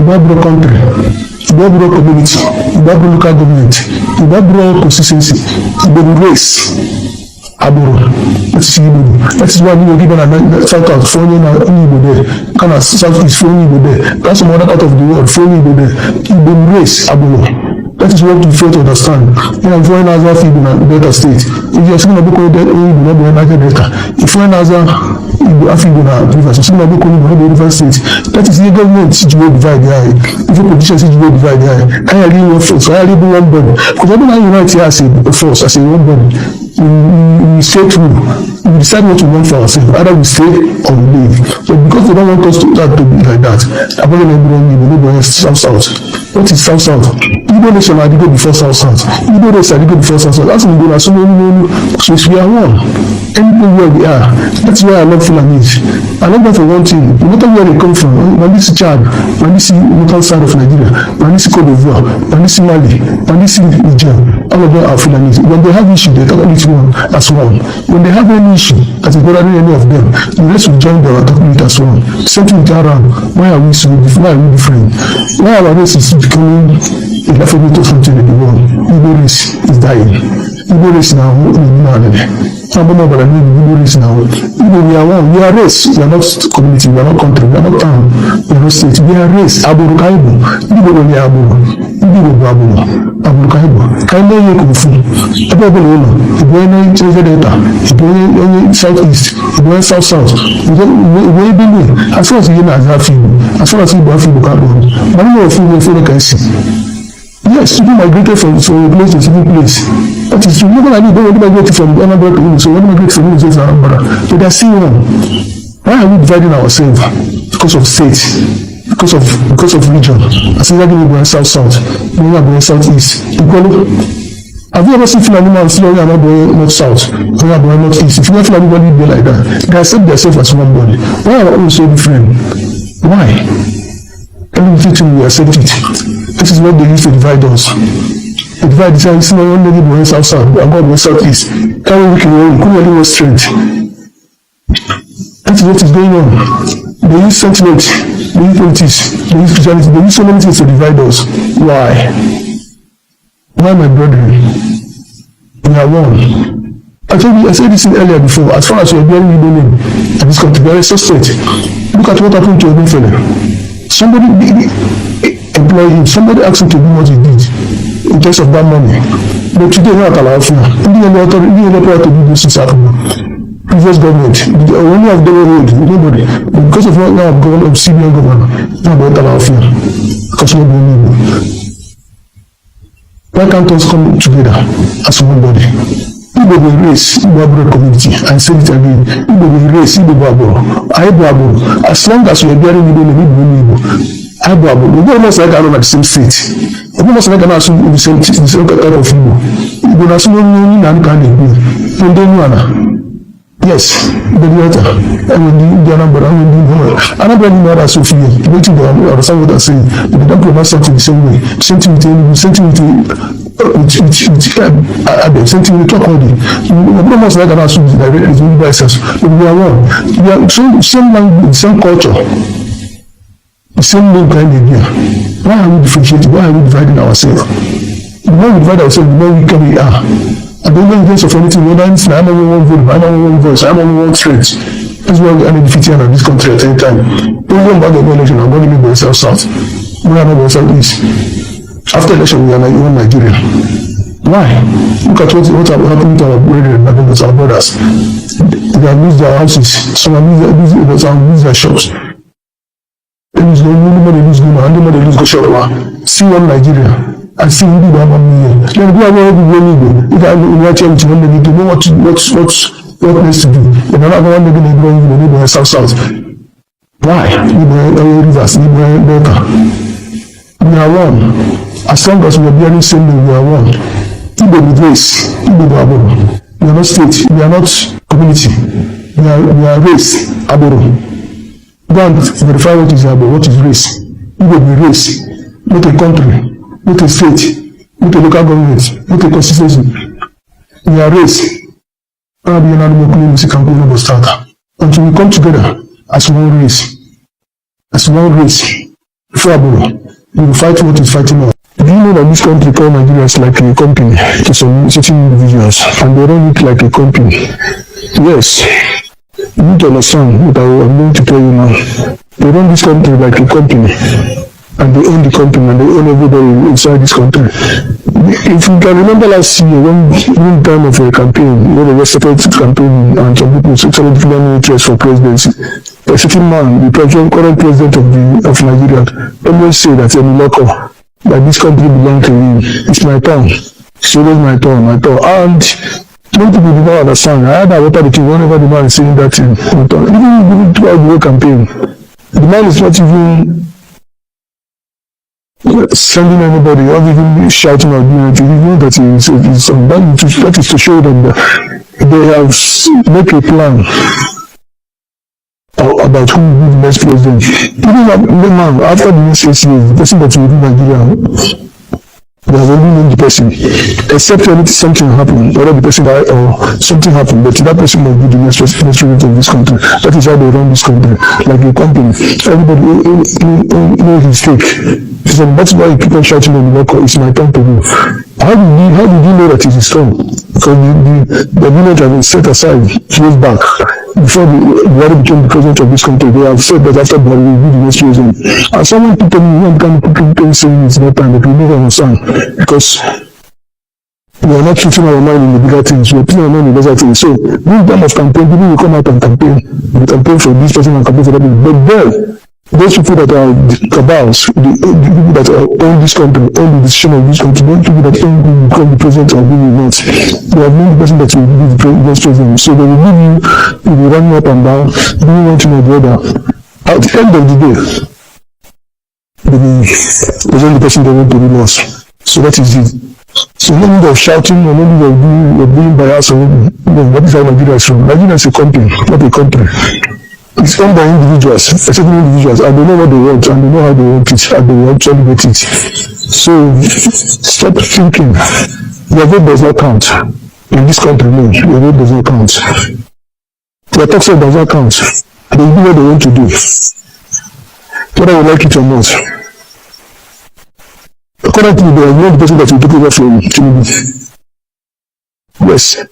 Igbo country, Igbo community, Igbo local government, Igbo consistency, Igbo race. Aburo. That is why we were given a south out for Igbo there, kind of southeast for Igbo there. That's some other part of the world for Igbo there. Igbo race, Aburo. That is what we fail to understand. I'm foreign as a Igbo in Delta State. If you're seeing a book called Igbo, not the United Delta. If foreign as a Igbo in Rivers, you're seeing a book called the River State. That is the government situation divide the eye. If your position situation divide the eye, I really want force. I really one body. Because I don't know unite here as a force, as a one body. We stay true. We decide what we want for ourselves. Either we stay or we leave. So because they don't want us to be like that, I'm not going to South. What is South? Igbo nation had to go before South. Igbo race had to go before South. That's when we go. So we are one. Anything where we are. That's why I love Fulanese. I love them for one thing. No matter where they come from, when this is Chad, when this is local side of Nigeria, when this is Cote d'Ivoire, when this is Mali, when this is Niger, all of them are Fulanese. When they have issue, they talk about it as one. When they have any issue, as a brother, any of them, the rest will join them and talk about it as one. Same thing with Aram. Why are we so different? Why are we different? Why our race is becoming a alphabet of something in the world? Igbo race is dying. Igbo race now, Igbo race now. Igbo, we are one. We are race. We are not community. We are not country. We are not town. We are not state. We are race. Aburu Kaibo. Igbo we are Aburu. Igbo Aburu. Aburu Kaibo. Kaibo ye kufu. Aburu Lolo. Igbo ye Treasure Delta. Igbo ye Southeast. Igbo ye South. Igbo ye Benue. As far as you know, as far as Igbo Afibo Kaibo. But no Afibo can see. Yes, people migrated from a place to a different place. That is true. Nobody don't migrate from another to so when migrate from to another. But they are still one. Why are we dividing ourselves? Because of state, because of region. I say that we go south, we are going southeast. Have you ever seen Fulani man still not going north south, we are going northeast? If you want Fulani body be like that, they accept themselves as one body. Why are we so different? Why? Everything we accept it. This is what they use to divide us. They divide the side, it's not only the south, and God went southeast. Carry we can really want strength. That is what is going on. They use sentiment, they use politics, they use Christianity, they use so many things to divide us. Why? Why, my brethren? We are one. I said this earlier before, as far as you are bearing Igbo name in this country, we are so straight. Look at what happened to Igbo fellow. Somebody employed him, somebody asked him to do what he did in terms of that money. But today, not allowed for Indian authority to do this happening. Previous government, only have done road, nobody. But because of what now government of CBN governor, now don't allow for because nobody need. Why can't us come together as one body? Igbo will race Igbo community and say it again. Igbo will race Igbo Aburo. As long as we are bearing Igbo name, Igbo Aburo. We don't almost like at the same state. We almost like the same kind of Igbo. Igbo na sumo ni na kan Igbo. Nde yes, the letter. And when the Indian brother, when the another brother Sophia, waiting for someone that saying they don't provide something the same way. Same thing with something with something with talk only. We almost like an assumption that is only by us. But we are one. We are same language, same culture, the same name kind of idea. Why are we differentiating? Why are we dividing ourselves? The more we divide ourselves, the more weak we are. I don't know in case of anything, whether it's I'm only one vote, I'm only one voice, I'm only one strength. That's why we are defeating in this country at any time. Don't go back the election, I'm going to be south. We are not going southeast. After election, we are like one Nigeria. Why? Look at what happened to our brethren, our brothers. They have lose their houses, some have lose their shops. They lose nobody lose no man, nobody lose the shop. See one Nigeria. I see you do about me. Then go away with Igbo. If I watch him to one, they know what needs to do. Then another one they're going to go Igbo south. Why? Igbo rivers, Igbo Delta. We are one. As long as we are bearing same name, we are one. Igbo with race, Igbo Aburo. We are not state, we are not community. We are race, Aburo. Go and verify what is Aburo, what is race. Igbo be race, not a country. Not a state, not a local government, not a constituency. We are race. I'll be an animal community campaign of starter. Until we come together as one race. As one race. Ifrabolo, you will fight what is fighting us. Do you know that this country called Nigeria is like a company to some certain individuals, and they run it like a company? Yes, you need to understand what I'm going to tell you now. They run this country like a company, and they own the company, and they own everybody inside this country. If you can remember last year, when time of a campaign, when there was a separate campaign, and some people started declaring interest for presidency, a certain man, the current president of Nigeria, always say that that this country belongs to him. It's my turn. It's always my turn. And many people do not understand. I had a water the king whenever the man is saying that thing. Even throughout the whole campaign, the man is not even sending anybody or even shouting or doing anything. You know that that is to show them that they have made a plan about who will be the next president. Even man, after the next 6 years, the person that will rule Nigeria, they have already known the person. Except when something happened, whether the person died or something happened, but that person will be the next president of this country. That is how they run this country, like a company. Everybody knows his stake. So that's why you keep on shouting on the record, it's my turn to go. How did you know that it is strong? Because the village has been set aside years back. Before Buhari became the president of this country, they have said that after Buhari will be the next president. And someone told me, one kind of people saying it's not time, but we never understand. Because we are not putting our mind in the bigger things, we are putting our mind in the lesser things. So, this time of campaign, people will come out and campaign. They campaign for this person and campaign for that person. But then, those people that are the cabals, the people that own this country, own the decision of this country, those people that own who will become the president or who will not, they have known the person that will be the next president. So they will give you run up and down, doing one thing or the other. At the end of the day, they will present the person they want to rule us. So that is it. So no need of shouting, or no need of being biased, or that is how Nigeria is from. Nigeria is a company, not a country. It's owned by individuals, certain individuals, and they know what they want, and they know how they want it, and they want to get it. So stop thinking your vote does not count in this country. No, your vote does not count. Your tax rate does not count. They do what they want to do, whether you like it or not. Currently, there is no person that will take over from Tinubu. Yes.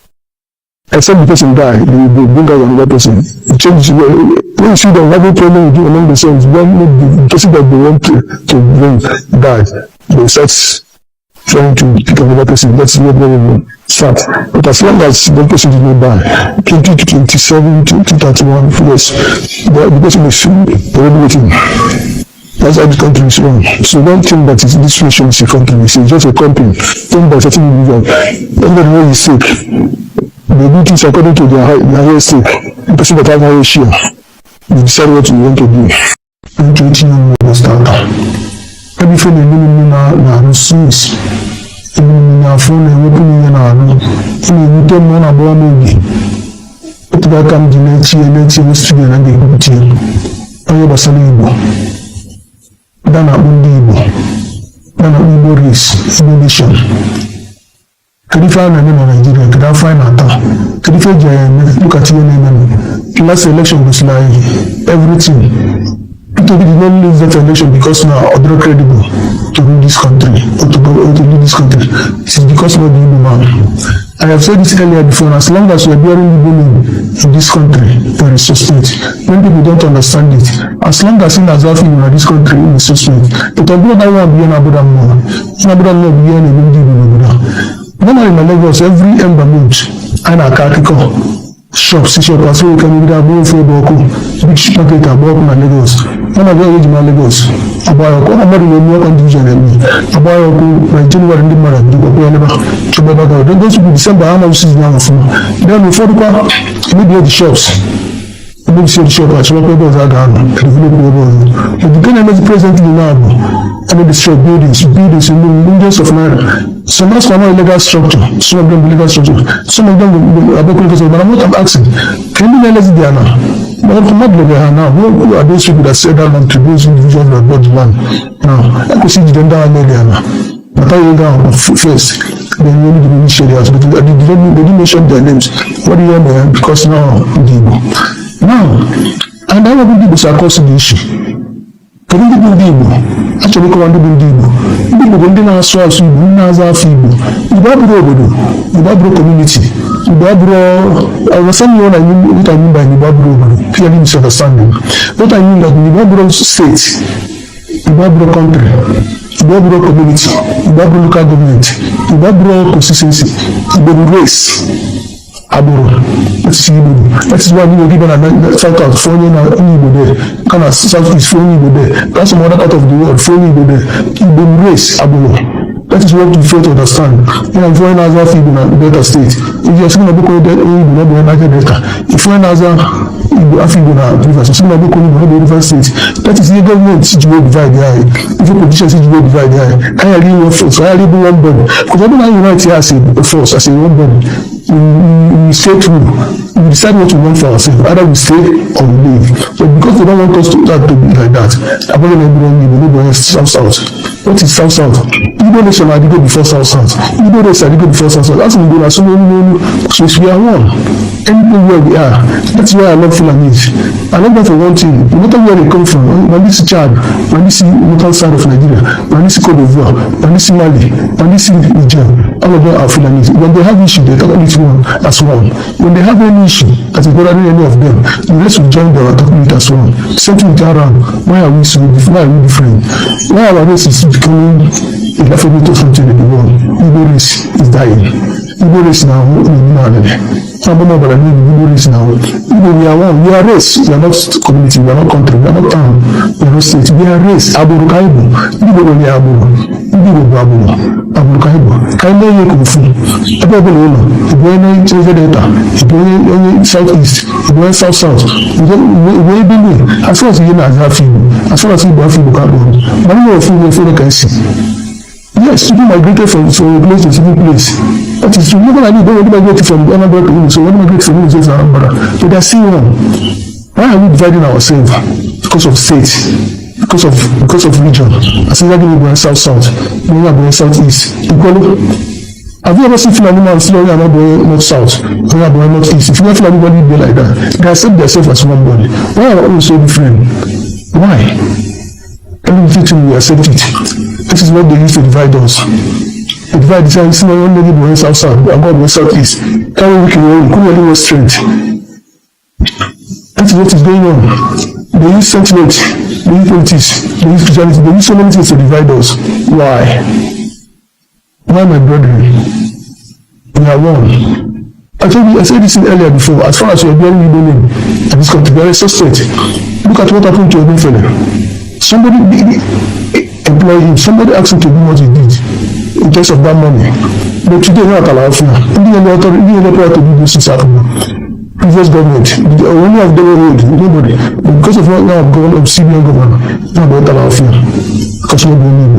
Except the person die, they bring out another person. Change when you see them having problem with you among themselves, when the person that they want to bring die, they start trying to pick another person. That's where they will start. But as long as the person did not die, 2027, 2031, yes, the person is already waiting. That's how the country is run. So don't think that this nation is a country. It's just a company owned by certain individuals. Everybody knows his stake. They do things according to their highest stake. The person that has higher share, they decide what you want to do. I'm 20 years old starter. Every phone is living in a resource. In a phone, and opening in a room. In a tell one about me. But that comes in next year, and they go to you. I have a son Igbo. Then I own the Igbo. Then I own Igbo race, Igbo nation. Can you find a name in Nigeria? Can I find a town? Can you find look at your name? Last election was like everything. People did not lose that election because now other credible to rule this country or to lead this country. It is because of the Igbo man. I have said this earlier before, as long as we are bearing Igbo name in this country, there is suspect. When people don't understand it, as long as in Azafi in this country is suspect, but I don't know be an Abuda more. Abuda more be an Abuda. Normally in Lagos, every ember month, I know shops, shops, so you can either go for Boko, big market, Boko, and Lagos. When I go to Lagos, about a number of more condition, about my January and Mara, those people December, how much is now for? Then before the shops. Maybe see the shop, I shop papers are done, but the government is presently now, and the shop buildings in millions of naira. Some of them are illegal structure, some of them illegal structure, some of them are broken because but I'm not asking. Can you realize they are now? But I'm not looking now. Who are those people that say that land to those individuals that bought the land? Now, I could see them down there now. But I will go first. Then you only didn't share theirs, but they didn't mention their names. What do you mean? Because now, now, and I will be able to across the issue. Can you be Igbo? achọrọ ịkọwa ndị bụ ndị Igbo. Ndị Igbo bụ ndị na-asụ asụ Igbo, ndị na-aza afọ Igbo. Igbo abụrụ obodo, Igbo abụrụ community, Igbo abụrụ understand what I mean by Igbo abụrụ obodo, clearly misunderstanding. What I mean that Igbo abụrụ state, Igbo abụrụ country, Igbo abụrụ community, Igbo abụrụ local government, Igbo abụrụ constituency, Igbo bụ race. Aburu, that is Igbo. That is why we given a South out for Igbo there. Kind of South East for Igbo there. That's some other part of the world for Igbo there. Igbo race Aburu. That is what we fail to understand. When I'm foreign as Igbo in Delta State, if you're seeing a book of Igbo, not the United Delta. If foreign as Igbo African Rivers, you're seeing a book of Igbo River State. That is the government Igbo divide the eye. If your politicians Igbo divide the eye, I really one force. I really one body. Because I don't unite here as a force, as a one body. We stay true. We decide what we want for ourselves. Either we stay or we leave. But because they don't want us to be like that, I'm not going to be South. What is South? Igbo nation are go before South. Igbo race are go before South. That's when we go. So we are one. Anything where we are. That's why I love Fulanese. I love them for one thing. No matter where they come from, when this Chad, when this local side of Nigeria, when this Cote d'Ivoire, when this Mali, when this Niger, all of them are Fulanese. When they have issue, they talk each one as one. When they have any issue, that is bothering any of them, the rest will join them and talk it as one. Same thing with Aram. Why are we so different? Why are we different? Why our race is becoming a alphabet of something in the world? Igbo race is dying. Igbo race now, Igbo race now. Igbo, we are one. We are race. We are not community. We are not country. We are not town. We are not state. We are race. Aburu Kaibo. Igbo we are Aburu. Igbo Aburu. Aburu Kaibo. Kaibo ye kufu. Ebe ebe lolo. Igbo ene Niger Delta. Igbo ene South East. Igbo ene South South. Igbo ebe ni. As far as you know, as far as Igbo Africa can go. Many of you can see. Yes, people migrated from a place to a certain place. That is true. Even I don't migrate from Anambra to Imo, so when migrate from Imo to Anambra, but they are still one. Why are we dividing ourselves? Because of state, because of region. As in Igbo and South, Igbo and South East. Have you ever seen Fulani man still North South, North East? If you don't feel anybody be like that, they accept themselves as one body. Why are we so different? Why? Everything we accept it. This is what they used to divide us. They divide this and see my own lady going South, and God going South East. Carry wicked one, could only was strength. That is what is going on. They use sentiment, they use politics, they use Christianity, they use so many things to divide us. Why? Why, my brethren? We are one. I said this earlier before. As far as you are bearing Igbo name in this country, we are a suspect. Look at what happened to your fellow. Somebody employ him. Somebody asked him to do what he did in terms of that money. But today, not allowed for now. Nobody to do this in previous government. Only of the road, nobody. But because of what now of CBN governor, now not allowed for because nobody need.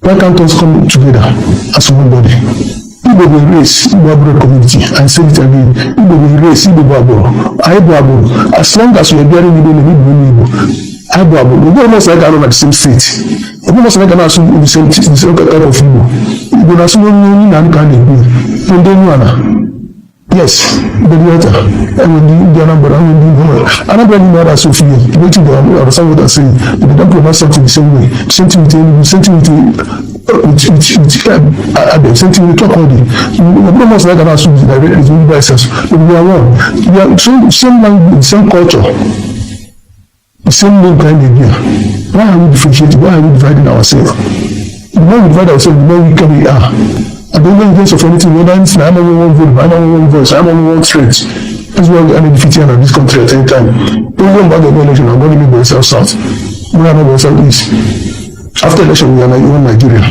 Why can't us come together as one body? Igbo will race, Igbo Aburo community, and say it again. Igbo will race, Igbo Aburo, Igbo Aburo. As long as we are bearing Igbo, Igbo Aburo. We almost like at the same state. We almost like an assume in the same type of Igbo. Igbo na assume only na can Igbo. When they know yes, the letter. And when the number, another another Sophia, waiting to understand what I'm saying. But they don't pronounce something the same way. Same thing with same thing with talk all day. We almost like an assume directly to devices. But we are one. We are same language, same culture, the same name kind of idea. Why are we differentiating? Why are we dividing ourselves? The more we divide ourselves, the more weaker we are. I don't know in terms of anything, whether it's I'm only one vote, I'm only one voice, I'm only one strength. That's why we are defeating in this country at any time. Don't go back the election, I'm going to be South. We are not going South East. After election, we are like one Nigeria.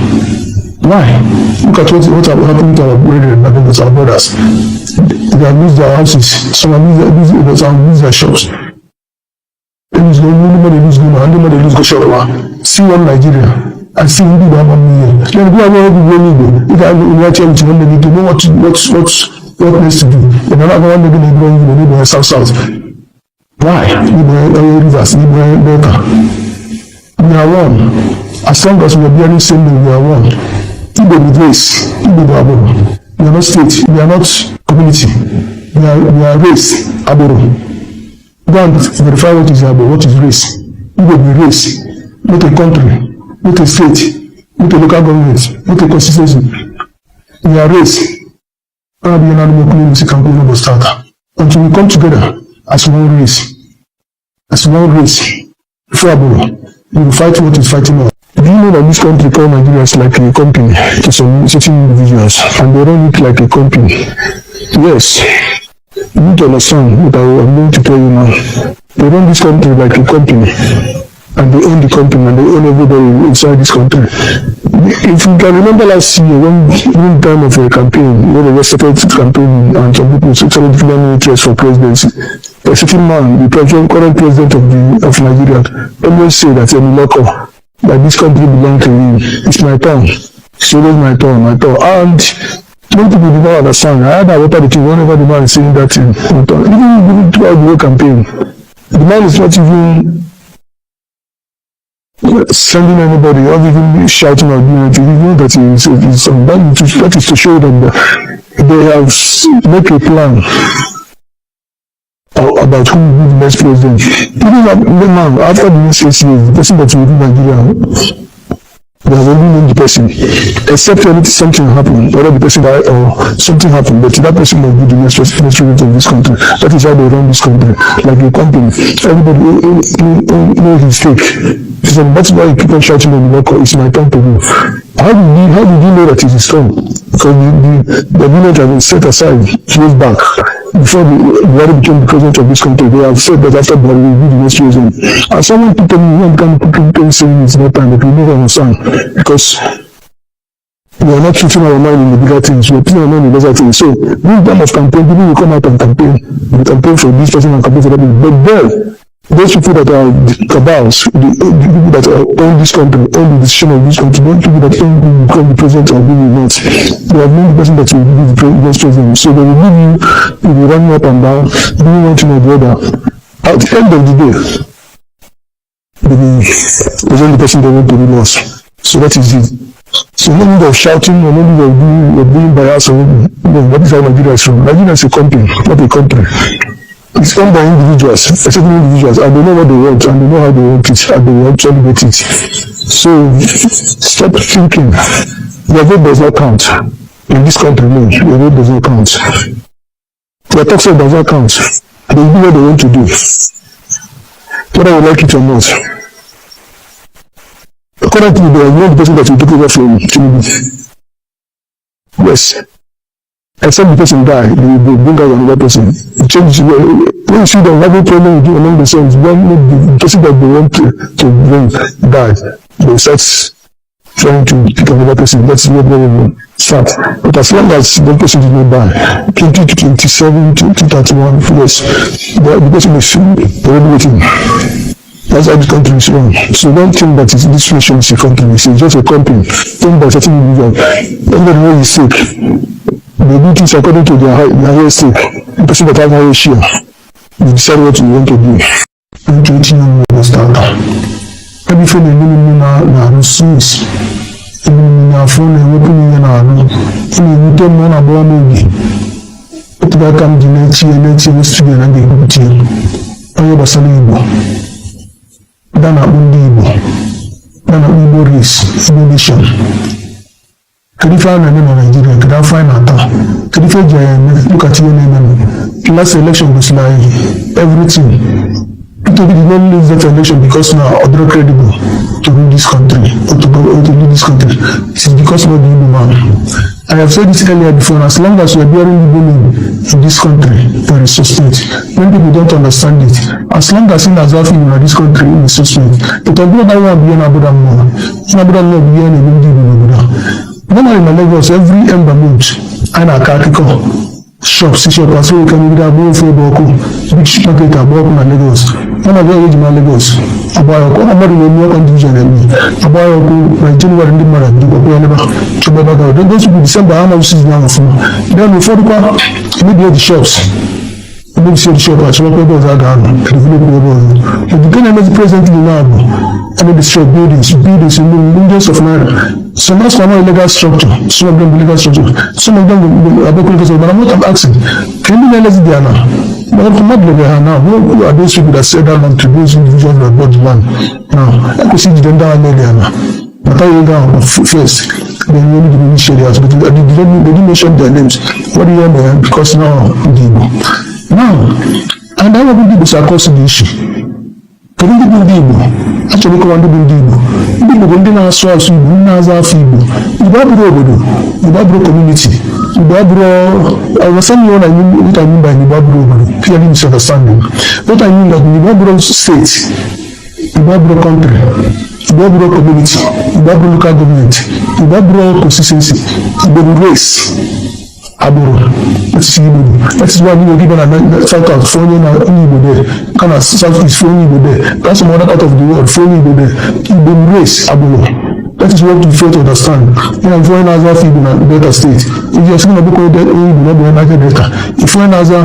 Why? Look at what happened to our brethren, our brothers. They have lose their houses, some have lose their shops. There is nobody lose Goma, and nobody lose Goshawa. See one Nigeria. I see you do that 1 million. Then go away with Igbo. If I watch everything, they need to know what needs to do. Then another one they're going to go in South. Why? Igbo rivers, Igbo Delta. We are one. As long as we are bearing same name, we are one. Igbo with race, Igbo Aburo. We are not state, we are not community. We are race, Aburo. Go and verify what is Aburo, what is race. Igbo with race. not a country, not a state, not a local government, not a constituency. We are race. Until we come together as one race, before we will fight what is fighting us. Do you know that this country called Nigeria is like a company to some certain individuals, and they run it like a company? Yes, you need to understand what I'm going to tell you now. They run this country like a company, and they own the company, and they own everybody inside this country. If you can remember last year, when time of a campaign, when there was a separate campaign, and some people started declaring interest for presidency, a certain man, the current president of Nigeria, always say that that this country belongs to him. It's my turn. It's always my turn. And many people do not understand. I had water the king whenever the man is saying that thing. Even throughout the whole campaign, the man is not even sending anybody or even shouting or doing anything. You know that that is to show them that they have made a plan about who will be the next president. Even now, after the next 6 years, the person that will rule Nigeria, they have already known the person, except when something happened, whether the person died or something happened, but that person will be the next president of this country. That is how they run this country, like a company. Everybody knows his stake. So that's why you keep on shouting on the record, it's my turn to move. How did you know that it is strong? Because the village has been set aside years back. Before Buhari became the president of this country, they have said that after Buhari will be the next president. And someone people when people saying it's not time, but we never understand. Because we are not putting our mind in the bigger things, we are putting our mind in the bigger things. So, this time of campaign, people will come out and campaign for this person and campaign for that person. But then, those people that are cabals, the people that own this country, own the decision of this country, those people that own who become the president or who will not, they have known the person that will be the next president. So they will leave you will run up and down, doing one thing or the other. At the end of the day, they will present the person they want to rule us. So that is it. So no need of shouting or no need of being biased or that is how Nigeria is from. Nigeria is a company, not a country. It's owned by individuals, certain individuals, and they know what they want, and they know how they want it, and they will actually get it. So, stop thinking. Your vote does not count. In this country, no, your vote does not count. Your tax rate does not count. They do what they want to do. Whether you like it or not. Currently, there is no person that will take over from Tinubu. Yes. Except the person die, they will bring out another person. Change when you see them having problem with you among themselves, the person that they want to bring die, they start trying to pick another person. That's what they will start. But as long as the person did not die, 2027, 2031, yes, the person is already waiting. That's how the country is run. So don't think that this nation is a country. It's just a company. Owned by certain individuals. Everybody knows his stake. They do things according to their higher stake. The person that has higher share, they decide what you want to do. I'm 20 years old starter. Every phone they need na Swiss. Even na phone they open in na no. Phone they tell me na boy maybe. But that come the next year student and they go to you. Ayo basali Igbo. Dana undi Igbo. Dana Igbo race, Igbo nation. Can you find a name in Nigeria? Can I find a town? Can you find look at your name? Last election was like everything. People did not lose that election because now they're credible to rule this country or to lead this country. It is because of the Igbo man. I have said this earlier before, as long as we are bearing Igbo name in this country, there is suspect. When people don't understand it, as long as in as often in this country is suspect, it will be that one be an Abuda more. An Abuda more be an Igbo. Normally in Lagos, every ember month, and a Kakiko shop, shop, as well, can be a bowl for Boko, big market, a bowl in Lagos. One of the age in Lagos, a boy, a body will work on division, a boy who, by January, in the Mara, to Baba, then those will be December, how much is now for. Then before the car, maybe the shops. maybe see the shop, some people are gone, develop the but the government presently now, and they destroy buildings in millions of naira. Some of them are illegal structure, some of them illegal structure, some of them are local, but I'm not asking, can you realize they are now? But I'm not living here now. Who are those people that said that land to those individuals that bought the land? Now, I could see them down there now. But I down first, then you only didn't share theirs, but they didn't mention their names. What do you mean? Because now, now, and I want people to cross the issue. Can you do Igbo? Actually, come on, do Igbo. Igbo go dey na so aso Igbo na za afi Igbo. Igbo aburo obodo, Igbo aburo community. Igbo aburo, I was saying what I mean by Igbo aburo obodo. Clearly misunderstanding. What I mean that Igbo aburo state, Igbo aburo country, Igbo aburo community, Igbo aburo local government, Igbo aburo consistency, Igbo race. Aburo, let's see Igbo. That is why we were given a South for Igbo there. Kind of Southeast for Igbo there. That's some other part of the world for Igbo there. Igbo race Aburo. That is what we fail to understand. When I'm foreign as a Igbo in Delta State, if you're seeing a book of Igbo, not the United Delta. If foreign as a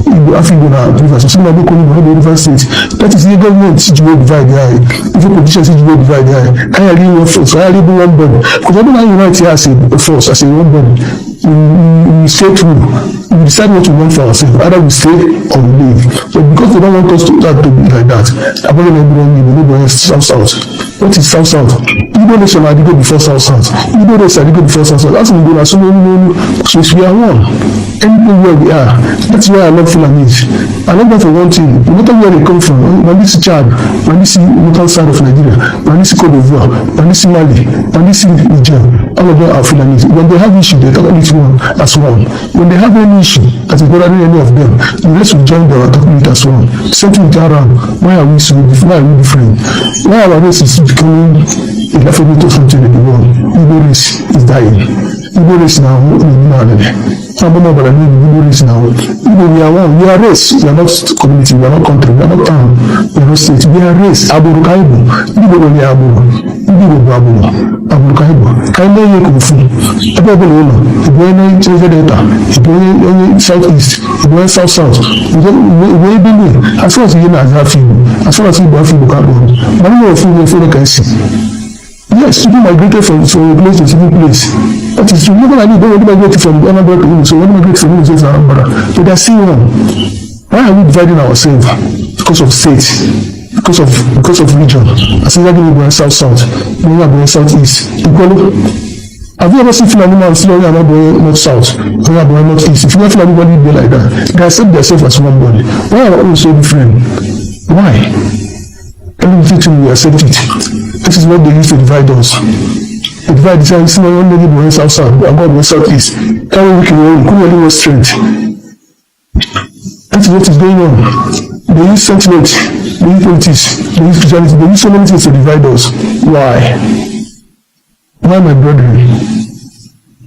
Igbo African Rivers, you're seeing a book of Igbo, River State. That is the government Igbo divide there. If your politicians Igbo divide there, I really want force. I really one body. Because I don't unite here as a force, as a one body. We stay true. We decide what we want for ourselves. Either we stay or we leave. So because they don't want us to be like that, I'm not going to South. What is South? Igbo nation I did go before South. Igbo nation I did go before South. That's when we go. So we are one. Anywhere we are. That's why I love Fulanis. I love them for one thing. No matter where they come from, when this Chad, when this local side of Nigeria, when this Cote d'Ivoire, when this Mali, when this Niger, all of them are Fulanis. When they have issue, they talk about one as one. When they have any issue, that is bothering any of them, the rest will join them and talk about it as one. Same thing with Arab. Why are we so different? Why are we different? Why are our race is becoming a alphabet or something in the world? Igbo race is dying. Igbo race now, Igbo race now. Igbo, we are one. We are race. We are not community. We are not country. We are not town. We are not state. We are race. Aburo Kaibo. Igbo only Aburo. Igbo Aburo. Aburo Kaibo. Kaibo ye kufu. Ebe obele ulo. Igbo ene Niger Delta. Igbo ene Southeast. Igbo ene South. Igbo ene Benue. As far as you know as Afibo. As far as Igbo Afibo Kaibo. Many of you can see. Yes, people migrated from a place to a civil place. That is true. Even I don't want to migrate from Anambra to Imo, so when I migrate from Imo to Anambra, but they are still one. Why are we dividing ourselves? Because of state, because of region. As if we're going south, we are going southeast. Have you ever seen Fulani man still going north south, or going northeast? If you never feel anybody be like that, they accept themselves as one body. Why are we all so different? Why? Everything we accept it. This is what they use to divide us. They divide this and see one lady going south, and God going southeast. Carry weak in one, who was strength. That is what is going on. They use sentiment, they use politics, they use Christianity, they use so many things to divide us. Why? Why, my brethren?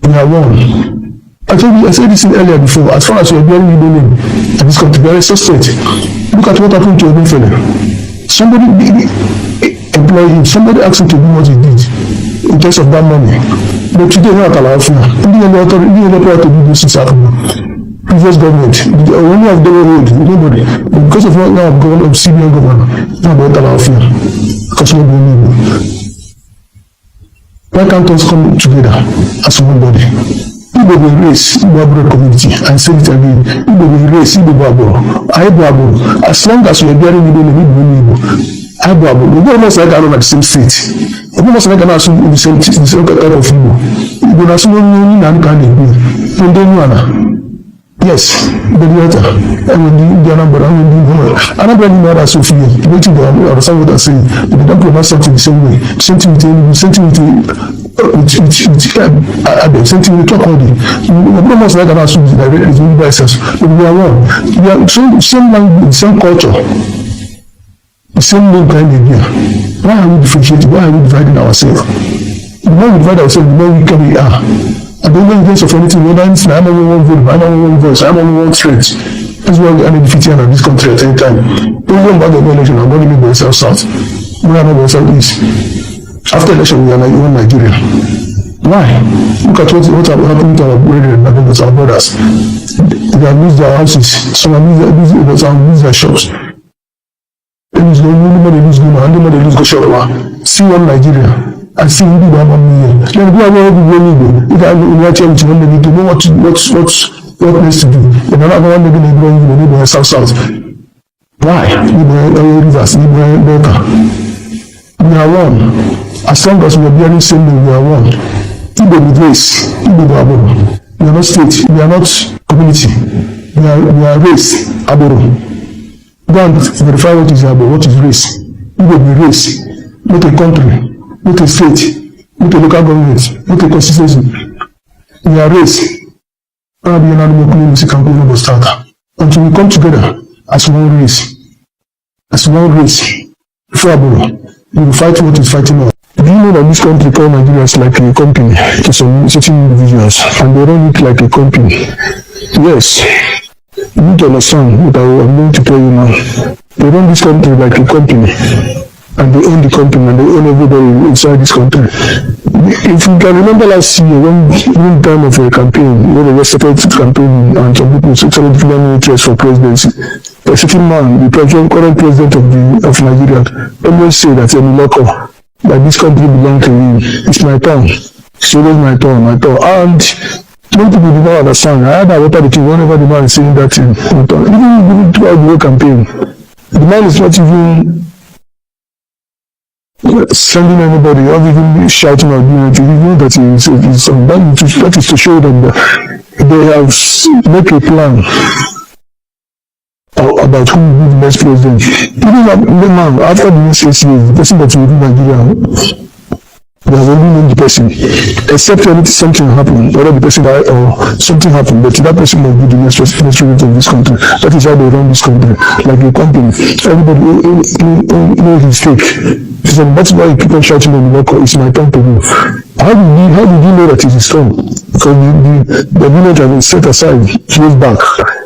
We are one. I said this earlier before. As far as we are bearing Igbo name and this country, we are a suspect. Look at what happened to Ogun Fele. Somebody employed him. Somebody asked him to do what he did in terms of that money. But today, not allowed for now. Indian authority to do this in South Africa. Previous government, only of the road, nobody. But because of what now of CBN governor, now about allowed for because we don't need. Why can't us come together as one body? Igbo will race Igbo Aburo community and say it again. Igbo will race Igbo Aburo. Igbo Aburo. As long as we are bearing Igbo name, Igbo. Igbo Aburo. We don't like at the same state. We don't like at the same type of Igbo. Igbo na so no na kan dey. Don't know. Yes, the letter. And when the number, another name are so few. Waiting to understand what I'm saying. But they don't pronounce something the same way. Same thing with same thing with talk only. We almost like an assume directly is only by us. But we are one. We are same language, same culture, the same name kind of idea. Why are we differentiating? Why are we dividing ourselves? The more we divide ourselves, the more we can we are. I don't know in case of anything, whether it's I'm only one vote, I'm only one voice, I'm only one strength. That's why we are defeating this country at any time. Don't go back to the election, I'm going to be south. We are not going southeast. After election, we are like one Nigeria. Why? Look at what happened to our brethren, our brothers. They have lose their houses, some have lose their shops. Nobody lose Goma, and nobody lose Goshawa. See one Nigeria, and see Igbo have 1 million. Then go around with Igbo. If I know what you need to know what needs to do. If I'm not going to go Igbo, south. Why? Igbo rivers, Igbo Delta. We are one. As long as we are bearing same name, we are one. Igbo with race, Igbo with Aboro. We are not state, we are not community. We are race, Aboro. Go and verify what is Aboro, what is race. Igbo with race, not a country, not a state, not a local government, not a constituency. We are race. Until we come together as one race, before Aboro, we will fight what is fighting us. Do you know that this country called Nigeria is like a company to some certain individuals, and they run it like a company? Yes, you need to understand what I'm going to tell you now. They run this country like a company, and they own the company, and they own everybody inside this country. If you can remember last year, when time of a campaign, when there was a separate campaign, and some people started giving interest for presidency, a certain man, the current president of Nigeria, always say that that this country belongs to him. It's my turn. So it's my turn. And many people do not understand. I had a the king whenever the man is saying that thing. Even throughout the whole campaign, the man is not even sending anybody or even shouting or doing anything. You know that that is to show them that they have made a plan about who will be the next president. Even the man, after the next 6 years, the person that will be Nigeria, they have already known the person. Except when something happened, whether the person died or something happened, but that person will be the next president of this country. That is how they run this country, like a company. Everybody knows his stake. So that's why people shouting on the record, it's my turn to go. How did you know that it is strong? Because the village has been set aside years back.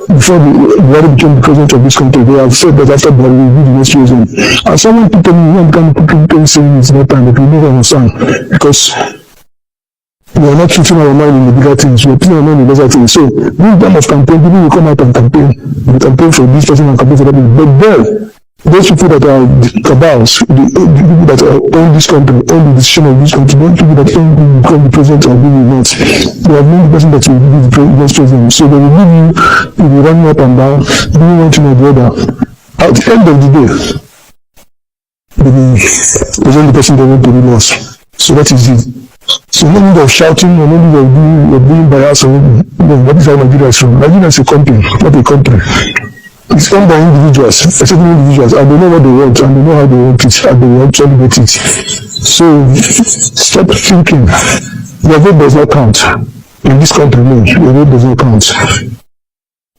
Before Buhari became the president of this country, they have said that after Buhari will be the next president. And someone put them in kind of people saying it's not time, but we never understand. Because we are not putting our mind in the bigger things, we are putting our mind in the lesser things. So, this time of campaign, people will come out and campaign for this person and campaign for that person. But then, those people that are the cabals, the people that own this country, own the decision of this country, those people that own who will become the president or who will not, they have known the person that will be the next president. So they will give you will run up and down, doing one thing or the other. At the end of the day, they will present the person they want to be lost. So that is it. So no need of shouting or no need of being biased or what is how Nigeria is from. Nigeria is a company, not a country. It's owned by individuals, certain individuals, and they know what they want, and they know how they want it, and they will actually get it. So stop thinking your vote does not count in this country. No, your vote does not count.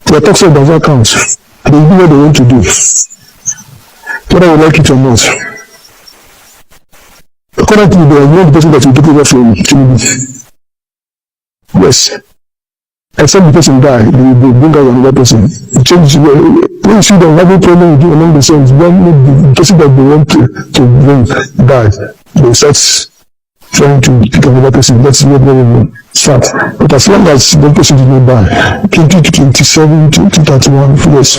Your tax rate does not count. They do what they want to do, whether you like it or not. Currently, they are not the person that will take over from Tinubu. Yes. Except the person die, they will bring out another person. Change when you see them having problem with you among themselves, when the person that they want to bring die, they start trying to pick another person. That's where they will start. But as long as the person did not die, 2027, 2031, yes,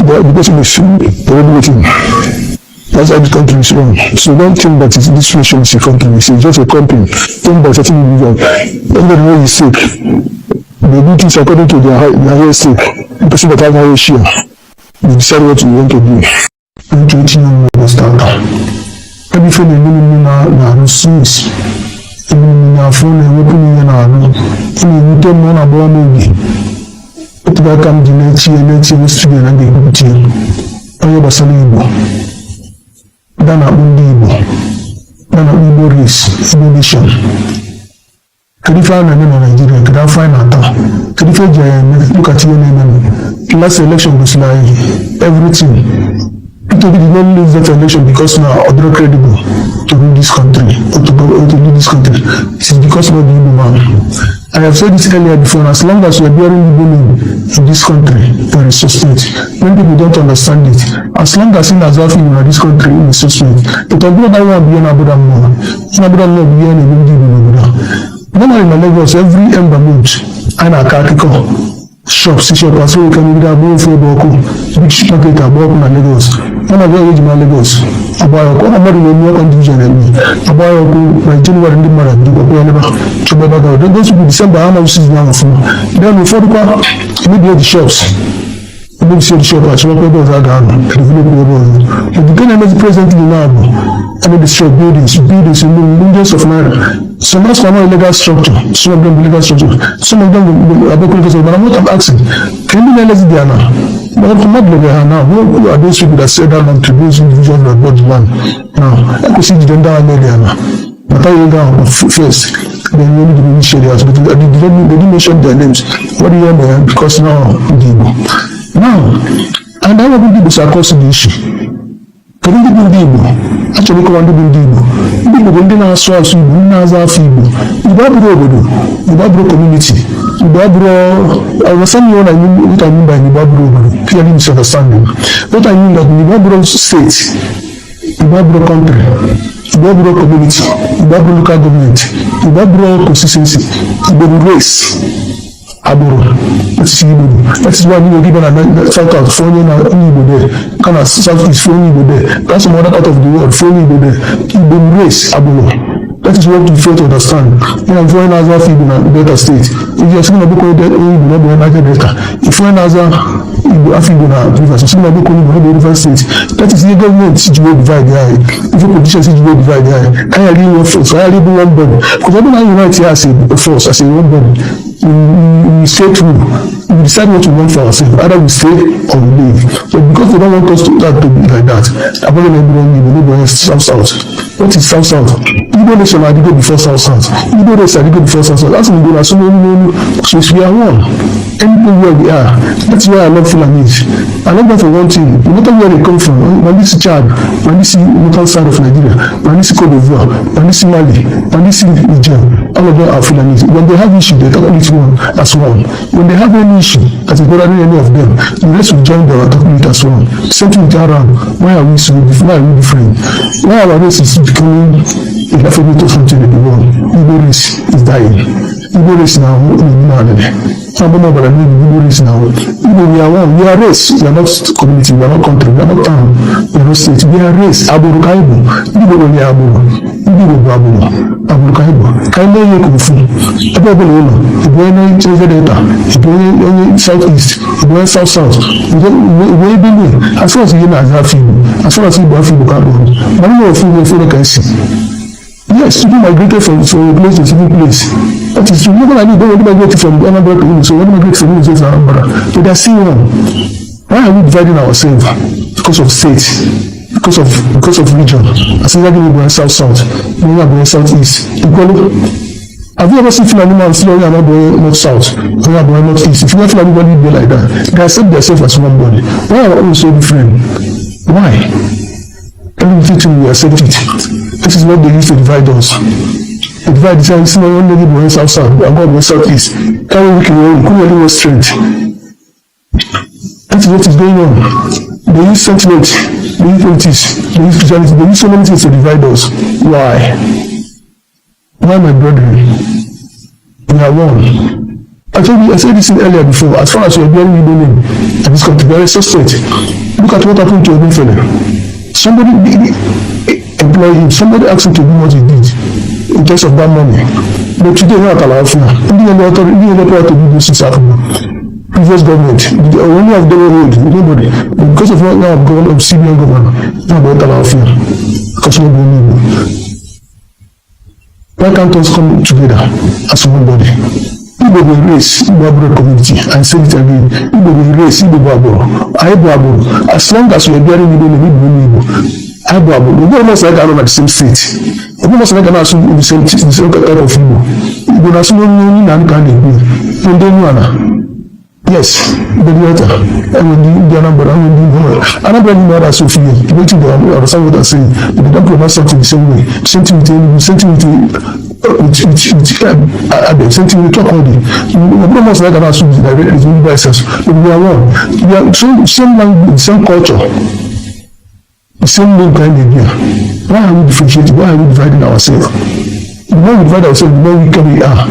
the person is already waiting. That's how the country is run. So don't think that this nation is a country. It's just a company. Think by certain individuals. Everybody knows is sick. They do things according to their higher stake. The person that has higher share, they decide what you want to do. Everything they do na resource. Even na phone, everything na no. Even you don't know about me. But that come the next year, was together and they go to you. Ayo basali Igbo. Dana undi Igbo. Dana Igbo race, Igbo nation. Could you find a name in Nigeria? Could I find a town? Could you find a look at your name? Last election was like everything. People did not lose that election because now are credible to rule this country or to lead this country. It is because of the Igbo man. I have said this earlier before, as long as we are bearing Igbo name in this country, there is suspect. Many people don't understand it. As long as in Azafi in this country, it is suspect. But I know that one be an Abudan more. An Abudan more be an Igbo. Normally in Lagos, every ember month, and a kakiko shop, see shop, so we can either go for Boko, big market, a Boko in Lagos. One of the original Lagos. About a modern new condition, about my January in the Mara, to Babaga. Those will be December, I'm season now. Then before the shops. Maybe see the shop as well, people are gone. But the government is presently now, and they destroy buildings in millions of naira. Some of them are illegal structure, some of them illegal structure, some of them are because of. But I'm not asking, can you realize they are now? But I'm not looking at now. Who are those people that said that to those individuals that bought the land? Now, I could see the gender and media now. But I go down first. Then you need to be serious, but they didn't mention their names. What do you mean? Because now, now, and I will be the across the issue. Can you be Igbo? Actually, come on, be Igbo. Igbo, when they are so as Igbo, Igbo community. I was saying what I mean by Igbo, clearly misunderstanding. What I mean that Igbo state, Igbo country, Igbo community, Igbo local government, Igbo consistency, Igbo race. Aburo, that is why we were given a South out for Igbo there, kind of Southeast for Igbo there. That's some other part of the world for Igbo there. Igbo race, Aburo. That is what we fail to understand. When I'm foreign as a Igbo in Delta State, if you're seeing a book of Igbo, not the United Delta. If foreign as a Igbo, Igbo na Rivers, seeing a book of Igbo, not the River State. That is the government situation divide the eye. If your position situation divide the eye, I really want force. I really want one body. Because I don't know unite here as a force, as a one body. We stay true. We decide what we want for ourselves. Either we stay or we leave. But because they don't want us to be like that, I'm going to be South. What is South? Igbo nation had to go before South. Igbo nation had to go before South. That's when we go. So we are one. Anything where we are. That's why I love Fulanese. I love that for one thing. No matter where they come from, when this is Chad, when this is local side of Nigeria, when this is Cote d'Ivoire, when this is Mali, when this is Niger, all of them are Fulanese. When they have issue, they talk about it one as one. When they have any issue, that is better than any of them, the rest will join them and talk about it as one. Same thing with Arab. Why are we so different? Why are we different? Why our race is becoming a alphabet or something in the world? Igbo race is dying. Igbo race now, Igbo race now. Igbo, we are one. We are race. We are not community. We are not country. We are not town. We are not state. We are race. Aburu Kaibo. Igbo we are Aburu. Igbo Aburu. Aburu Kaibo. Kaibo ye kufu. Aburu Lolo. Igbo ye Cheze Delta. Igbo ye Southeast. Igbo ye South. Igbo ye Benue. As far as you know, as far as Igbo Afibo Kaibo. Many of you can see. Yes, people migrated from a place to a different place. That is true. Even I don't want to migrate from Anambra to Imo, so when I migrate from Imo to Anambra, but they are still one. Why are we dividing ourselves? Because of state, because of region. As if we're going South, we're going Southeast. Have you ever seen Fulani man still going North South, going North East? If you want Fulani body be like that, they accept themselves as one body. Why are we all so different? Why? Everything we accept it. This is what they used to divide us. They divide the same, see one lady went South, and God went Southeast. Carry weak in couldn't really have strength. That is what is going on. They use sentiment, they use politics, they use Christianity, they use so many things to divide us. Why? Why, my brethren? We are one. I said this earlier before, as far as you are bearing Igbo name, and this country, very suspect. Look at what happened to Igbo fella. Somebody employed him, somebody asked him to do what he did in terms of that money. But today, we're not allowed to. Only power to do this is happening. Previous government, only have done road, nobody. But because of what now government of CBN government, now we're not allowed to. Because we don't need. Why can't us come together as one body? Igbo will race Igbo community, and say it again. Igbo will race Igbo Aburo. As long as we are bearing Igbo, Igbo. We almost like at the same state. We almost like us in the same area of Igbo. Igbo na sunu ni na nka Igbo. Nde yes, the letter. And when the Indian number, and when the another number are so few. People think they understand what I'm saying. But they don't pronounce something the same way. Same thing with same thing with talk all day. We almost like us in the biceps. But we are one. We are same language, same culture. The same name kind of idea. Why are we differentiating? Why are we dividing ourselves? We the more we divide ourselves, the more weaker we are.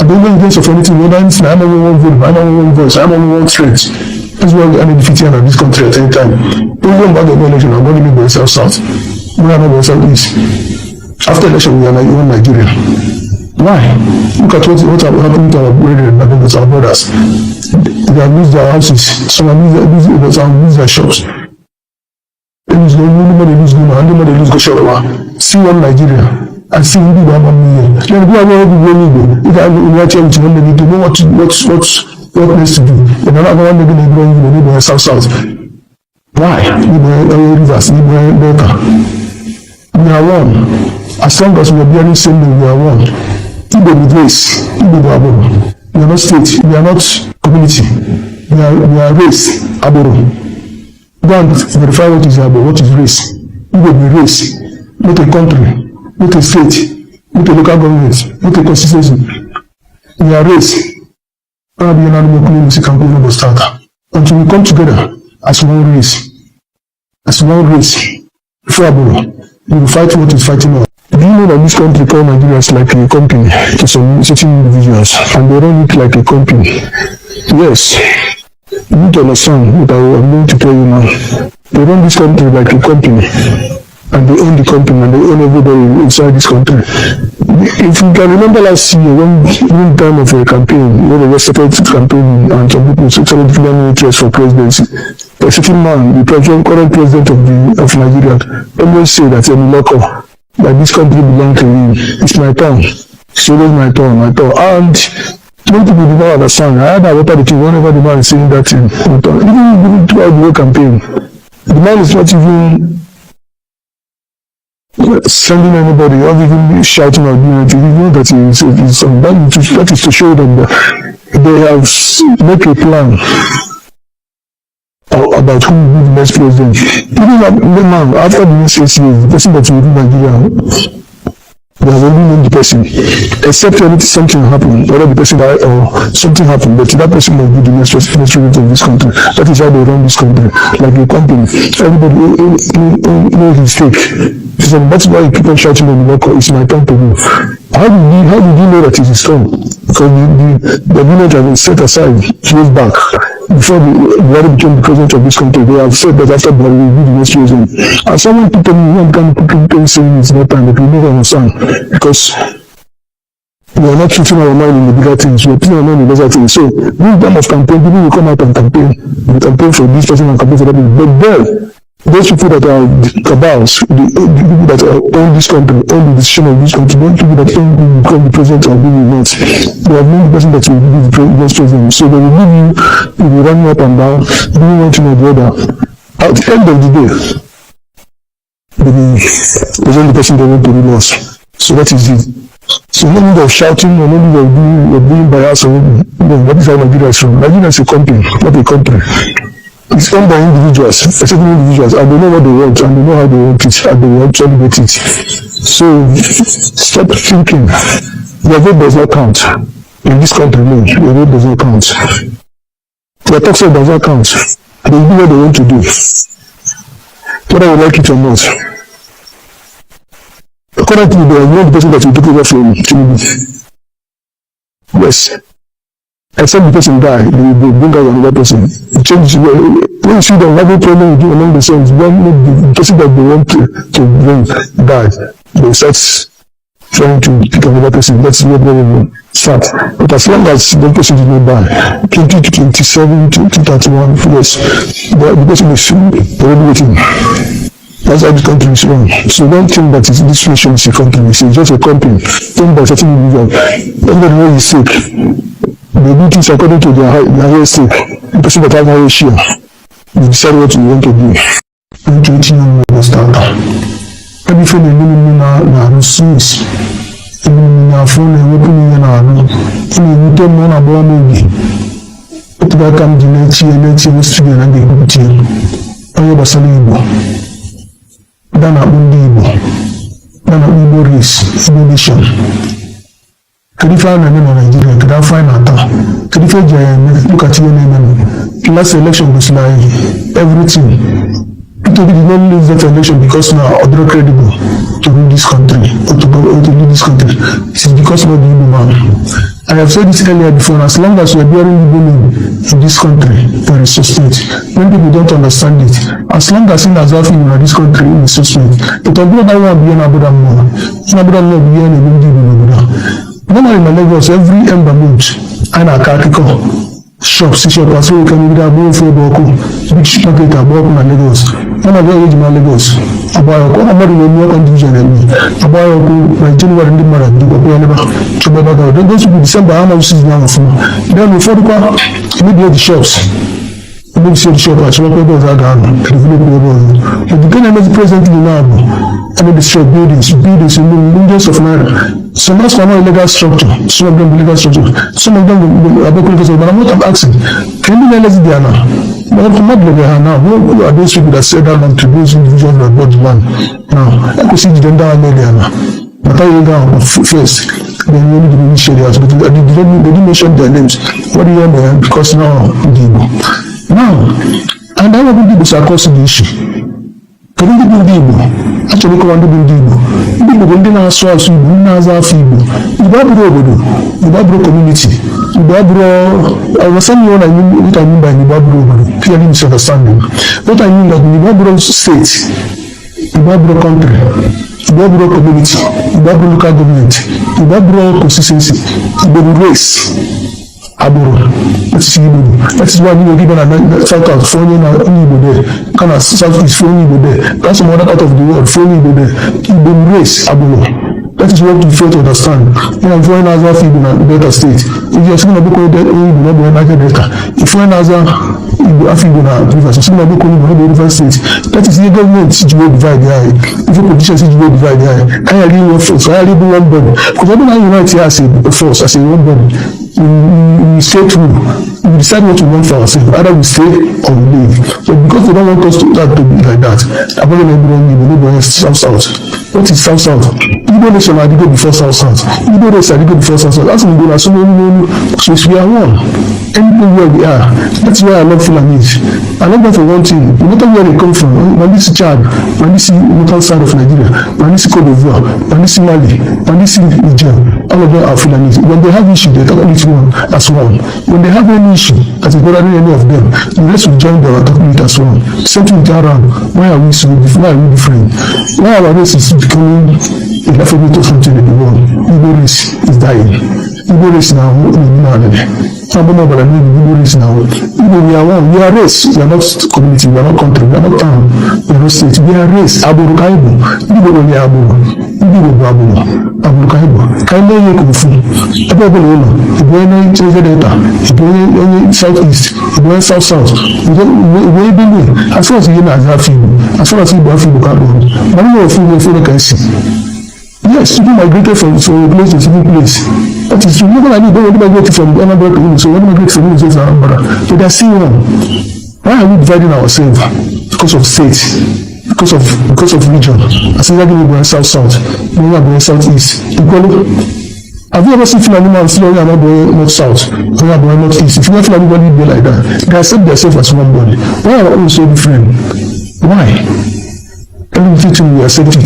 And the only evidence of anything, whether it's I'm only one vote, I'm only one voice, I'm only one strength. That's why we are defeating in this country at any time. Don't about the election, I'm going to be south. We are not going southeast. After election, we are like one Nigeria. Why? Look at what happened to our brethren, our brothers. They have lose their houses, some have lose their shops. They lose nobody lose Guma, nobody lose Goshawa. See one Nigeria, and see who have 1 million. Then we are going to be Igbo. If I watch everything, they know what needs to do. Then another one they're going to go in the neighborhood south. Why? Igbo rivers, Igbo Delta. We are one. As long as we are bearing same name, we are one. Igbo with race, Igbo Aboro. We are not state, we are not community. We are race, Aboro. Go and verify what is Aboro, what is race. Igbo be race, not a country, not a state, not a local government, not a constituency. We are race. I'll be an animal community campaign of start. Until we come together as one race. As one race. Before Aboro, we will fight what is fighting us. Do you know that this country called Nigeria is like a company to some certain individuals, and they run it like a company? Yes, you need to understand what I'm going to tell you now. They run this country like a company, and they own the company, and they own everybody inside this country. If you can remember last year, one time of a campaign, when there was a separate campaign, and some people started declaring interest for presidency, a certain man, the current president of Nigeria, always say that that this country belongs to me. It's my turn. It's always my turn. And many people do not understand. I had a water the king whenever the man is saying that thing. Even throughout the whole campaign, the man is not even sending anybody or even shouting or doing anything. You know that that is to show them that they have made a plan about who will be the next president. Even the man, after the next 6 years, the person that will rule Nigeria, they have only known the person. Except when something happened, whether the person died or something happened, but that person will be the next president of this country. That is how they run this country, like a company. Everybody knows his stake. So that's why you keep on shouting on the local, it's my turn to move. How did you know that it is turn? Because the village has been set aside years back. Before Buhari became the president of this country, they have said that after Buhari will be the next president. And someone put on one kind of people saying it's not time, but we never understand. Because we are not putting our mind in the bigger things, we are putting our mind in the lesser things. So, this time of campaign, people will come out and campaign. They campaign for this person and campaign for that person. But then, those people that are the cabals, the people that own this country, own the decision of this country, those people that own who will become the president or who will not, they have known the person that will be the next president. So they will give you, they will run you up and down, doing one thing or the other. At the end of the day, they will present the person they want to rule us. So that is it. So no need of shouting, no need of being biased. That is how Nigeria is from. Nigeria is a company, not a country. It's owned by individuals, certain individuals, and they know what they want, and they know how they want it, and they will actually get it. So, stop thinking. Your vote does not count. In this country, no, your vote does not count. Your tax does not count. They do what they want to do. Whether you like it or not. Currently, there is no person that will take over from Tinubu. Yes. Except the person die, they will bring out another person. Change when you see them having problem with you among themselves, when the person that they want to bring die, they start trying to pick another person. That's where they will start. But as long as the person did not die, 2027, 2031, yes, the person is already waiting. That's how the country is run. So don't think that this nation is a country. It's just a company. Think by certain individuals. Everybody knows his stake. They do things according to their highest stake. The person that has highest share, they decide what you want to do. Everything they do na resource. Even na phone, they open in na no. You tell me na boy maybe. But that come the next year, was together and they go to you. Ayo basali Igbo. Dana undi Igbo. Dana Igbo race, Igbo nation. Can you find a name in Nigeria? Can I find a town? Can you find look at your name? Last election was like everything. People did not lose that election because now are not credible to rule this country or to lead this country. it is because of the Igbo man. I have said this earlier before, as long as we are bearing Igbo name in this country, there is suspect. Many people don't understand it. As long as in Azafi in this country is suspect, it will be that one being Abuda more. Abuda more being a big Igbo. Normally in Lagos, every end of month, and a Kakiko shop, shop, as well, can be able to go big market about Lagos. One of the age in Lagos, about a number of new condition, about by January in the Mara, the Papa, Chobaba, then those will be December, how much is now. Then before the immediate shops. Maybe see the shop, I shall not go down, but the government is presently now, and the shop buildings in millions of naira. So most of them are illegal structure, some of them illegal structure, some of them are broken, but I'm not asking, can you realize they are now? But I'm not looking at now, who are those people that say that land to those individuals that bought the land? Now, I could see them down there now. But I will go first, then you only the share out, but they didn't mention their names. What do you hear? Because now, now, and I will be able to cross the issue. Can you be Igbo? Actually, come on, be Igbo. Igbo, when they are so as Igbo, Naza Igbo. Igbo community. Igbo, I was saying what I mean by Igbo, clearly misunderstanding. What I mean that Igbo state, Igbo country, Igbo community, Igbo local government, Igbo consistency, Igbo race. Aburo, that is Igbo. That is why we were given a South California Igbo there, kind of Southeast for Igbo there. That's some other part of the world for Igbo there. Igbo race Aburo. That is what we fail to understand. When I'm foreign as a Igbo in Delta State, if you're seeing a book with Igbo, not the United Delta. If foreign as a Igbo in Rivers, you're seeing a book with the River State. That is the government Igbo divide the eye. If your politicians Igbo divide the eye, I really want force. I really want one body. Because I don't unite here as a force, as a one body. We stay true. We decide what we want for ourselves. Either we stay or we leave. So because they don't want us to be like that, I'm going to be South. What is South? Igbo nation are the go before South. Igbo race are the go before South. That's when we go. So we are one. Anything where we are. That's why I love Fulanis. I love them for one thing. No matter where they come from, when this Chad, when this local side of Nigeria, when this Cote d'Ivoire, when this Mali, when this Niger, all of them are Fulanis. When they have issue, they talk about it one as one. When they have any issue, that is better than any of them, the rest will join them and talk about it as one. Same thing with Aram. Why are we so different? Why are we different? Why are our races becoming a alphabet or something in the world? Igbo race is dying. Igbo race now, Igbo race now. Igbo, we are one. We are race. We are not community. We are not country. We are not town. We are not state. We are race. Aburu Kaibo. Igbo only Aburu. Igbo Aburu. Aburu Kaibo. Kaibo ye kufu. Ebe Olo. Igbo ene Cheze Delta. Igbo ene Southeast. Igbo ene South. Igbo ene as far as you know as Afibo. As far as Igbo Afibo can go. Many of you can see. Yes, people migrated from a place to a civil place. That is true. Even I don't migrate from Anambra to Imo, so when migrate from Imo to Anambra, but they are still one. Why are we dividing ourselves? Because of state, because of region. As exactly we go South, we go Southeast. Have you ever seen Fulani man still North South, or North East? If you never anybody be like that, they accept themselves as one body. Why are we so different? Why? Everything we accept it.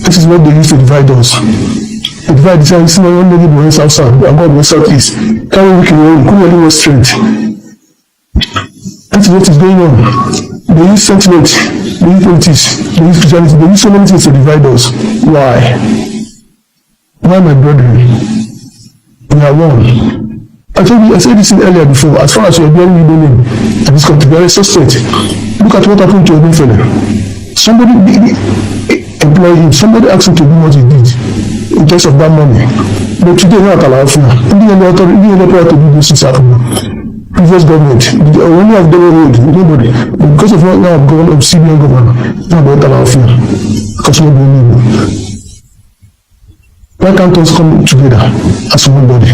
This is what they used to divide us. They divide this and see one lady went South, and God went Southeast. Carry weak in who really was strength. That is what is going on. They use sentiment, they use politics, they use Christianity, they use so many things to divide us. Why? Why, my brethren? We are one. I said this earlier before. As far as you are bearing Igbo name and this country, there is suspect. Look at what happened to your fellow. Somebody employed him. Somebody asked him to do what he did in terms of that money. But today, not allowed for to do this in South Africa. Previous government, only of the road, nobody. But because of what now of CBN governor, now not allowed for because nobody knew. Why can't us come together as one body?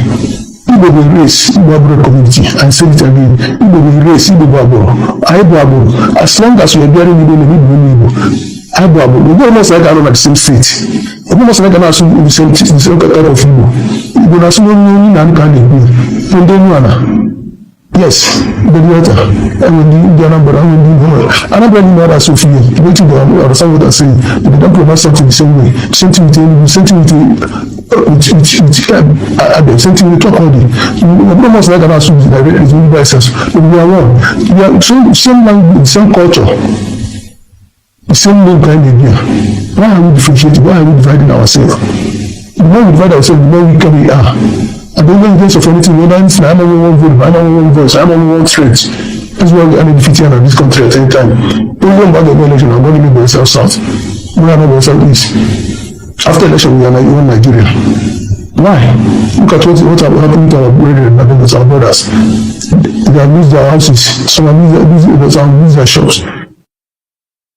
Igbo will race Igbo community and say it again. Igbo will race Igbo. As long as we are bearing Igbo, we don't almost like at the same state. We almost like an assume in the same type of Igbo. Igbo na assume only nan can be. Yes, the letter. I will do number. I will do another number. Sophia, waiting for understand what I'm saying. But they don't pronounce something the same way. Same thing with something we talk all day. No more like an assume that is only by itself. We are one. We are same language, same culture, the same name kind of idea. Why are we differentiating? Why are we dividing ourselves? The more we divide ourselves, the more weaker we are. I don't know in terms of anything, whether it's I'm only one vote, I'm only one voice, I'm only one strength. That's why we are defeating in this country at any time. Even about the election, I'm going to make myself south. We are not myself east. After election, we are like one Nigeria. Why? Look at what happened to our brethren, our brothers. They have lose their houses, some have lose their shops.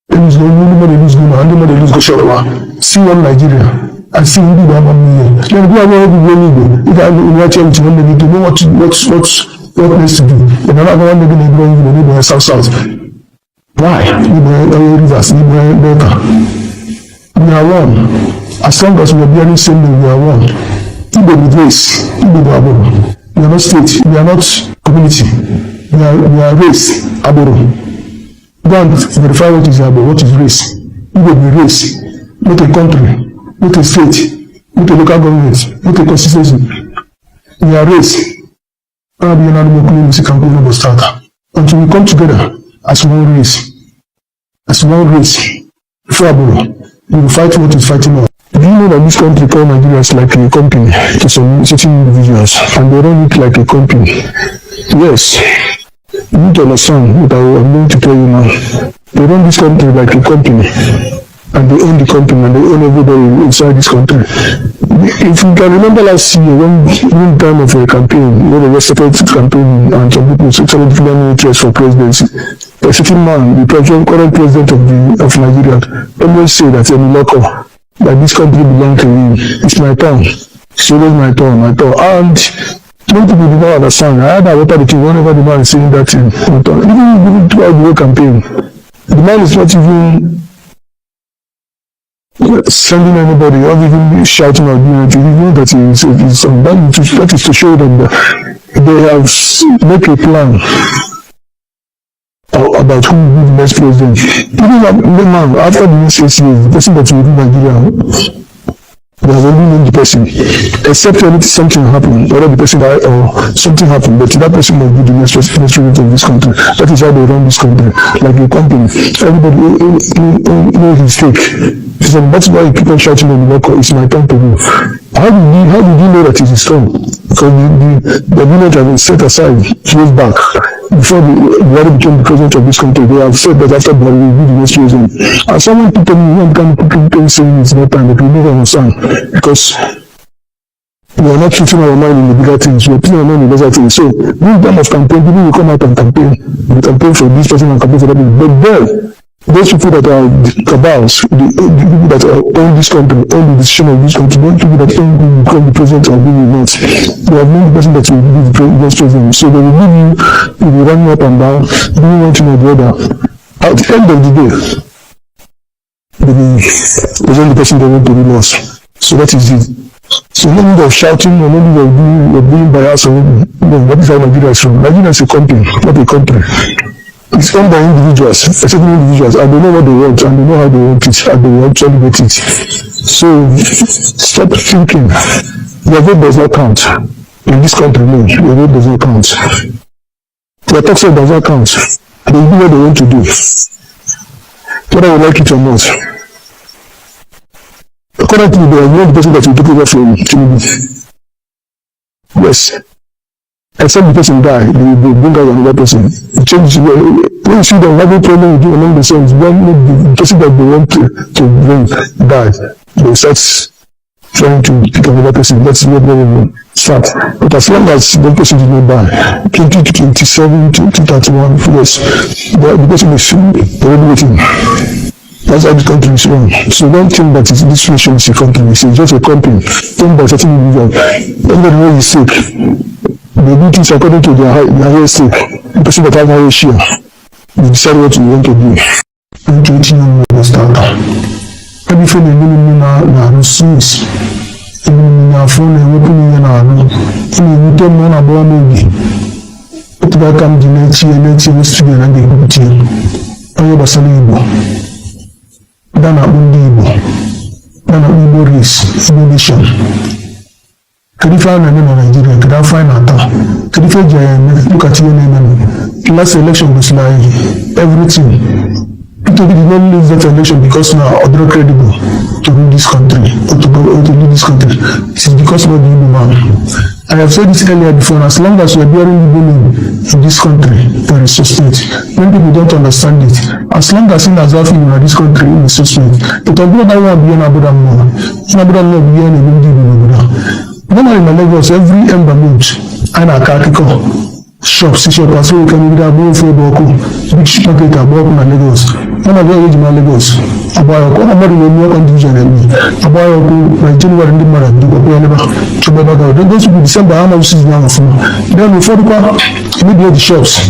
They lose nobody lose Guma, and nobody lose Goshowa. See one Nigeria. And see who do have 1 million. Then go away with Igbo. If I watch everything, when they need to know what needs to do. Then another one they're going to go in the neighborhood south. Why? Igbo rivers, Igbo Delta. We are one. As long as we are bearing same name, we are one. Igbo with race, Igbo with Aboro. We are not state, we are not community. We are race, Aboro. Go and verify what is Aboro, what is race. Igbo with race, not a country. Not a state, not a local government, not a constituency. We are race. Until we come together as one race, before Aboro, we will fight what is fighting us. Do you know that this country called Nigeria is like a company to some certain individuals, and they run it like a company? Yes. You need to understand what I'm going to tell you now. They run this country like a company. And they own the company and they own everybody inside this country. If you can remember last year, when time of a campaign, when they started campaign and some people started declaring interest for presidency, a certain man, the current president of Nigeria, always say that that this country belongs to him. It's my town. It's always my town. And many people do not understand. I had a water the king whenever the man is saying that thing. Even throughout the whole campaign, the man is not even sending anybody or even shouting or doing it. You know that that is to show them that they have made a plan about who will be the next president. Even the man, after the next 6 years, the person that will rule Nigeria, they have only known the person, except when something happened, whether the person died or something happened, but that person will be the next president of this country. That is how they run this country, like a company. Everybody knows his stake. So that's why people are shouting on the worker, it's my time to go. How did you know that it is strong? Because the village has been set aside years back. Before Buhari became the president of this country, they have said that after Buhari will be the next president. And someone put them in one kind of people saying it's not time, but we never understand. Because we are not putting our mind in the bigger things, we are putting our mind in the lesser things. So, in time of campaign, people will come out and campaign. We campaign for this person and campaign for that person. But then, those people that are cabals, the people that own this country, own the decision of this country, those people that own who will become the president or who will not, they have known the person that will be the next president. So they will give you will run up and down, doing one thing or the other. At the end of the day, they will present the person they want to be lost. So that is it. So no need of shouting or no need of being biased or that is how Nigeria is from. Nigeria is a company, not a country. It's owned by individuals, certain individuals, and they know what they want, and they know how they want it, and they will actually get it. So stop thinking your vote does not count in this country. No, your vote does not count. Your tax rate does not count. They do what they want to do, whether you like it or not. Currently, they are not the person that will take over from Tinubu. Yes. Except the person die, they will bring out another person. Change. When you see them having problem with you among themselves, the person that they want to bring die, they start trying to pick another person. That's where they will start. But as long as the person did not die, 2027, 2031, yes, the person is already waiting. That's how the country is run. So don't think that this nation is a country. It's just a company. Think by certain individuals. Everybody knows is sick. They do things according to their higher stake. The person that has higher share, they decide what you want to do. Everything they do na resource. Even na phone, everything na no. Even you don't know about maybe. But that come the next year, was to be another good year. Ayo basali Igbo. Dana undi Igbo. Dana Igbo race, Igbo nation. Kedifa na Nigeria, Kedifa na Ata, Kedifa look at you. Last election was like everything. People did not lose that election because now other credible to rule this country or to lead this country. It is because of the Igbo man. I have said this earlier before, as long as we are bearing Igbo name in this country, there is suspect. Many people don't understand it. As long as in Azafi in this country, in suspect. But I don't want to be an Abudan more. In Abudan more, be an Igbo. Normally in Lagos, every ember month, and a Kakiko shops, shop, so we can be able to Boko, big market, Boko and Lagos. One of the age in Lagos, about a more than one condition, about my January and the Mara, to Babaga. Then those will be December, how much is now? Then before the shops.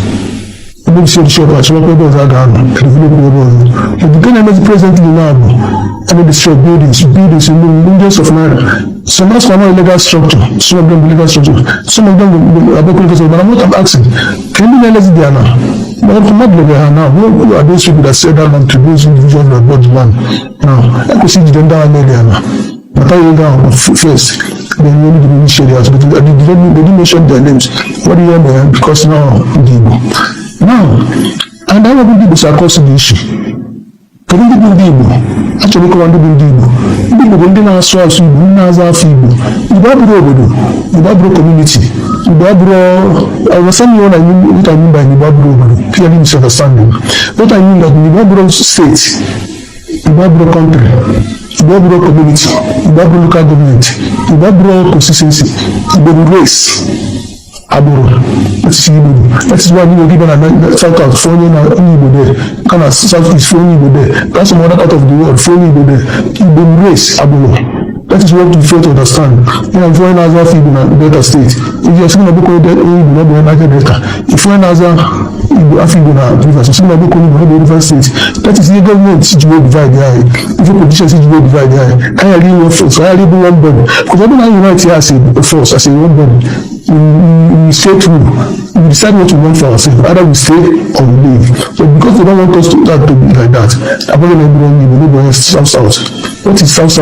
Maybe see the shop as well, people are gone. But the government is presently now, and the shop buildings in millions of naira. Some of them are illegal structure, some of them legal structure, some of them are because of. But I'm not asking. Can you realize they are now? But I'm not looking at now. Who are those people that said that land to those individuals that bought the land? Now, I could see them down there now. But I will down first. Then we need to be shady as but they didn't mention their names. What do you mean? Because now, now, and I want people to cross the issue. Can you do Igbo? Actually, come on, do Igbo. Igbo, when they are so as Igbo, Igbo community. I was saying what I mean by Igbo, clearly misunderstanding. What I mean that Igbo state, Igbo country, Igbo community, Igbo local government, Igbo consistency, Igbo race. Aburo, that is why we were given a South out for Igbo there, kind of Southeast for Igbo there, that's some other part of the world for Igbo there, Igbo race, Aburo. That is what we fail to understand. When I'm foreign as a Igbo in Delta State, if you're seeing a book of Igbo, not the United Delta, if foreign as a Igbo, Igbo na Rivers, so a book of Igbo River State, that is the government situation divide the eye. If your politician situation divide the eye, I really want force, I really one body. Because I don't know unite here as a force, as a one body. We stay true. We decide what we want for ourselves. Either we stay or we leave. So because they don't want us to be like that, I'm going to be South. What is South?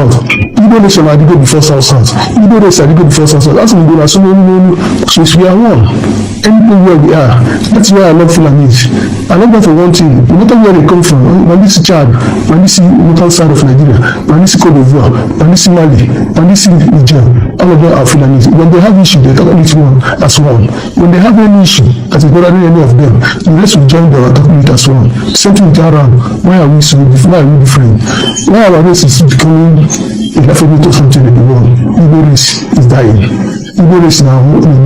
Igbo nation had to go before South. Igbo race had to go before South. That's when we go. So we are one. Anything where we are. That's why I love Fulanese. I love them for one thing. No matter where they come from, when this is Chad, when this is local side of Nigeria, when this is Cote d'Ivoire, when this is Mali, when this is Niger, all of them are Fulanese. When they have issue, they talk about it as one. When they have any issue, as a brother, any of them, the rest will join them and talk about it as one. Same thing with Aram. Why are we so different? Why are we different? Why our race is becoming a alphabet of something in the world? Igbo race is dying. Igbo race now, Igbo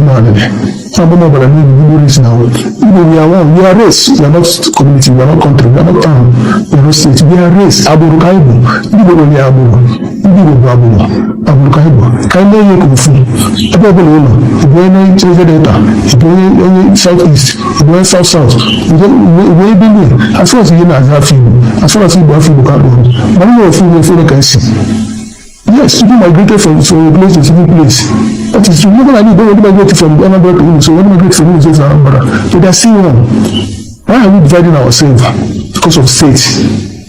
race now. Igbo, we are one. We are race. We are not community. We are not country. We are not town. We are not state. We are race. Aburu Kaibo. Igbo we are Aburu. Igbo Aburu. Aburu Kaibo. Kaibo ye kufu. Aburu Lolo. Igbo ye Niger Delta. Igbo ye Southeast. Igbo ye South. Igbo ye Benue. As far as you know, as far as Igbo Afibo Kaibo. But we are Afibo can see. Yes, people migrated from a place to a different place. That is true. Even I don't want to migrate from Anambra to Imo, so when we migrate from Imo to Anambra, so they are still one. Why are we dividing ourselves? Because of state,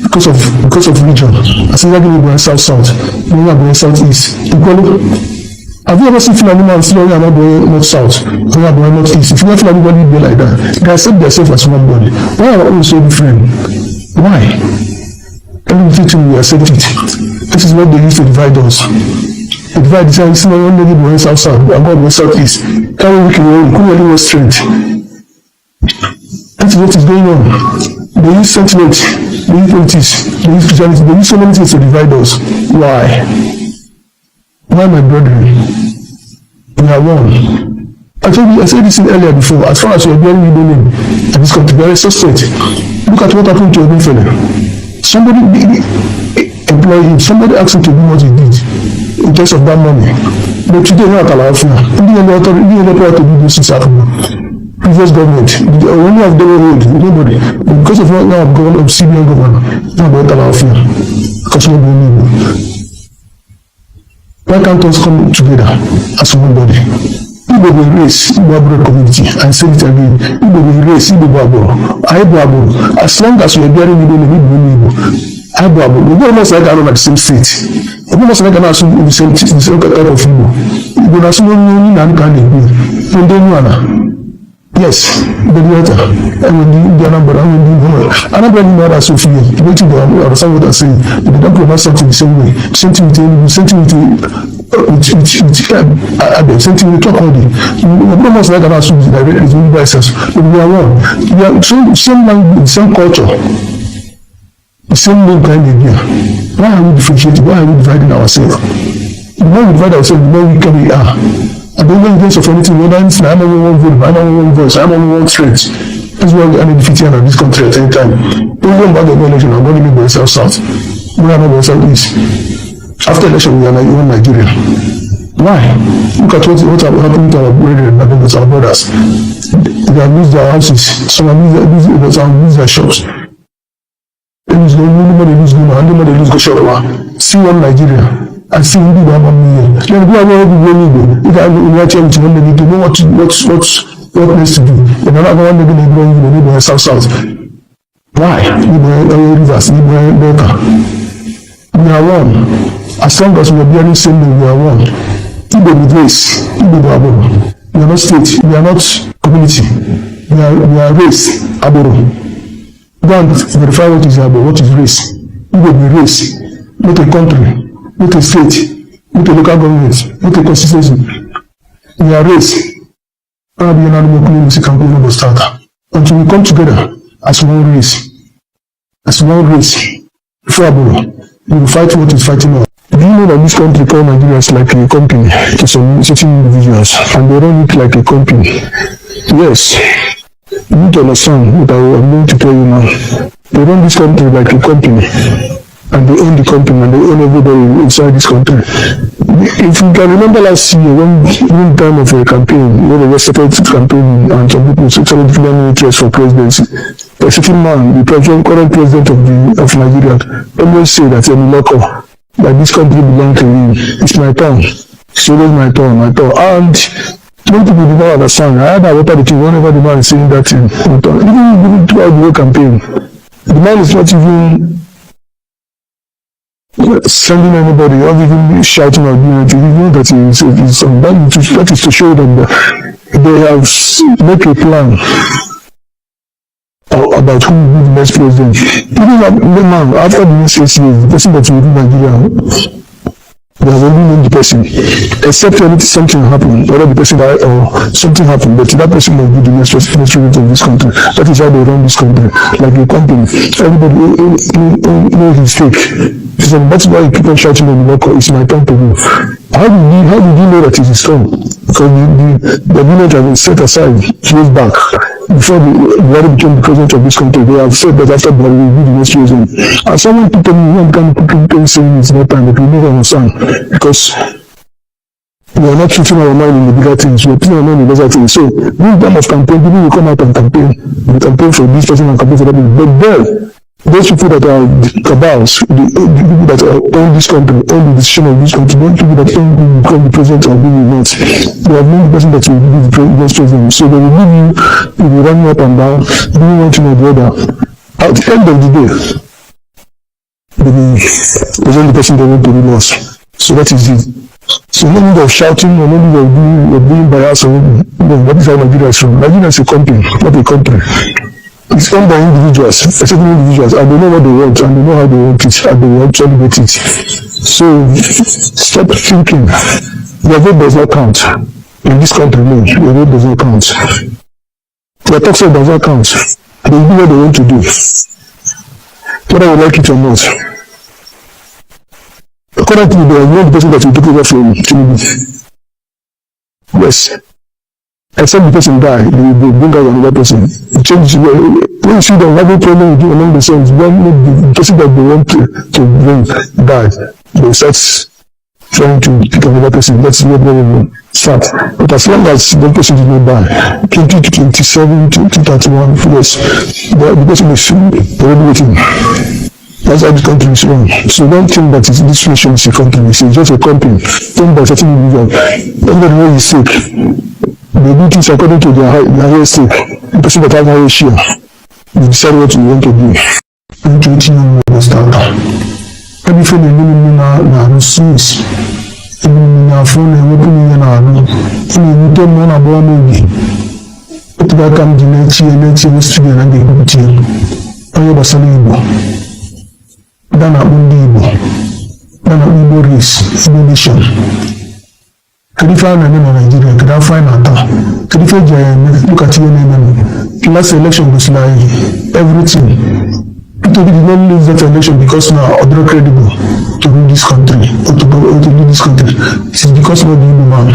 because of region. As if we're going South, we are going Southeast. Have you ever seen Fulani man still we are not going North South, we are going North East? If you have Fulani body be like that, they accept themselves as one body. Why are we so different? Why? Everything we accept it. This is what they use to divide us. They divide the same one lady going South, and God going Southeast. Carry we can only strength. That is what is going on. They use sentiment, they use politics, they use Christianity, they use so many things to divide us. Why? Why, my brethren? We are one. I said this earlier before. As far as we are bearing Igbo name in this country, we are a suspect. Look at what happened to Ogun Fele. Somebody employed him. Somebody asked him to do what he did in terms of that money. But today, not allowed for now. Indian authority to do this in previous government. The only of them road, nobody. But because of now government of CBN governor, now they allow for because nobody. Why can't us come together as one body? Igbo will race Igbo community and say it again. Igbo will race Igbo Aburo. As long as we are bearing Igbo, Aburo. We go almost like I at the same state. We almost like I in the same type of Igbo. Igbo na sino ni na nka na Igbo. Ndị nwana. Yes, the letter. And when the Anambra, Anambra ni mara Sophia, waiting for or someone that saying they don't provide something the same way. Same thing with same thing with same thing with talk all day. We must like our students direct is only by us. But we are one. We are same language, same culture, the same name kind of idea. Why are we differentiating? Why are we dividing ourselves? The more we divide ourselves, the more we can we are. I don't know in case of anything, whether it's I'm only one vote, I'm only one voice, I'm only one strength. That's why I'm defeating in this country at any time. Don't go back the election, I'm going to make myself south. We are not going south east. After election, we are like even Nigeria. Why? Look at what happened to our brethren, our brothers. They have lose their houses, some have lose their shops. They lose nobody lose Guma, nobody lose Goshawa. See one Nigeria. I see you do 1 million. Then go away with Igbo. If I watch everything, then you know what needs to do. Then another one they're going to go in south. Why? Igbo rivers, Igbo Delta. We are one. As long as we are bearing same name, we are one. Igbo with race, Igbo Aboro. We are not state, we are not community. We are race, Aboro. Don't verify what is Aboro, what is race. Igbo be race, not a country. Not a state, not a local government, not a constituency. We are race. I'll be an animal community campaign of starter. Until we come together as one race. As one race. Before Aboro, we will fight what is fighting us. Do you know that this country called Nigeria is like a company to some certain individuals and they run it like a company? Yes. You need to understand what I'm going to tell you now. They run this country like a company. And they own the company and they own everybody inside this country. If you can remember last year, when time of a campaign, when they were separate campaign and some people started declaring interest for presidency, a certain man, the current president of Nigeria, always say that that this country belongs to me. It's my turn. It's always my turn. And many people do not understand. I had a water the king whenever the man is saying that thing. Even throughout the whole campaign, the man is not even sending anybody or even shouting or doing anything. You know that that is to show them that they have made a plan about who will be the next president. Even the man, after the next 6 years, the person that will rule Nigeria, they have only known the person, except when something happened, whether the person died or something happened, but that person will be the next president of this country. That is how they run this country, like a company. Everybody knows his stake. So that's why you keep on shouting on the local, it's my turn to move. How did you know that it is strong? Because the village has been set aside years back. Before Buhari became the president of this country, they have said that after Buhari will be the next president. And someone put me, one kind of people saying it's not time, but we never understand. Because we are not treating our mind in the bigger things, we are putting our mind in the lesser things. So, this time of campaign, people will come out and campaign. They campaign for this person and campaign for that person. But then, those people that are the cabals, the people that own this country, own the decision of this country, those people that own who will become the president or who will not, they have known the person that will be the next president. So they will give you will run up and down, doing one thing or the other. At the end of the day, they will present the person they want to rule us. So that is it. So no need of shouting or no need of being biased or that is how Nigeria is from. Nigeria is a company, not a country. It's owned by individuals, certain individuals, and they know what they want, and they know how they want it, and they will actually get it. So, stop thinking. Your vote does not count. In this country, no, your vote does not count. Your tax rate does not count. They do what they want to do. Whether you like it or not. Currently, there is no person that will take over from Tinubu. Yes. Except the person die, they will bring out another person. Change when you see them having problem with you among themselves, when the person that they want to bring die, they start trying to pick another person. That's where they will start. But as long as the person did not die, 2027, 2031, yes, the person is already waiting. That's how the country is run. So don't think that this nation is a country. It's just a company. Owned by certain individuals. Everybody knows his stake. They do things according to their highest stake. The person that has highest share, they decide what you want to do. Everything you understand. Everything you know now is afọ na-ewepụ n'ihe na-arụ na-ewute m na abụọ n'oge otu aka m ji na-echi studio na ga-ekwupụta onye gbasara Igbo da na-akpụ ndị Igbo da na-akpụ Igbo race Igbo nation. Kedu ife a na-eme na Nigeria? Kedu afọ anyị na-ata? Kedu ife eji anyị eme? Lụkata ihe na-eme last election gosiri anyị everything. Peter did not lose that election because now other credible to rule this country or to lead this country. It is because of the Igbo man.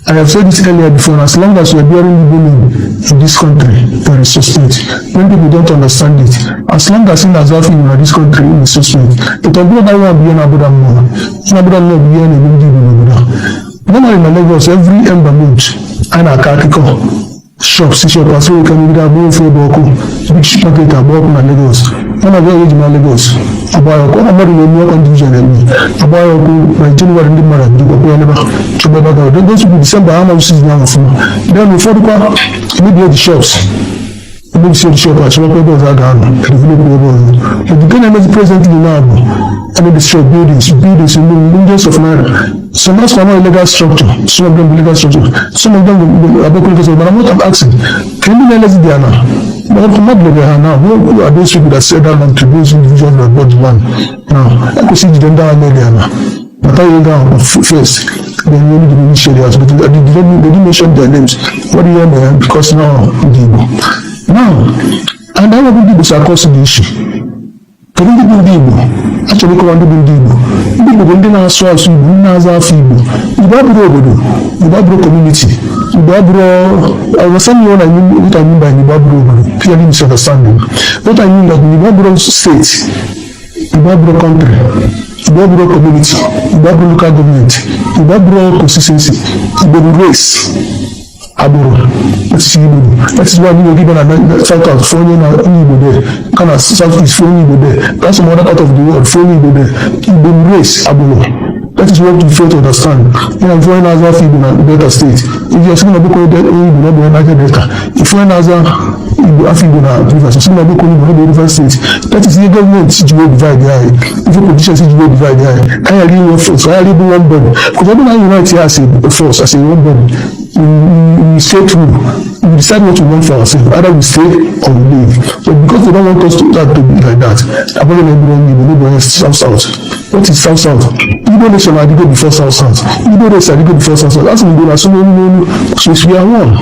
I have said this earlier before, and as long as we are bearing Igbo name in this country, there is suspect. When people don't understand it, as long as in Azafi in this country is suspect, it will be that one be an Abuda more. In Abuda more be an Igbo. Normally in Lagos, every ember month, and a Kakiko shops, shop, as well, can be able to go big market about Lagos. One of the original Lagos, about a more than one condition, about by January in the Mara, to those who December, how much is now? Then before the shops. Maybe see the shop, I shall not are done, but the government is presently now, and destroy buildings in millions of naira. So most of them are illegal structure, some of them illegal structure, some of them are broken because but I'm not asking, can you realize they are now? But I'm not like now. Who are those people that said that long to those individuals that bought the land? Now, I could see them down there now. But I down first. Then you only the areas, but they didn't mention their names. What do you mean? Because now, and I want people to cause the issue. Can you do Igbo? Actually, come on, do Igbo. Igbo don't know so as Igbo, Naza Igbo. Igbo community. I was saying what I mean by Igbo, clearly misunderstanding. What I mean that Igbo state, Igbo country, Igbo community, Igbo local government, Igbo consistency, Igbo race. Aburo, that is why we were given a South California Igbo there, kind of Southeast for Igbo there. That's another part of the world for Igbo there. Igbo race Aburo. That is what you fail to understand. When I'm foreign as a Igbo in Delta State, if you're seeing a book called Igbo, not the United Delta. If foreign as a Igbo African Rivers, you're seeing a book called Igbo River State. That is the government situation divide the eye. If your position situation divide the eye, I really one force, I really one body. Because I don't unite here as a force, as a one body. We stay true. We decide what we want for ourselves. Either we stay or we leave. But because they don't want us to be like that, I'm not going to South. What is South? Igbo nation are go before South. Igbo race are go before South. That's when we go. So we are one.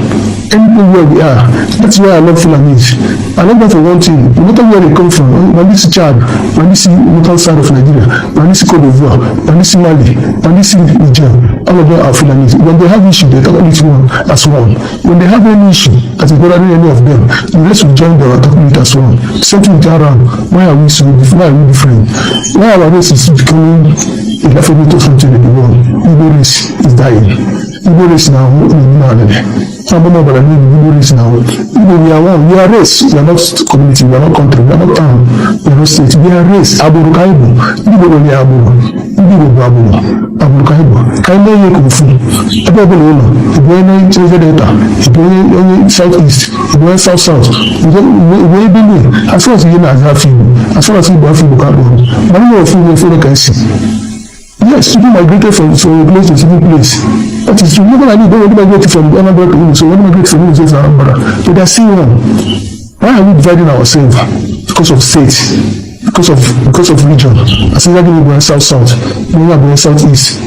Anything where we are. That's why I love Fulanese. I love them for one thing. No matter where they come from, when this Chad, when this local side of Nigeria, when this Cote d'Ivoire, when this Mali, when this Niger, all of them are Fulanese. When they have issue, they talk about one as one. When they have any issue, as a brother, any of them, the rest will join them and talk about it as one. Something with around. Why are we so different? Why are we different? Why our race is becoming a laughable to something in the world? Igbo race is dying. Igbo race now, Igbo race now. Igbo, we are one. We are race. We are not community. We are not country. We are not town. We are not state. We are race. Aburu Kaibo. Igbo only Aburu. Igbo Aburu. Aburu Kaibo. Kaibo ye kufu. Ebe ebe lolo. Ebe ene Treasure Delta. Ebe ene Southeast. Ebe ene South. Ebe ebe ne. As far as you know, as far as Igbo Igbo can go. Many of you can see. Yes, people migrated from a place to a civil place. That is true. Even I don't migrate from Anambra to Imo, so when migrate from Imo to Anambra, but they are still one. Why are we dividing ourselves? Because of state, because of region. As if we are South, we are Southeast.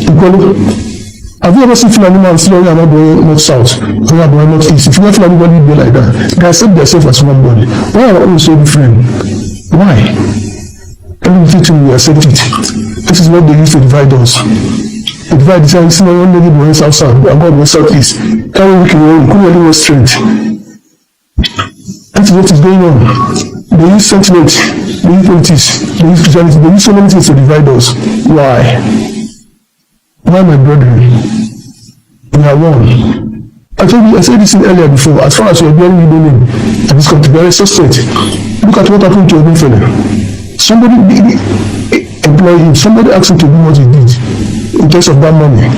Have you ever seen Fulani man still not South, or not East? If you have Fulani body be like that, they accept themselves as one body. Why are we so different? Why? Everything we accept it. This is what they used to divide us. They divide this and see my own lady went South, and God went Southeast. Carry weak in only was strength. That is what is going on. They use sentiment, they use politics, they use Christianity, they use so many things to divide us. Why? Why, my brethren? We are one. I said this earlier before. As far as you are bearing Igbo name and this country, there is suspect. Look at what happened to your fellow. Somebody employed him. Somebody asked him to do what he did in terms of that money.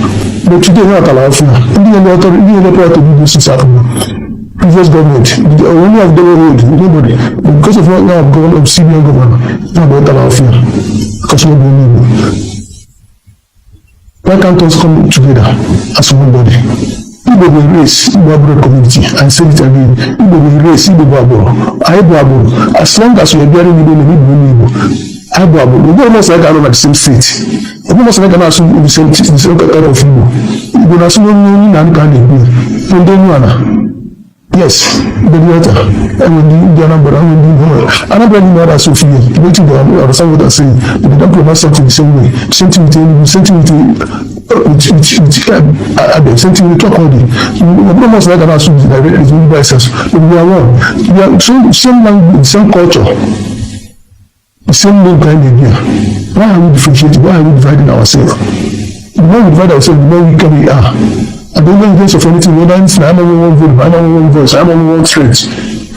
But today, not allowed for now. Any power to do this is happening. Previous government, the only of the road, nobody. But because of what now of CBN government, now not allowed for because nobody. Why can't us come together as one body? Igbo will race Igbo Aburo community, and say it again. Igbo will race Igbo Aburo. Igbo Aburo. As long as we are bearing Igbo, Igbo. Igbo Aburo. We don't almost like all over the same state. We almost like an assume in the same type of Igbo. Igbo na assume only na can Igbo. Don't know. Yes, the letter. I will do the number. I will do more. Another thing that I so feel. Waiting to understand what I'm saying. But they don't pronounce something the same way. Same thing with same thing with same thing with talk all day. We almost like an assume the direct is only by us. But we are one. We are same language, same culture, the same name kind of idea. Why are we differentiating? Why are we dividing ourselves? The more we divide ourselves, the more weaker we are. I don't know in case of anything, whether it's I'm only one vote, I'm only one voice, I'm only one threat.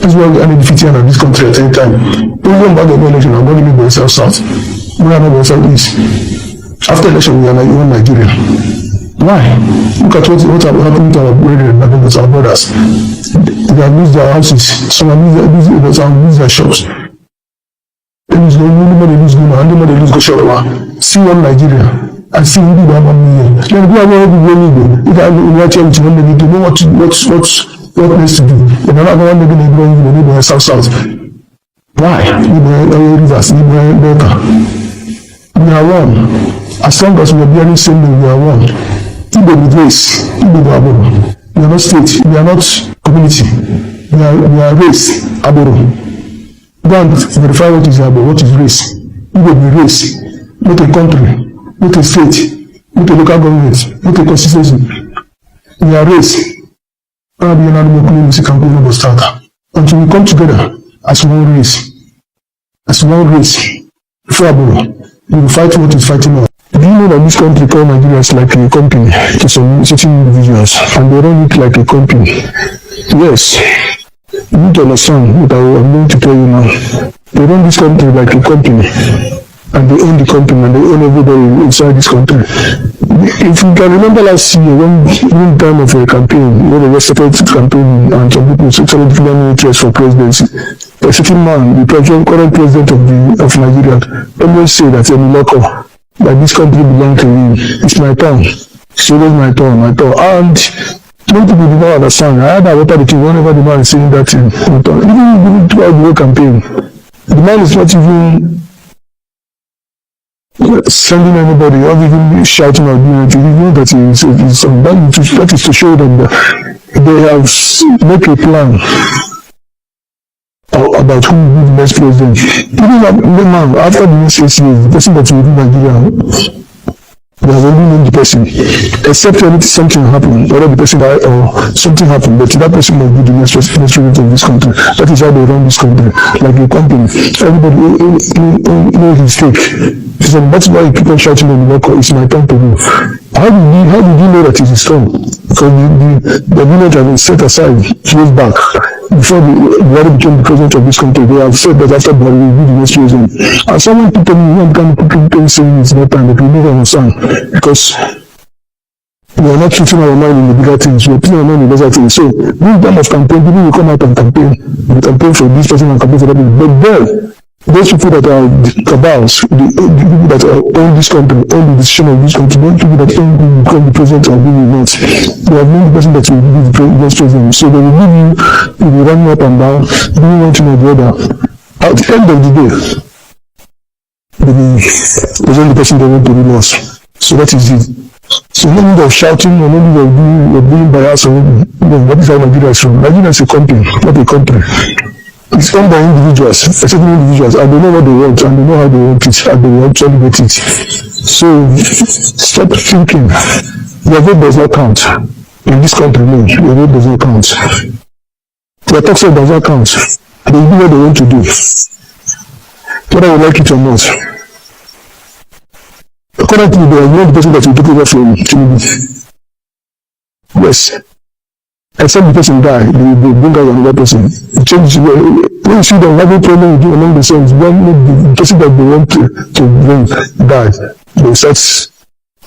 That's why we are defeating in this country at any time. Don't go about the election, I'm going to be myself south. We are not myself east. After election, we are like one Nigeria. Why? Look at what happened to our brethren, our brothers. They have lose their houses, some have lose their shops. There is no money lose Guma, and nobody lose Goshawa. See one Nigeria. I see you do have 1 million. Then go away with 1 million. If I watch everything, when they need to know what needs to do. If I'm not going to be going to the south. Why? Rivers, Delta. We are one. As long as we are bearing same name, we are one. Igbo with race, Igbo with Aburo. We are not state, we are not community. We are race, Aburo. Go and verify what is Aburo, what is race. Igbo with race, not a country. Not a state, not a local government, not a constituency. We are race. Until we come together as one race. As one race. Before Aburo, we will fight what is fighting us. Do you know that this country called Nigeria is like a company to some certain individuals, and they run it like a company? Yes. You need to understand what I'm going to tell you now. They run this country like a company. And they own the company and they own everybody inside this country. If you can remember last year, one time of a campaign, when they were started campaigning and some people started declaring interest for presidency, a certain man, the current president of Nigeria, always say that that this country belongs to him. It's my turn. So it's my turn. And many people do not understand. I had a water the king whenever the man is saying that thing. Even throughout the whole campaign, the man is not even sending anybody or even shouting or doing anything. You know that that is to show them that they have made a plan about who will be the next president. Even now, after the next 6 years, the person that will be Nigeria, they have already known the person, except when something happened, whether the person died or something happened, but that person will be the next president of this country. That is how they run this country, like a company. Everybody knows his stake. So that's why people are shouting on the record, it's my turn to do. How did you know that it is strong? Because the village has been set aside years back. Before Buhari became the president of this country, they have said that after Buhari will be the next president. And someone people can say it's not time, but we never understand. Because we are not putting our mind in the bigger things, we are putting our mind in the lesser things. So, this time of campaign, people will come out and campaign for this person and campaign for that person. But then, those people that are cabals, the people that own this country, own the decision of this country, those people that own who become the president or who will not, they have known the person that will be the next president. So they will give you running up and down, doing one thing or the other. At the end of the day, they will present the person they want to rule us. So that is it. So no need of shouting or no need of being biased or what is how Nigeria is from. Nigeria is a company, not a country. It's owned by individuals, certain individuals, and they know what they want, and they know how they want it, and they will actually get it. So, stop thinking. Your vote does not count. In this country, no, your vote does not count. Your tax rate does not count. They do what they want to do. Whether you like it or not. Currently, there is no person that will take over from Tinubu. Yes. Except the person die, they bring out another person. Change when you see them having problem with you among themselves, the person that they want to bring die, they start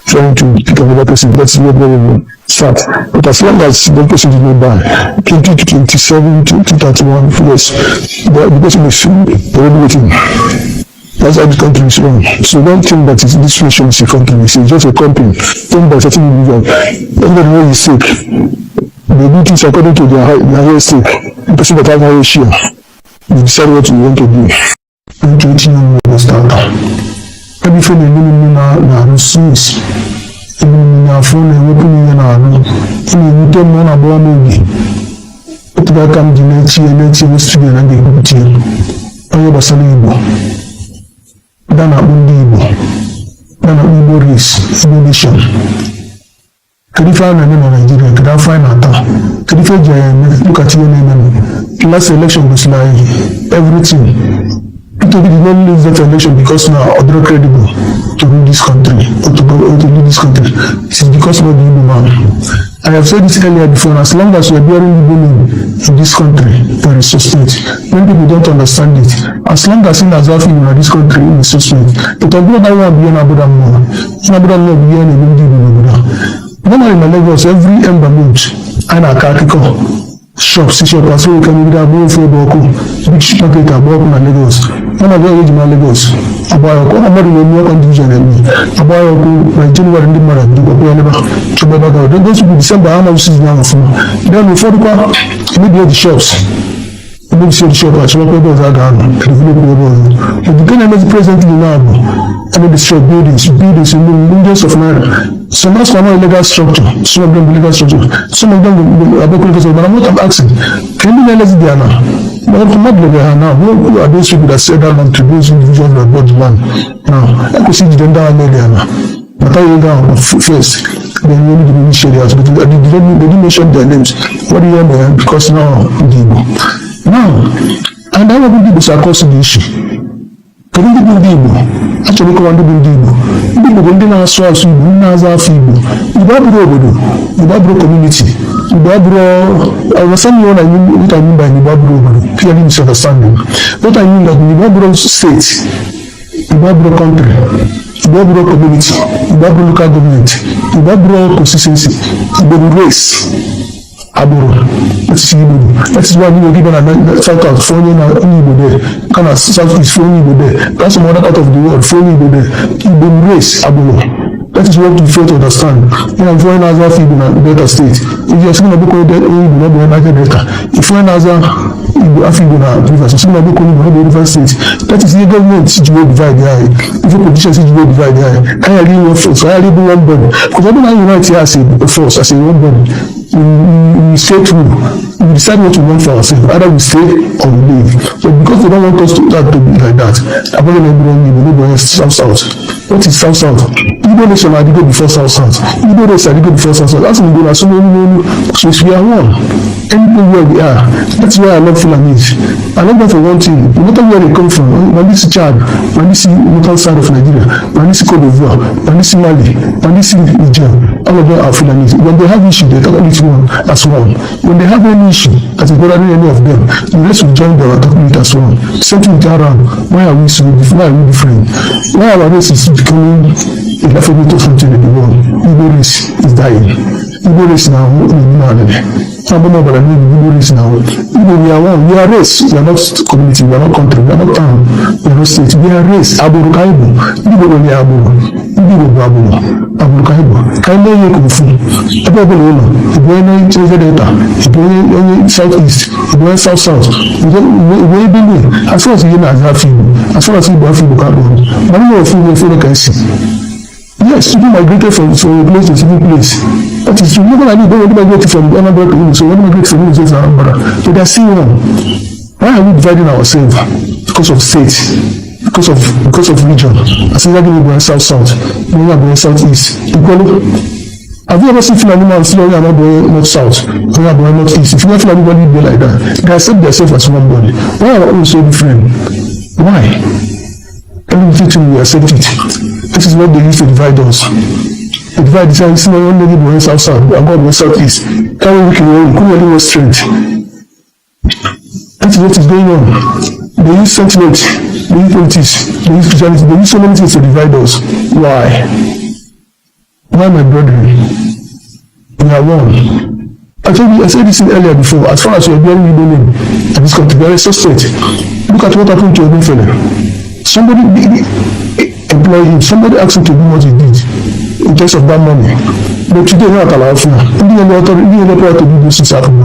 trying to pick another person. That's where they will start. But as long as the person did not die, 2027, 2031, yes, the person is already waiting. That's how the country is run. So don't think that this nation is a country. It's just a company owned by certain individuals. Everybody knows is sick. They do things according to their highest stake. The person that has higher share, they decide what you want to do. And to understand. Every friend in the resource. In the phone, and opening an arm. In the one about me. But that comes in the was to be an agriculture. I have a son Igbo. Then I own Igbo. Then I Igbo race, Igbo nation. Could you find a name in Nigeria? Could I find a town? Could you find look at your name? Last election was like everything. People did not lose that election because now other credible to rule this country or to lead this country. It is because of the Igbo man. I have said this earlier before, as long as we are bearing Igbo name in this country, there is suspect. Many people don't understand it. As long as in Azafi in this country, it is suspect. But I don't want to be an Abuda more. In Abuda more, be an Igbo. Normally in Lagos, every ember month, and a Kakiko shops, as well, can be able to Boku, big market, in Lagos. One of the age in Lagos, about a more condition than me. About my January and the Mara, then those will be December, how much is now? Then before maybe the shops. Maybe see the shop, as well, people are gone. But the government is presently now. And they destroy buildings in millions of naira. Some of them are illegal structure, some of them illegal structure, some of them are local structure, but I'm not asking. Can you realize they are now? But I'm not now. Who are those people that said that to those individuals that bought the land? Now, I could see them down there now. But I will go first. Then we need to initiate the house, but they didn't mention their names. What do you mean? Because now, now, and I will be across the issue. Can you do Igbo? Actually, come on, do Igbo. Igbo will be as well as Igbo, as Igbo. Igbo community. I was saying what I mean by Igbo, clearly misunderstanding. What I mean that Igbo state, Igbo country, Igbo community, Igbo local government, Igbo consistency, Igbo race. Aburo. That is why we were given a South out for Igbo there. Kind of Southeast for Igbo there. That's some other part of the world for Igbo there. Igbo race Aburo. That is what we fail to understand. When I'm foreign as a Igbo in Delta State, if you're seeing a book of Igbo, not the United Delta. If foreign as a Igbo in Rivers, you're seeing a book of Igbo River State. That is the government situation divide the eye. If your politician situation divide the eye, I really want force. I really want one body. Because I don't know unite here as a force, as a one body. We stay true. We decide what we want for ourselves. Either we stay or we leave. But because they don't want us to be like that, I'm not going to South. What is South? Igbo nation I go before South. Igbo race I go before South. That's when we go. So we are one. Anything where we are. That's why I love Fulanese. I love them for one thing. No matter where they come from, when this Chad, when this local side of Nigeria, when this Cote d'Ivoire, when this Mali, when this Niger, all of them are Fulanese. When they have issue, they talk about it one as one. When they have any issue, as a brother any of them, the rest will join them and talk about it as one. Same thing with Aram. Why are we so different? Why are we different? Why our race is becoming a laughable something in the world? Igbo race is dying. Igbo race now, Igbo race now. We are one. We are race. We are not community. We are not country. We are not town. We are not state. We are race. Aburo Kaibo. Igbo only Aburo. Igbo Aburo. Aburo Kaibo. Kaibo ye kufu. Aburo Lolo. Igbo ye Treasure Delta. Igbo ye Southeast. Igbo ye South. Igbo ye Benue. As far as you know, as far as Igbo Afibo Kaibo. But we are full can see. Yes, people migrated from a place to a civil place. That is true. Nobody don't migrate from Anambra to Imo. So when we migrate from Imo to Anambra, but they are still one. Why are we dividing ourselves? Because of state, because of region. As if we're going South, we are going Southeast. Have you ever seen Fulani man still going North South, going North East? If you want Fulani be like that, they accept themselves as one body. Why are we so different? Why? Everything we accept it. This is what they used to divide us. They divide this and one lady going South, and God going Southeast. Carry weak in one, could strength. That is what is going on. They use sentiment, they use politics, they use Christianity, they use so many things to divide us. Why? Why, my brethren? We are one. I said this earlier before. As far as you are bearing Igbo name in this country, there is suspect. Look at what happened to Odunfele. Somebody employ him, somebody asked him to do what he did in terms of that money. But today, not allowed for any power to do this things happen.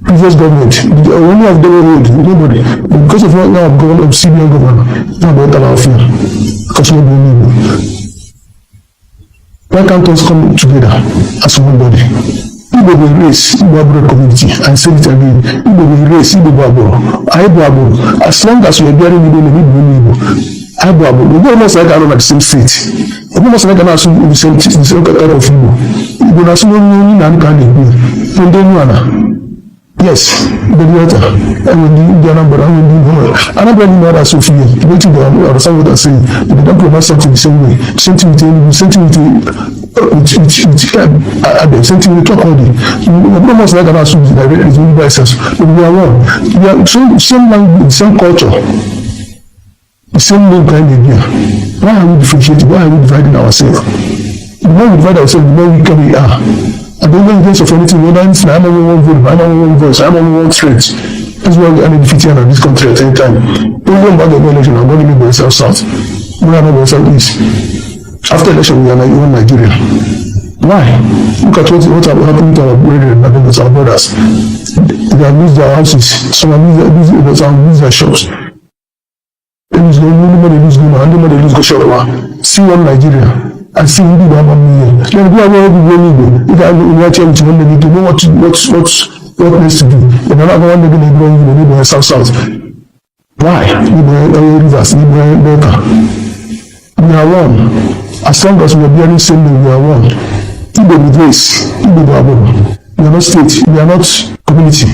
Previous government, the only of the road, nobody. But because of now of CBN governor, now not allowed for because nobody need. Why can't us come together as one body? Igbo will race Igbo Aburo community and say it again. Igbo will race Igbo Aburo. Igbo Aburo. As long as we are bearing Igbo, Igbo. Igbo Aburo. We almost like at the same state. We almost like in the same kind of Igbo. Igbo na so many and can be. And then you yes, the water. I will do the number. I will do more. I'm not really mad at Sophia. Waiting to understand what I'm saying. But they don't provide something the same way. Same thing with same thing with talk all day. We almost like an assume directly to by ourselves. But we are one. We are same language, same culture, the same name kind of idea. Why are we differentiating? Why are we dividing ourselves? The more we divide ourselves, the more weaker we are. I don't know in terms of anything, whether it's I'm on one vote, I'm on one voice, I'm on one strength. That's why we are defeating in this country at any time. Don't about the election, I'm going to make myself south. We are not going to east. After election, we are like one Nigeria. Why? Look at what happened to our brethren, our brothers. They have lose their houses, some have lose their shops. Nobody lose no man, nobody lose go shop. See one Nigeria. I see you do 1 million. Then go away with Igbo. If I watch everything, they need to know what needs to do. Then another one they're going to go in the south. Why? Igbo rivers, Igbo Delta. We are one. As long as we are bearing same name, we are one. Igbo with race, Igbo Aburo. We are not state, we are not community.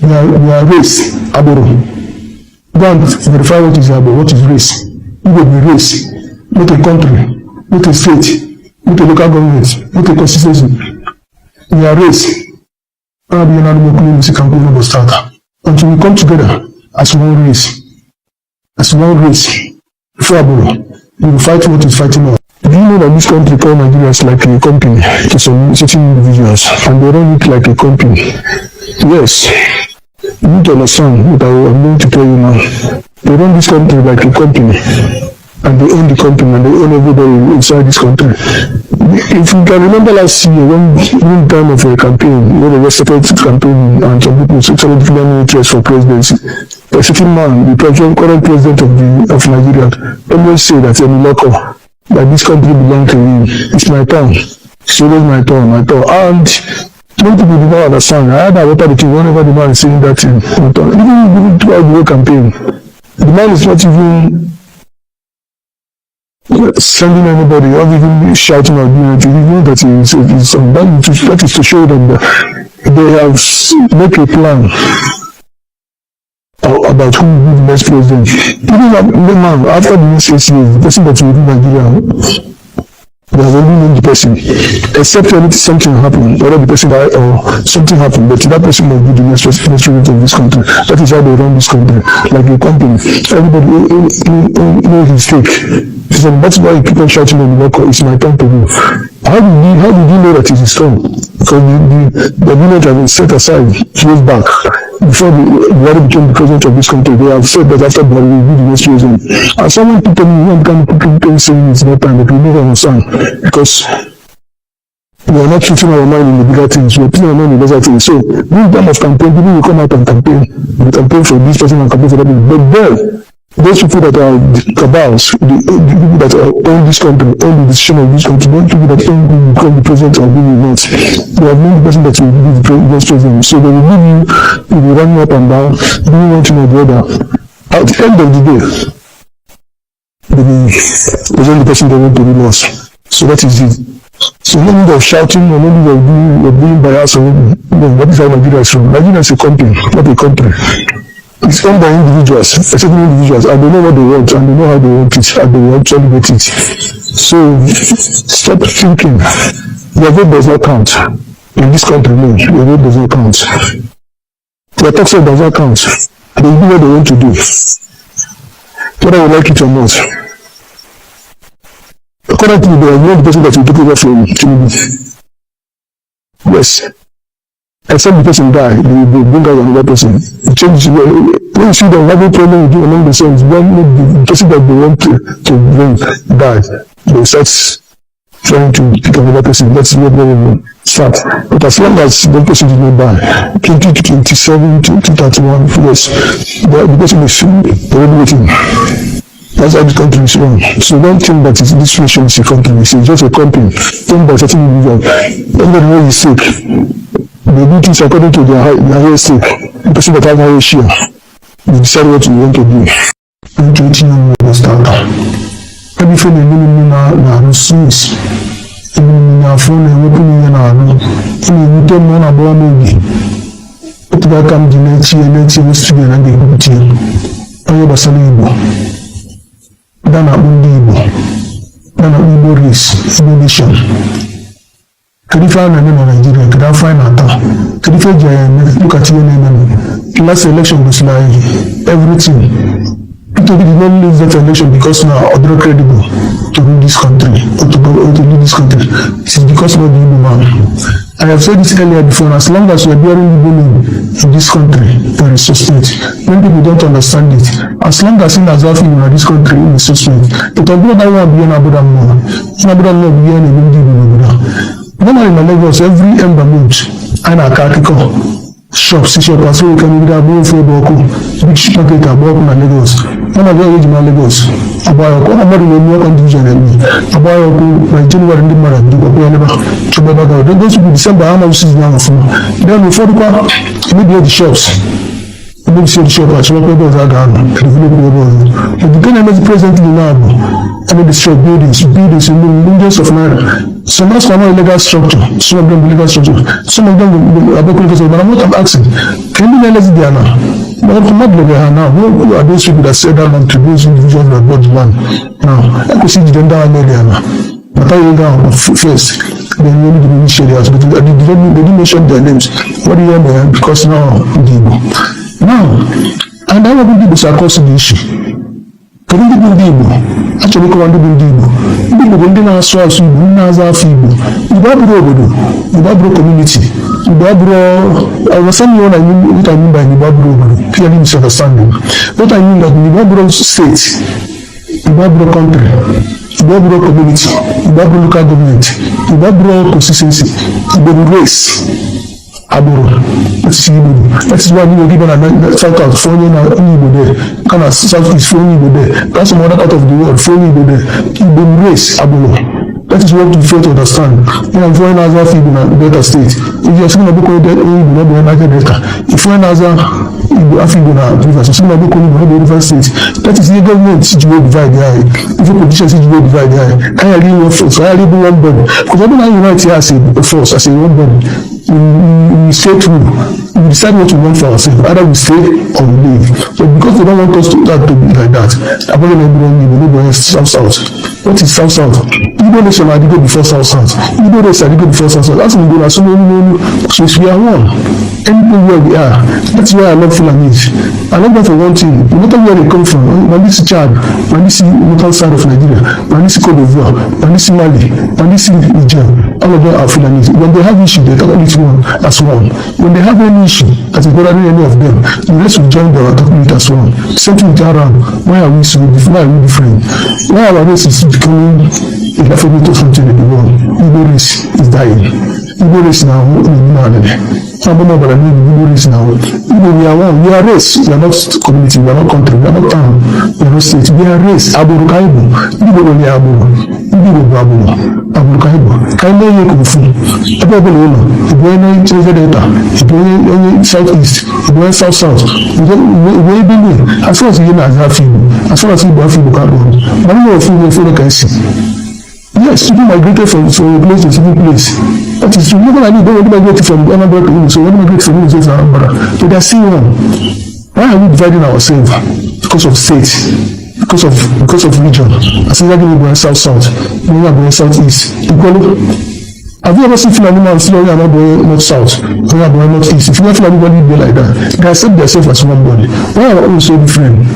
We are race, Aburo. Don't verify what is Aburo, what is race. Igbo be race, not a country. Not a state, not a local government, not a constituency. We are race. Until we come together as one race. As one race. Before Aburo, we will fight what is fighting us. Do you know that this country called Nigeria is like a company to some certain individuals, and they run it like a company? Yes. You need to understand what I'm going to tell you now. They run this country like a company. And they own the company and they own everybody inside this country. If you can remember last year when time of a campaign, when they were separate campaign and some people started declaring interest for presidency, a certain man, the current president of Nigeria, always say that that this country belongs to him. It's my turn. It's always my turn. And many people do not understand. I had a water the king whenever the man is saying that thing. Even throughout the whole campaign, the man is not even sending anybody or even shouting or doing it. You know that that is to show them that they have made a plan about who will be the next president. Even the man, after the next 8 years, the person that will be Nigeria, they have already known the person, except when something happened, whether the person died or something happened, but that person will be the next president of this country. That is how they run this country, like a company. Everybody knows his stake. So that's why you keep on shouting on the record, it's my turn to go. How did you know that it is strong? Because the village has been set aside years back. Before Buhari became the president of this country, they have said that after Buhari will be the next president. And someone people can saying it's not time, but we never understand. Because we are not putting our mind in the bigger things, we are putting our mind in the bigger things. So, during time of campaign, people will come out and campaign. They campaign for this person and campaign for that person. But then, those people that are the cabals, the people that own this country, own the decision of this country, those people that own who will become the president or who will not, they have known the person that will be the next president. So they will leave you, you will run up and down, doing one thing or the other. At the end of the day, they will present the person they want to be lost. So that is it. So no need of shouting or no need of being biased or that is how Nigeria is from. Nigeria is a company, not a country. It's owned by individuals, certain individuals, and they know what they want, and they know how they want it, and they will actually get it. So, stop thinking. Your vote does not count. In this country, no, your vote does not count. Your tax rate does not count. They do what they want to do. Whether you like it or not. Currently, they are the person that will take over from Tinubu. Yes. Except the person die, they bring out another person. Change When you see them having problem with you among themselves, when the person that they want to bring dies, they start trying to pick another person. That's what they will start. But as long as the person did not die, 2027, 2031, yes, the person is already waiting. That's how the country is run. So don't think that this nation is a country. It's just a company run by certain individuals. Everybody is sick. They do things according to their highest stake. The person that has highest share, they decide what you want to do. I'm 20 years old start. Everything they do na resource. Even na phone and opening na no. You tell me na boy maybe. But that come the next year student and they go to you. Ayo basali Igbo. Dana undi Igbo. Dana Igbo race, Igbo nation. Can you find a name in Nigeria? Can I find a town? Can you find look at your name? Last election was like everything. People did not lose that election because now other credible to rule this country or to lead this country. It is because of the Igbo man. I have said this earlier before, as long as we are bearing Igbo name in this country, there is suspect. Many people don't understand it. As long as in Azafi in this country, in the suspect. But I don't know why I'm Abuda more. Abuda more being a good Igbo. Normally in Lagos, every ember month, I'm a Kakiko. Shops, shop, so we can either go for Boko, big market, Boko, and Lagos. One of the original Lagos. About a more than one condition, about my January in the Mara, those will be December, how much is now for. Then before the car, maybe the shops. Maybe see the shop, as well as I got developed. But the government is presently now, and they destroy buildings in millions of naira. Some of them are illegal structure, some of them illegal structure, some of them are broken because of but I'm not asking. Can you realize they are now? But I'm not looking at now. Who are those people that said that to those individuals that bought the land? Now, I could see the gender and area now. But I will go first. Then you need to be serious. But they didn't mention their names. What do you mean? Because now, now, and I will be discussing the issue. Can you do Igbo? Actually, come on, do Igbo. Igbo, they are so as Igbo, they are Igbo. Igbo community. Igbo, I was saying what I mean by Igbo, clearly misunderstanding. What I mean that Igbo state, Igbo country, Igbo community, Igbo local government, Igbo consistency, Igbo race. Aburo, that is why you were given a south out for Igbo there, kind of south east for Igbo there, that's some other part of the world for Igbo there, Igbo race, Aburo. That is what we fail to understand. When I'm foreign as a Igbo in Delta State, if you're seeing a book of Igbo, not the United Delta, if foreign as a Igbo in Rivers, so a book of Igbo, the River State, that is the government situation divide the eye. If your position situation divide the eye, I really want force, I really one body. Because I don't know unite here as a force, as a one body. We stay true. We decide what we want for ourselves. Either we stay or we leave. But because they don't want us to be like that, I'm not going to be South-South. What is South-South? Igbo nation had to go before South-South. Igbo nation had to go before South-South. That's when we go. So we are one. Anything where we are. That's why I love Fulanese. I love them for one thing. No matter where they come from, when this is Chad, when this is local side of Nigeria, when this is Cote d'Ivoire, when this is Mali, when this is Niger, all of them are Fulanese. When they have issues, they talk about one as one. When they have any issue, that is not any of them, the rest will join them and talk about it as one. Same thing with Aram. Why are we so different? Why are we different? Why our race is becoming a alphabet or something in the world? Igbo race is dying. Igbo race now, Igbo race now. Igbo, we are one. We are race. We are not community. We are not country. We are not town. We are not state. We are race. Aburu Kaibo. Igbo only Aburu. Igbo Aburu. Aburu Kaibo. Kaibo ye kufu. Ebe obele ulo. Igbo ene Cheze Delta. Igbo ene South East. Igbo ene South South. Igbo ene Benue. As far as you know as Afibo. As far as Igbo Afibo Kaibo. Manu of Igbo Afibo Kaisi. Yes, people migrated from a place to a different place. That is true. Even I don't migrate from Anambra to Imo, so when migrate from Imo to Anambra, but they are still one. Why are we dividing ourselves? Because of state, because of region. As if we're going south, we are going southeast. Have you ever seen Fulani man still are not going north south, we are going northeast? If you want Fulani body be like that, they accept themselves as one body. Why are we so different?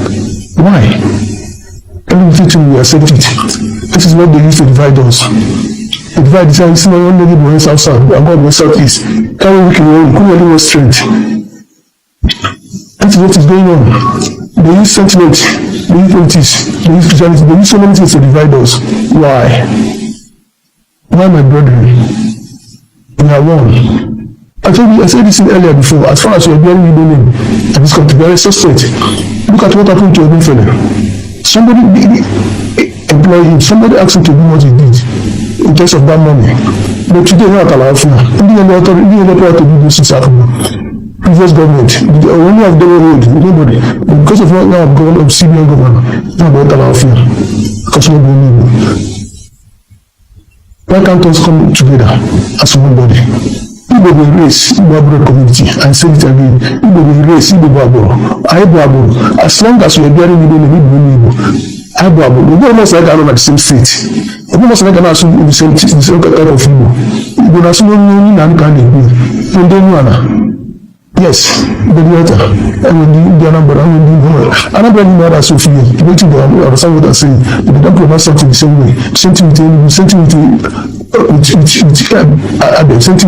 Why? Everything we accept it. This is what they used to divide us. They divide the side, one lady went south, and God went southeast. Carry we can only strength. That is what is going on. They use sentiment, they use politics, they use Christianity, they use so many things to divide us. Why? Why, my brethren? We are one. I said this earlier before. As far as you are bearing Igbo name and this country, there is suspect. Look at what happened to Odin fella. Somebody employed him. Somebody asked him to do what he did in terms of that money. But today, not allowed for. Indian authority to do this is happening. Previous government, the only of the road, nobody. But because of what now of CBN governor, now about allowed for. Because we don't need. Why can't us come together as one body? Igbo will race Igbo community and say it again. Igbo will race Igbo Aboro. As long as we are bearing Igbo, we don't almost like at the same state. We almost like in the same type of Igbo. Igbo is not only yes, the water, and when the Anambra not as Sophia, waiting there, or someone that saying, but they don't pronounce something the same way. Same thing with something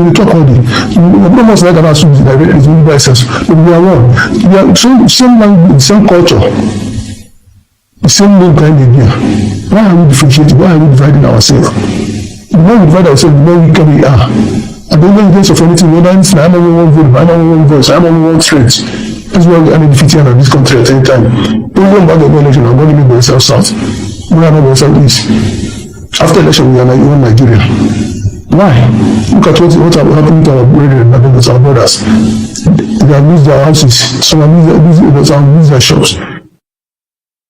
with talk all day. We almost like an assume that it's only by us, but we are one. We are same language, same culture, the same name kind of idea. Why are we differentiating? Why are we dividing ourselves? The more we divide ourselves, the more we can we are. I don't know the case of anything, whether it's I'm only one vote, I'm only one voice, I'm only one strength. That's why we are defeating in this country at any time. Don't go back the election, I'm going to make myself south. We are not going south east. After election, we are like one Nigeria. Why? Look at what happened to our brethren, our brothers. They have lose their houses, some have lose their shops.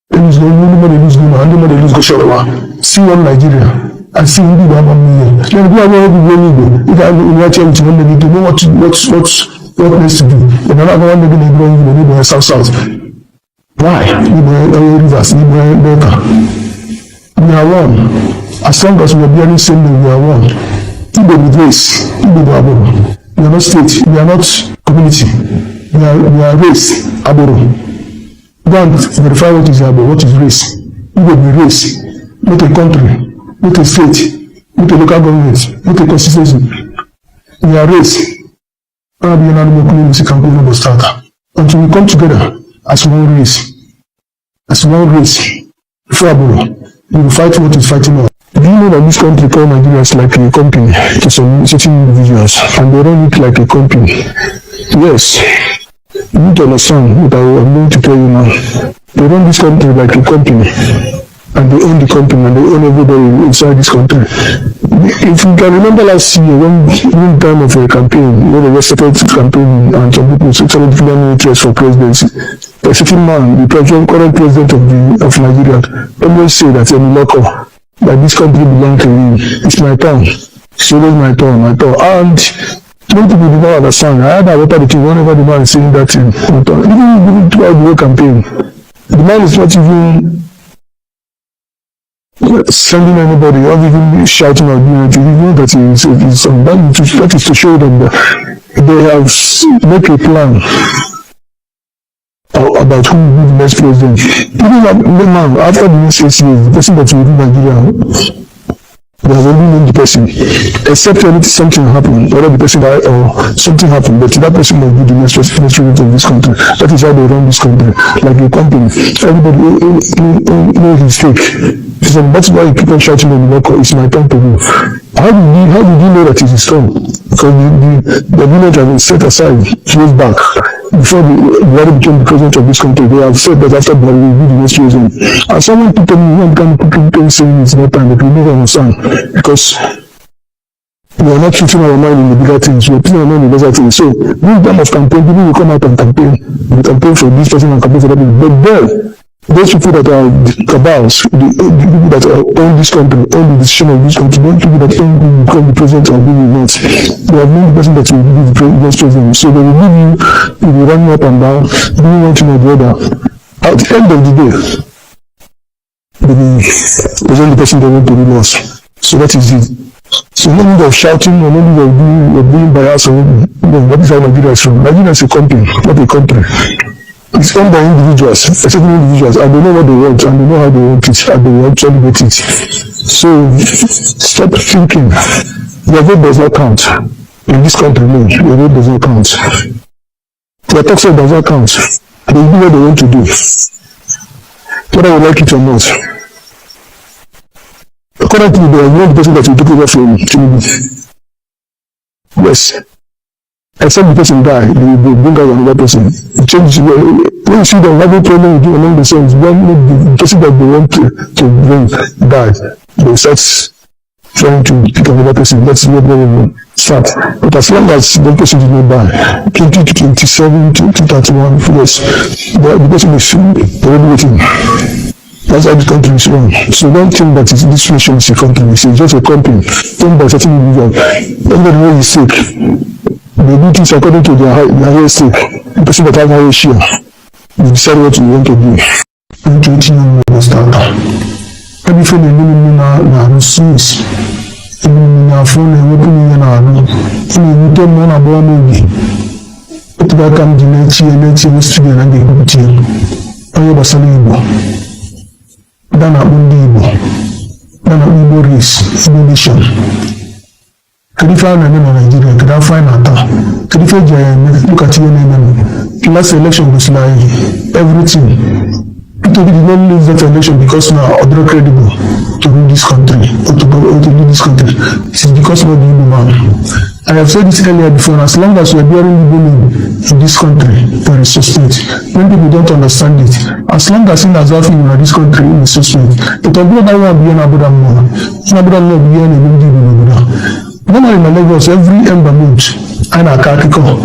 They lose nobody lose Guma, and nobody lose Goshawa. See one Nigeria. And see who people have million. Then we are going to be Igbo. If I watch it, we need to know what needs to do. And another one they're going to go south. Why? Igbo rivers, Igbo Delta. We are one. As long as we are bearing same name, we are one. Igbo with race, Igbo Aboro. We are not state, we are not community. We are race, Aboro. Go and verify what is Aboro, what is race. Igbo with race, not a country. Not a state, not a local government, not a constituency. We are race. Until we come together as one race. As one race. Before Aboro, we will fight what is fighting us. Do you know that this country called Nigeria is like a company to some certain individuals, and they run it like a company? Yes. You need to understand what I'm going to tell you now. They run this country like a company. And they own the company and they own everybody inside this country. If you can remember last year, when time of a campaign, when they were started campaign and some people started declaring interest for presidency, a certain man, the current president of Nigeria, always say that that this country belongs to him. It's my turn. It's always my turn. And many people do not understand. I had a water the king whenever the man is saying that thing. Even throughout the whole campaign, the man is not even sending anybody or even shouting or doing anything. You know that that is to show them that they have made a plan about who will be the next president. Even now, after the next 6 years, the person that will lead Nigeria, they have only known the person, except when something happened, whether the person died or something happened, but that person will be the next president of this country. That is how they run this country, like a company. Everybody knows his stake. So that's why you keep on shouting on the local, it's my turn to go. How did you know that it is strong? Because the village has been set aside years back. Before Buhari became the president of this country, they have said that after Buhari will be the next president. And someone put on me, one kind of people saying it's not time, but we never understand. Because we are not putting our mind in the bigger things, we are putting our mind in the lesser things. So, this time of campaign, people will come out and campaign for this person and campaign for that person. But then, those people that are cabals, the people that own this country, own the decision of this country, those people that own who will become the president or who will not, they have known the person that will be the next president. So they will leave you, you will run up and down, doing one thing or the other. At the end of the day, they will present the person they want to rule us. So that is it. So no need of shouting, or no need of being biased, or that is how Nigeria is from. Nigeria is a company, not a country. It's owned by individuals, certain individuals, and they know what they want, and they know how they want it, and they will actually get it. So, stop thinking. Your vote does not count. In this country, no, your vote does not count. Your tax does not count. They do what they want to do, whether you like it or not. Currently, they are not the person that will take over from Tinubu. Yes. Except the person die, they will bring out another person. Change. When you see them having problem with you among themselves, when the person that they want to bring die, they start trying to pick another person. That's what they will start. But as long as the person did not die, 2027, 2031, yes, the person is already waiting. That's how the country is run. So don't think that this nation is a country. It's just a company. Don't by certain individual. Everybody knows is sick. They do things according to their highest stake. The person that has highest share, they decide what you want to do. In 2019, we start. Every phone na Swiss. Na phone weapon na no. In the month na born maybe. It will come the next year student and they go to you. Ayo basali Igbo. Dana undi Igbo. Dana Igbo race, Igbo nation. Could you find Nigeria? Could I find Ata? Could you find look at your name? Last election was like everything. People did not lose that election because now other credible to rule this country or to lead this country. It is because of the Igbo man. I have said this earlier before, as long as we are bearing Igbo name in this country, there is suspect. When people don't understand it, as long as in Azafi in this country is suspect, it will be that one beyond Abuda more. Abuda more beyond a Abuda. Normally in Lagos, every ember month, and a cartico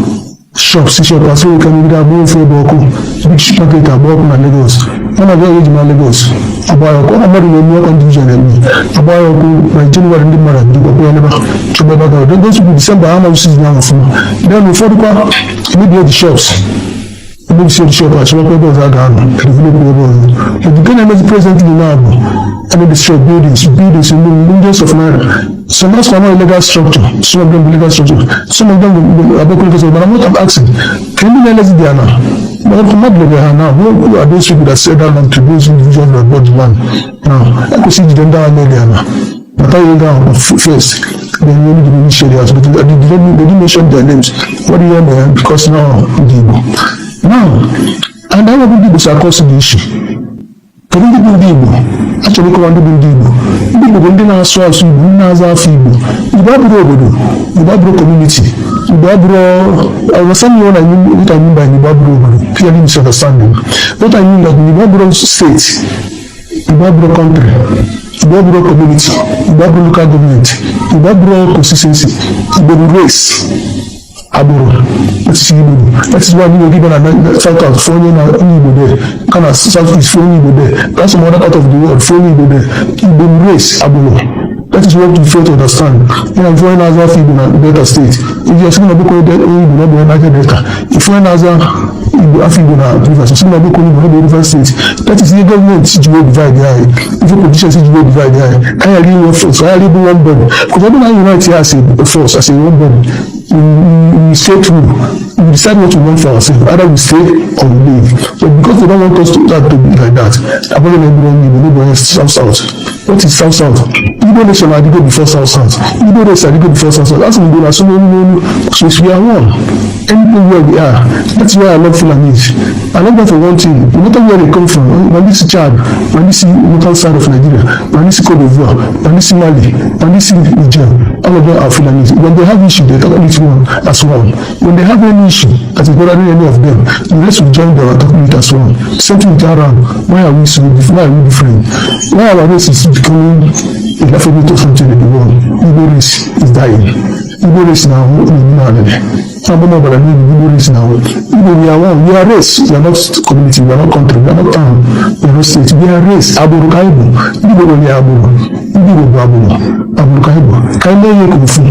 shop, shop, as well, can be able for Boko, big market, a Boko in Lagos. One of the original Lagos, about a more condition than me. About my January in the Mara, to those who December, how much is now from. Then before the maybe the shops. Maybe the shop, as well, are gone, but the government presently now. And they destroy buildings in millions of naira. Some of them are illegal structure, some of them illegal structure, some of them are broken because but I'm not asking. Can you realize they are now? But I'm not living here now. Who are those people that said that to those individuals that bought the land? Now, I could see the gender and there now. But I will down first. Then you need to be serious. But they didn't mention their names. What do you mean? Because now, now, and I will be able to causing the issue. Can you do Igbo? Actually, come on, do Igbo. Igbo go ndina asụ asụ Igbo, ndina aza afọ Igbo. Igbo abụrụ obodo, Igbo abụrụ community. Igbo abụrụ, I was saying what I mean by Igbo abụrụ obodo. Clearly misunderstanding. What I mean that Igbo abụrụ state, Igbo abụrụ country, Igbo abụrụ community, Igbo abụrụ local government, Igbo abụrụ consistency, Igbo race. Aburo, that's Igbo. That is why we were given a South out for Igbo there. Kind of South is for Igbo there. That's some other part of the world for Igbo there. Igbo race Aburo. That is what we fail to understand. When I'm foreign as a Igbo in Delta State, if you're seeing a book of Igbo, not the United Delta. If foreign as a Igbo in Rivers, you're seeing a book of Igbo, not the River State. That is the government situation divide the eye. If your politician situation divide the eye, I really want force. I really want one body. Because I don't know unite here as a force, as a one body. We stay true. We decide what we want for ourselves. Either we stay or we leave. But because they don't want us to be like that, I'm not going to South. What is South? Igbo nation I did go before South. Igbo race I did go before South. That's when we go. So we are one. Anything where we are. That's why I love Fulanese. I love them for one thing. No matter where they come from, when this is Chad, when this is local side of Nigeria, when this is Cote d'Ivoire, when this is Mali, when this is Niger, all of them are Fulanese. When they have issue, they talk about it one as one. When they have any issue that is better than any of them, the rest will join them and talk about it as one. Same thing with Aram. Why are we so different? Why are we different? Why our race is becoming a alphabet of something in the world? Igbo race is dying. Igbo race now, Igbo race now. Igbo, we are one. We are race. We are not community. We are not country. We are not town. We are not state. We are race. Aburu Kaibo. Igbo we are Aburu. Igbo Aburu. Aburu Kaibo. Kaibo ye kufu.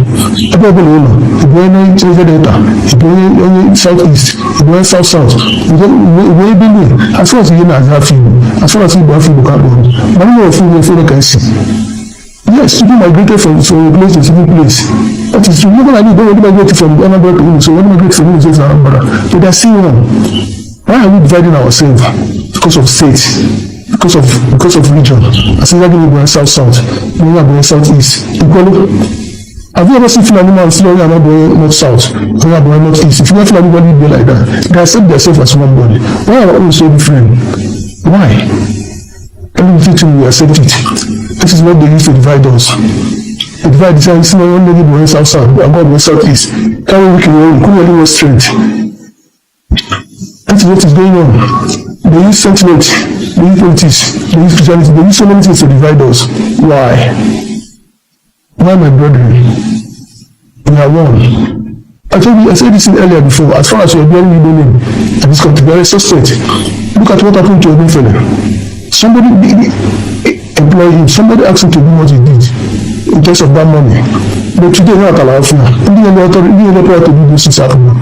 Aburu Lolo. Igbo ye Chile Delta. Igbo ye Southeast. Igbo ye South. Igbo ye Benue. As far as you know, as far as Igbo Afibo Kaibo. Many of you will can see. Yes, people migrated from a place to a civil place. That is true. Even I don't migrate from another community, so when I migrate from Anambra, but they are still one. Why are we dividing ourselves? Because of state, because of region. I say that we go south, we go southeast. Have you ever seen Fulani man still on north south, on north east? If you want Fulani body be like that, they accept themselves as one body. Why are we so different? Why? Everything we accept it. This is what they use to divide us. They divide the same one lady boy south south, and God went southeast. Carry wicked one, couldn't really was strength. That's what is going on. They use sentiment, they use politics, they use Christianity, they use so many things to divide us. Why? Why, my brethren? We are one. I said this earlier before. As far as you are bearing Igbo name and this country, there is suspect. Look at what happened to Igbo fella. Somebody employed him. Somebody asked him to do what he did in terms of that money. But today, we're not allowed to. Even the authority to do this is happening.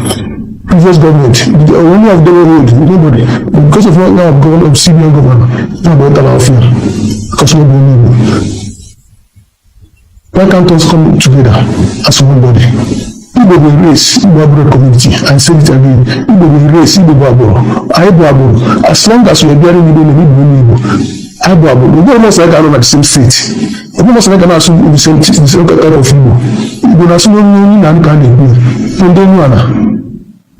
Previous government, they only have done road, nobody. But because of what now government of CBN governor, now we're not allowed to. Because we're doing it. Why can't us come together as one body? Igbo will race Igbo community, and say it again. Igbo will race Igbo Aboro. As long as we are bearing Igbo name, Igbo Aboro. We don't almost like I at the same state. We almost like I assume the same category of Igbo. Igbo na assume only na nka na-egbu. Ponde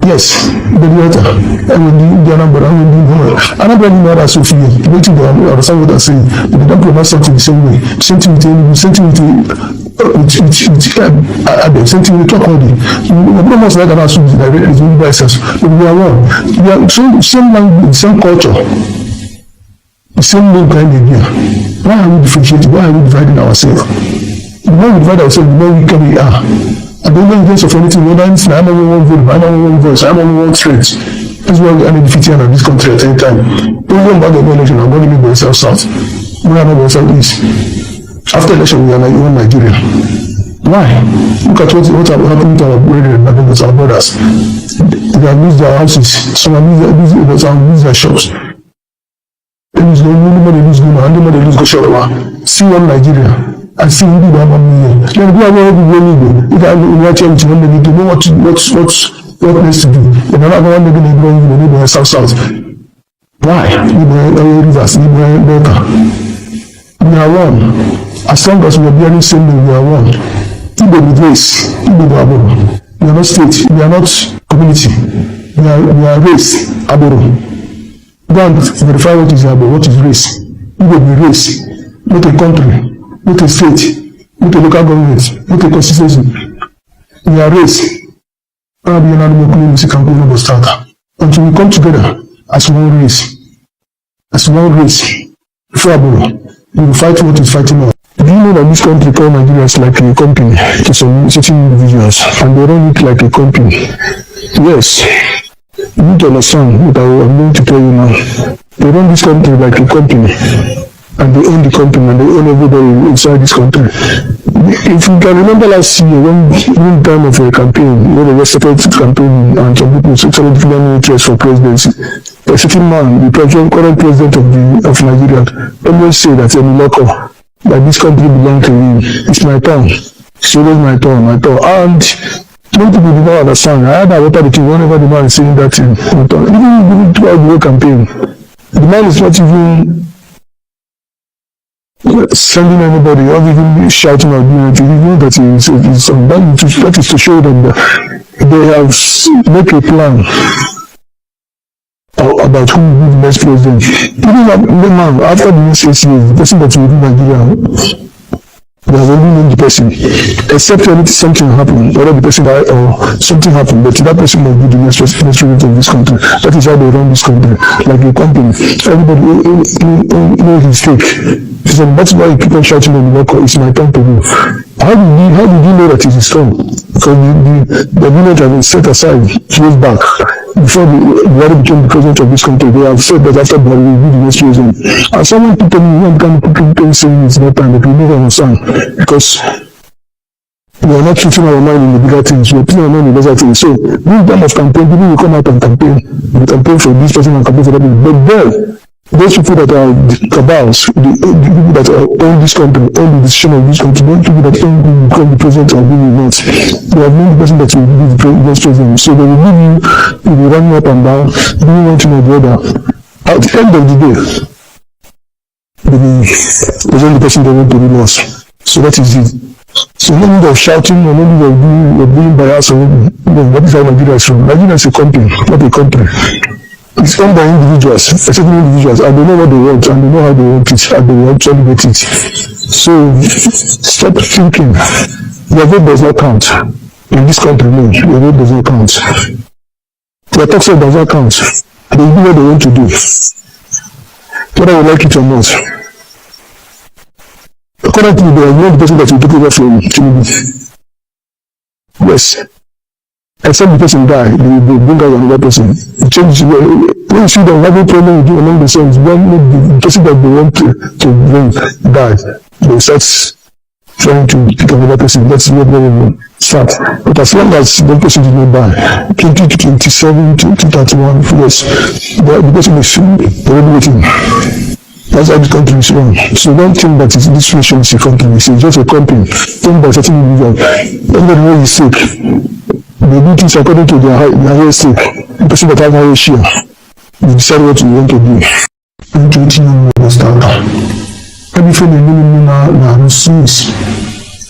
yes, the water. And when the Anambra, Anambra is not as Sophia. Waiting to understand what I'm saying. But they don't pronounce something the same way. Same thing with same thing with talk all day. We almost like an assume that it's only by ourselves. But we are one. We are same language, same culture, the same name kind of idea. Why are we differentiating? Why are we dividing ourselves? The more we divide ourselves, the more weak we are. I don't know in terms of anything, whether it's I'm only one vote, I'm only one voice, I'm only one strength. That's why we are defeating in this country at any time. Don't go about the election, I'm going to be south south. We are not going south east. After election, we are like one Nigeria. Why? Look at what happened to our brethren, our brothers. They have lose their houses, some have lose their shops. They lose nobody lose Guma, and nobody lose Goshawa. See one Nigeria. And see who do have 1 million. Then we are going to be really good. If I watch everything, when they know what needs to do. Then I'm not going to be going to the neighborhood south. Why? Rivers, Delta. We are one. As long as we are bearing same name, we are one. Igbo with race, Igbo Aboro. We are not state, we are not community. We are race, Aboro. Go and verify what is Aboro, what is race. Igbo with race, not a country. Not a state, not a local government, not a constituency. We are race. I'll be an animal community campaign of starter. Until we come together as one race. As one race. Before Aboro, we will fight what is fighting us. Do you know that this country called Nigeria is like a company to some certain individuals, and they run it like a company? Yes. You need to understand what I'm going to tell you now. They run this country like a company. And they own the company and they own everybody inside this country. If you can remember last year, when time of a campaign, when there was a separate campaign and some people started giving interest for presidency, a certain man, the current president of Nigeria, always say that that this country belongs to him. It's my turn. It's always my turn. And many people do not understand. I had that water the king whenever the man is saying that thing. Even throughout the whole campaign, the man is not even sending anybody or even shouting or doing anything. You know that that is to show them that they have made a plan about who will be the next president. Even the man, after the next 6 years, the person that will be Nigeria, they have only known the person, except when something happened, whether the person died or something happened, but that person must be the next president of this country. That is how they run this country, like a company. Everybody knows his stake. So that's why you keep on shouting on the record, it's my turn to go. How did you know that it is strong? Because the village has been set aside years back. Before Buhari became the president of this country, they have said that after Buhari will be the next president. And someone told me, one can saying it's not time, but we never understand. Because we are not putting our mind in the bigger things, we are putting our mind in the lesser things. So, this time of campaign, people will come out and campaign. They campaign for this person and campaign for that person. But then, those people that are the cabals, the people that own this country, own the decision of this country, those people that don't become the president or who will not, they have known the person that will be the next president. So they will give you, you will run up and down, doing one thing or the other. At the end of the day, they will present the person they want to be lost. So that is it. So no need of shouting, or no need of being biased. That is how Nigeria is from. Nigeria is a country, not a country. It's owned by individuals, certain individuals, and they know what they want, and they know how they want it, and they will actually get it. So stop thinking your vote does not count in this country. No, your vote does not count. Your tax does not count. They do what they want to do, whether you like it or not. Currently, there is no person that will take over from Tinubu. Yes. Except the person die, they will bring out another person. Change. When you see them having problem with you among themselves, when the person that they want to bring die, they start trying to pick another person. That's what they will start. But as long as the person did not die, 2027, 2031, yes, the person is already waiting. That's how the country is run. So don't think that this nation is a country. It's just a company. Think by certain individuals. Everybody knows he's sick. They do things according to their highest stake. The person that has higher share, they decide what you want to do. And to each young understand. Everything they know na Swiss.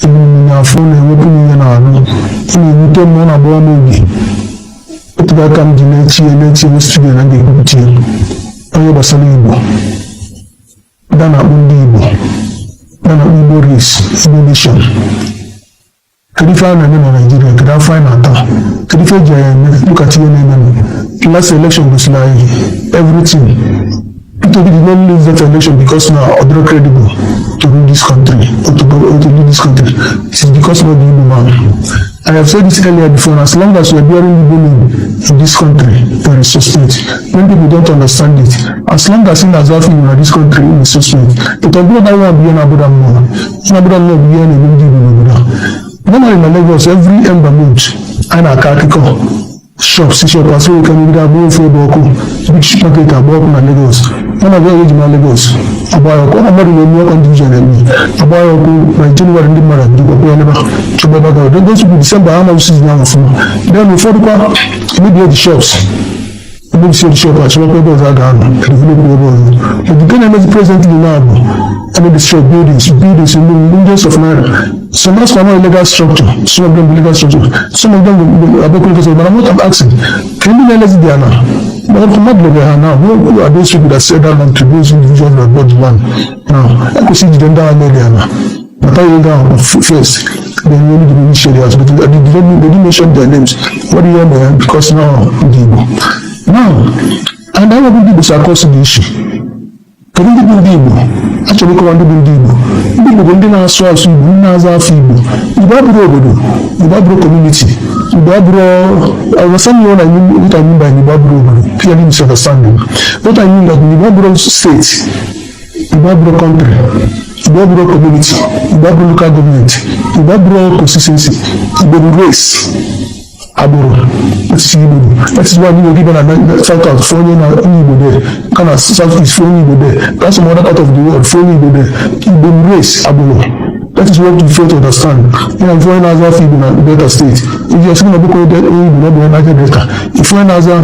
Na phone and opening na no. You tell me na boy maybe. But that come the next year student and they go to you. Ayo basali Igbo. Dana undi Igbo. Dana Igbo race, Igbo nation. Can you find a name in Nigeria? Can I find a town? Can you find look at your name? Last election was like everything. People did not lose that election because now other credible to rule this country or to lead this country. It is because of the Igbo man. I have said this earlier before, as long as we are bearing Igbo name in this country, there is suspect. When people don't understand it, as long as in Azafi in this country is suspect, it will be that one be an Abuda more. Abuda more be an Igbo. Normally in Lagos, every ember month, and a kakiko shops, shop, as well, can be a bowl for Boko, big market, a bowl in Lagos. One of the original Lagos, a boy, a body will work on division, a boy, by January, the mother, the Bokola, Chobaba, then goes to December, how much is now for. Then before the car, maybe the shops. Maybe see the shop, I shall not go down, develop the world. But the government is presently now, and they destroy buildings in millions of naira. Some of them are illegal structure, some of them illegal structure, some of them are broken because but I'm not asking. Can you realize they are now? But I'm not like now. Who are those people that said that land to those individuals that bought the land? Now, I could see them down there now. But I went down first. Then you only didn't share theirs, but they didn't mention their names. What do you know? Because now, now, and I want people to across the issue. Can you do Igbo? Actually, come and do Igbo. Igbo don't know so as Igbo, not as Igbo. Igbo community. Igbo, I was saying what I mean by Igbo, clearly misunderstanding. What I mean that Igbo state, Igbo country, Igbo community, Igbo local government, Igbo consistency, Igbo race. Aburo, that is why we were given a South California Igbo there, kind of Southeast for Igbo there, that's some other part of the world for Igbo there, Igbo race, Aburo. That is what you fail to understand. When I'm foreign as a Igbo in Delta State, if you're seeing a book of Igbo, not the United Delta, if foreign as a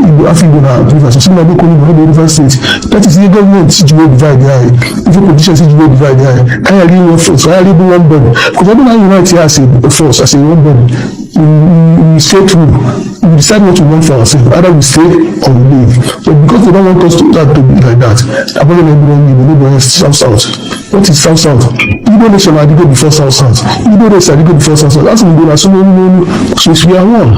Igbo in Rivers, you're seeing a book of Igbo, not the River State, that is the government situation divide the eye. If your position situation divide the eye, I really want force, I really want one body. Because I don't know unite here as a force, as a one body. We stay true. We decide what we want for ourselves. Either we stay or we leave. But because they don't want us to be like that, I'm not going to South. What is South? Igbo nation I did go before South. Igbo race I did go before South. That's we go as so we are one.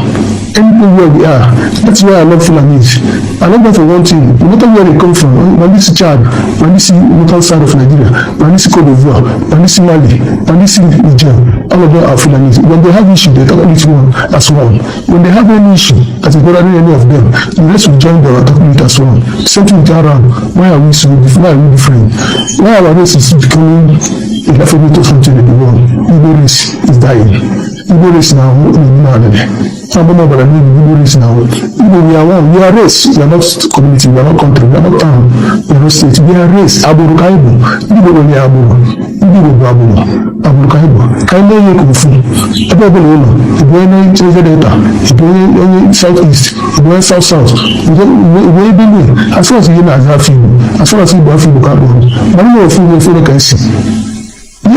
Anything where we are. That's why I love Fulanese. I love them for one thing. No matter where they come from, when this is Chad, when this is local side of Nigeria, when this is Cote d'Ivoire, when this is Mali, when this is Niger, all of them are Fulanese. When they have issue, they talk about one as one. When they have any issue, that is better than any of them, the rest will join them and talk about it as one. Same thing with Arab. Why are we so different? Why are we different? Why our race is becoming a alphabet or something in the world? Igbo race is dying. Igbo race now, Igbo race now. We are one. We are race. We are not community. We are not country. We are not town. We are not state. We are race. Aburu Kaibo. Igbo only Aburu. Igbo Aburu. Aburu Kaibo. Kaibo ye kufu. Ebe Olo. Igbo ene Cheze Delta. Igbo ene Southeast. Igbo ene South. Igbo ene as far as you know as Igbo. As far as Igbo Igbo Kaibo. Many of you will follow Kaisi.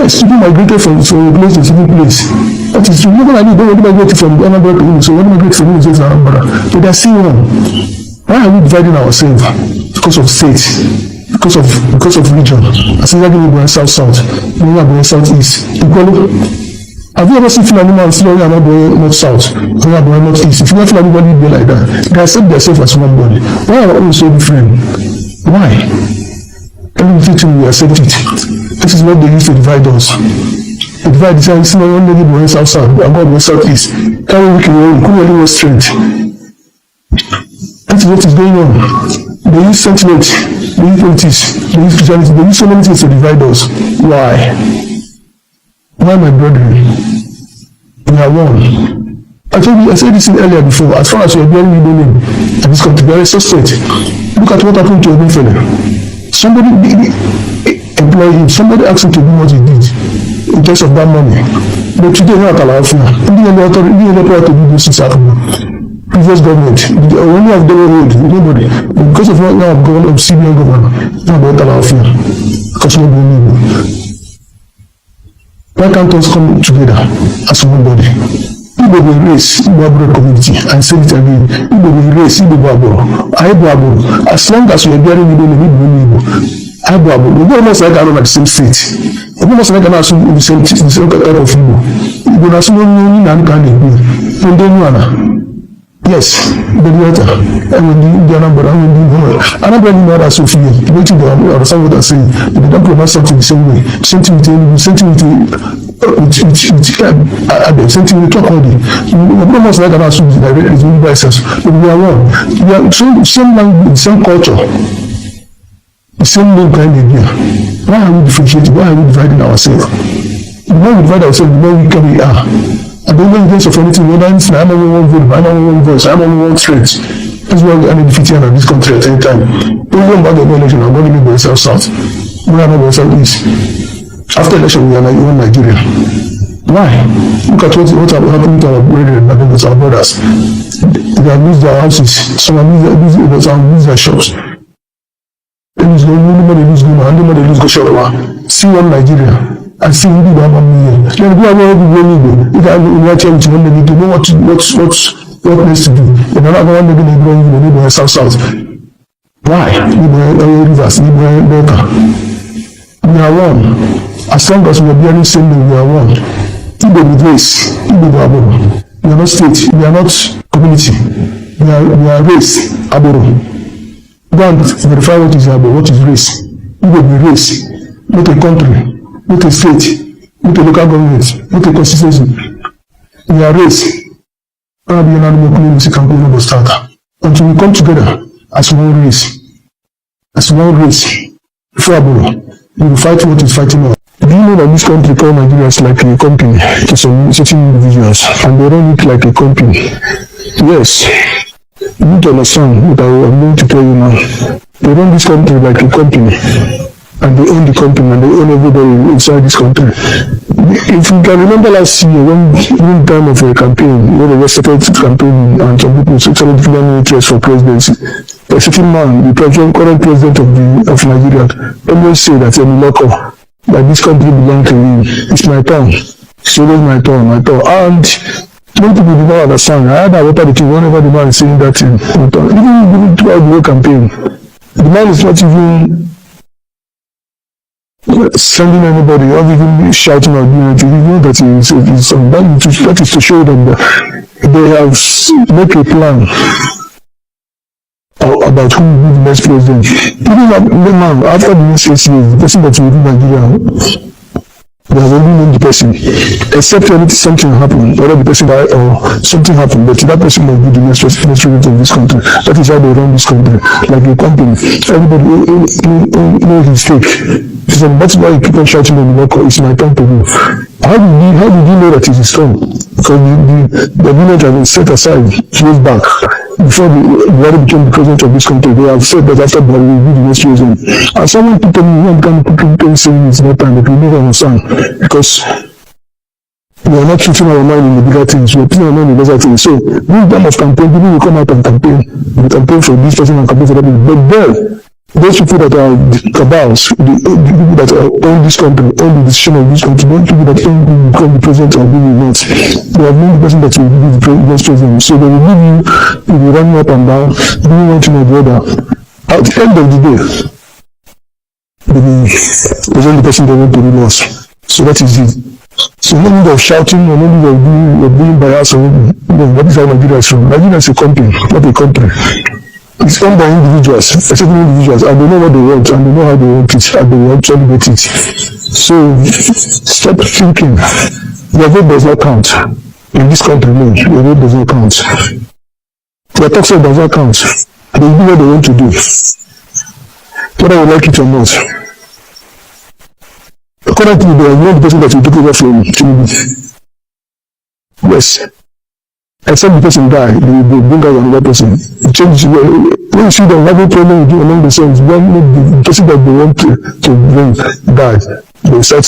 Yes, people migrated from a place to a different place. That is true. Even I know they migrated from Anambra to Imo, so when migrated from Imo to Anambra, but they are still one. Why are we dividing ourselves? Because of state, because of region. As exactly Igbo and South, Igbo and Southeast. Have you ever seen Fulani man still North South, North East? If you never anybody be like that, they accept themselves as one body. Why are we all so different? Why? Everything we accept it. This is what they use to divide us. They divide the same one lady boy South, and God boy Southeast. Carry wicked one, who really was strength. That is what is going on. They use sentiment, they use politics, they use Christianity, they use so many things to divide us. Why? Why, my brethren? We are one. I said this earlier before. As far as you are bearing Igbo name and this country, there is suspect. Look at what happened to your fellow. Somebody employed him. Somebody asked him to do what he did in terms of that money. But today, not allowed for. Nobody to do this in South Africa. Previous government, the only of the road, nobody. But because of what now of CBN governor, nobody allowed for. Because nobody knew. Why can't us come together as one body? Igbo will race Igbo community and say it again. Igbo will race Igbo. As long as we are bearing Igbo, we don't almost like at the same state. We almost like an assume in the same type of Igbo. Igbo na assume only na can be. When they know yes, the letter, and when the number, and when the another number as Sophia, waiting to understand what I'm saying, but they don't pronounce something the same way. Same thing with talk only. We almost like an assume is only by us, but we are one. We are same language, same culture, the same name kind of idea. Why are we differentiating? Why are we dividing ourselves? The more we divide ourselves, the more we can we are. I don't know in terms of anything, whether it's I'm only one vote, I'm only one voice, I'm only one strength. That's why we are defeating this country at any time. Don't go back to the election, I'm going to be South. We are not going Southeast. After election, we are like one Nigeria. Why? Look at what happened to our brethren, our brothers. They have lose their houses, some have lose their shops. They lose nobody lose Guma, and nobody lose Goshowa. See one Nigeria. And see who did have a million. Then go away with one Igbo. If I watch everything, when they do, know what needs to do. If another one they're going to go in the neighborhood South. Why? Igbo rivers, Igbo Delta. We are one. As long as we are bearing same name, we are one. Igbo with race, Igbo with Aboro. We are not state, we are not community. We are race, Aboro. Go and verify what is Aboro, what is race. Igbo with race, not a country. Not a state, not a local government, not a constituency. We are race. Until we come together as one race. Before Aboro, we will fight what is fighting us. Do you know that this country called Nigeria is like a company to some certain individuals, and they run it like a company? Yes. You need to understand what I'm going to tell you now. They run this country like a company. And they own the company and they own everybody inside this country. If you can remember last year, one time of a campaign, when they were started campaign and some people started giving interest for presidency, a certain man, the current president of Nigeria, always say that that this country belongs to him. It's my town. It's always my town. And many people do not understand. I had a the king whenever the man is saying that thing. Even throughout the whole campaign, the man is not even sending anybody or even shouting or doing anything. You know that that is to show them that they have made a plan about who will be the next president. Even the man, after the next 6 years, the person that will rule Nigeria, they have already known the person, except when something happened, whether the person died or something happened, but that person will be the next president of this country. That is how they run this country, like a company. Everybody knows his stake. So that's why you keep on shouting on the worker, it's my time to do. How did you know that it is strong? Because the village has been set aside years back. Before Buhari became the president of this country, they have said that after Buhari will be the next president. And someone put on me, one kind of people saying it's not time, but we never understand. Because we are not putting our mind in the bigger things, we are putting our mind in the lesser things. So, this time of campaign, people will come out and campaign for this person and campaign for that person. But then, those people that are the cabals, the people that own this country, own the decision of this country, not people that own who become the president or who will not. They have known the person that will be the next president. So they will give you, you will run up and down, doing one thing or the other. At the end of the day, they will present the person they want to rule us. So that is it. So no need of shouting or no need of being biased or what is how Nigeria is from. Nigeria is a country, not a country. It's owned by individuals, certain individuals, and they know what they want, and they know how they want it, and they will actually get it. So stop thinking your vote does not count in this country. No, your vote does not count. Your tax does not count. They do what they want to do, whether you like it or not. Currently, they are not the person that will take over from Tinubu. Yes. Except the person die, they will bring out another person. Change. When you see them having problem with you among themselves, the person that they want to bring die, they start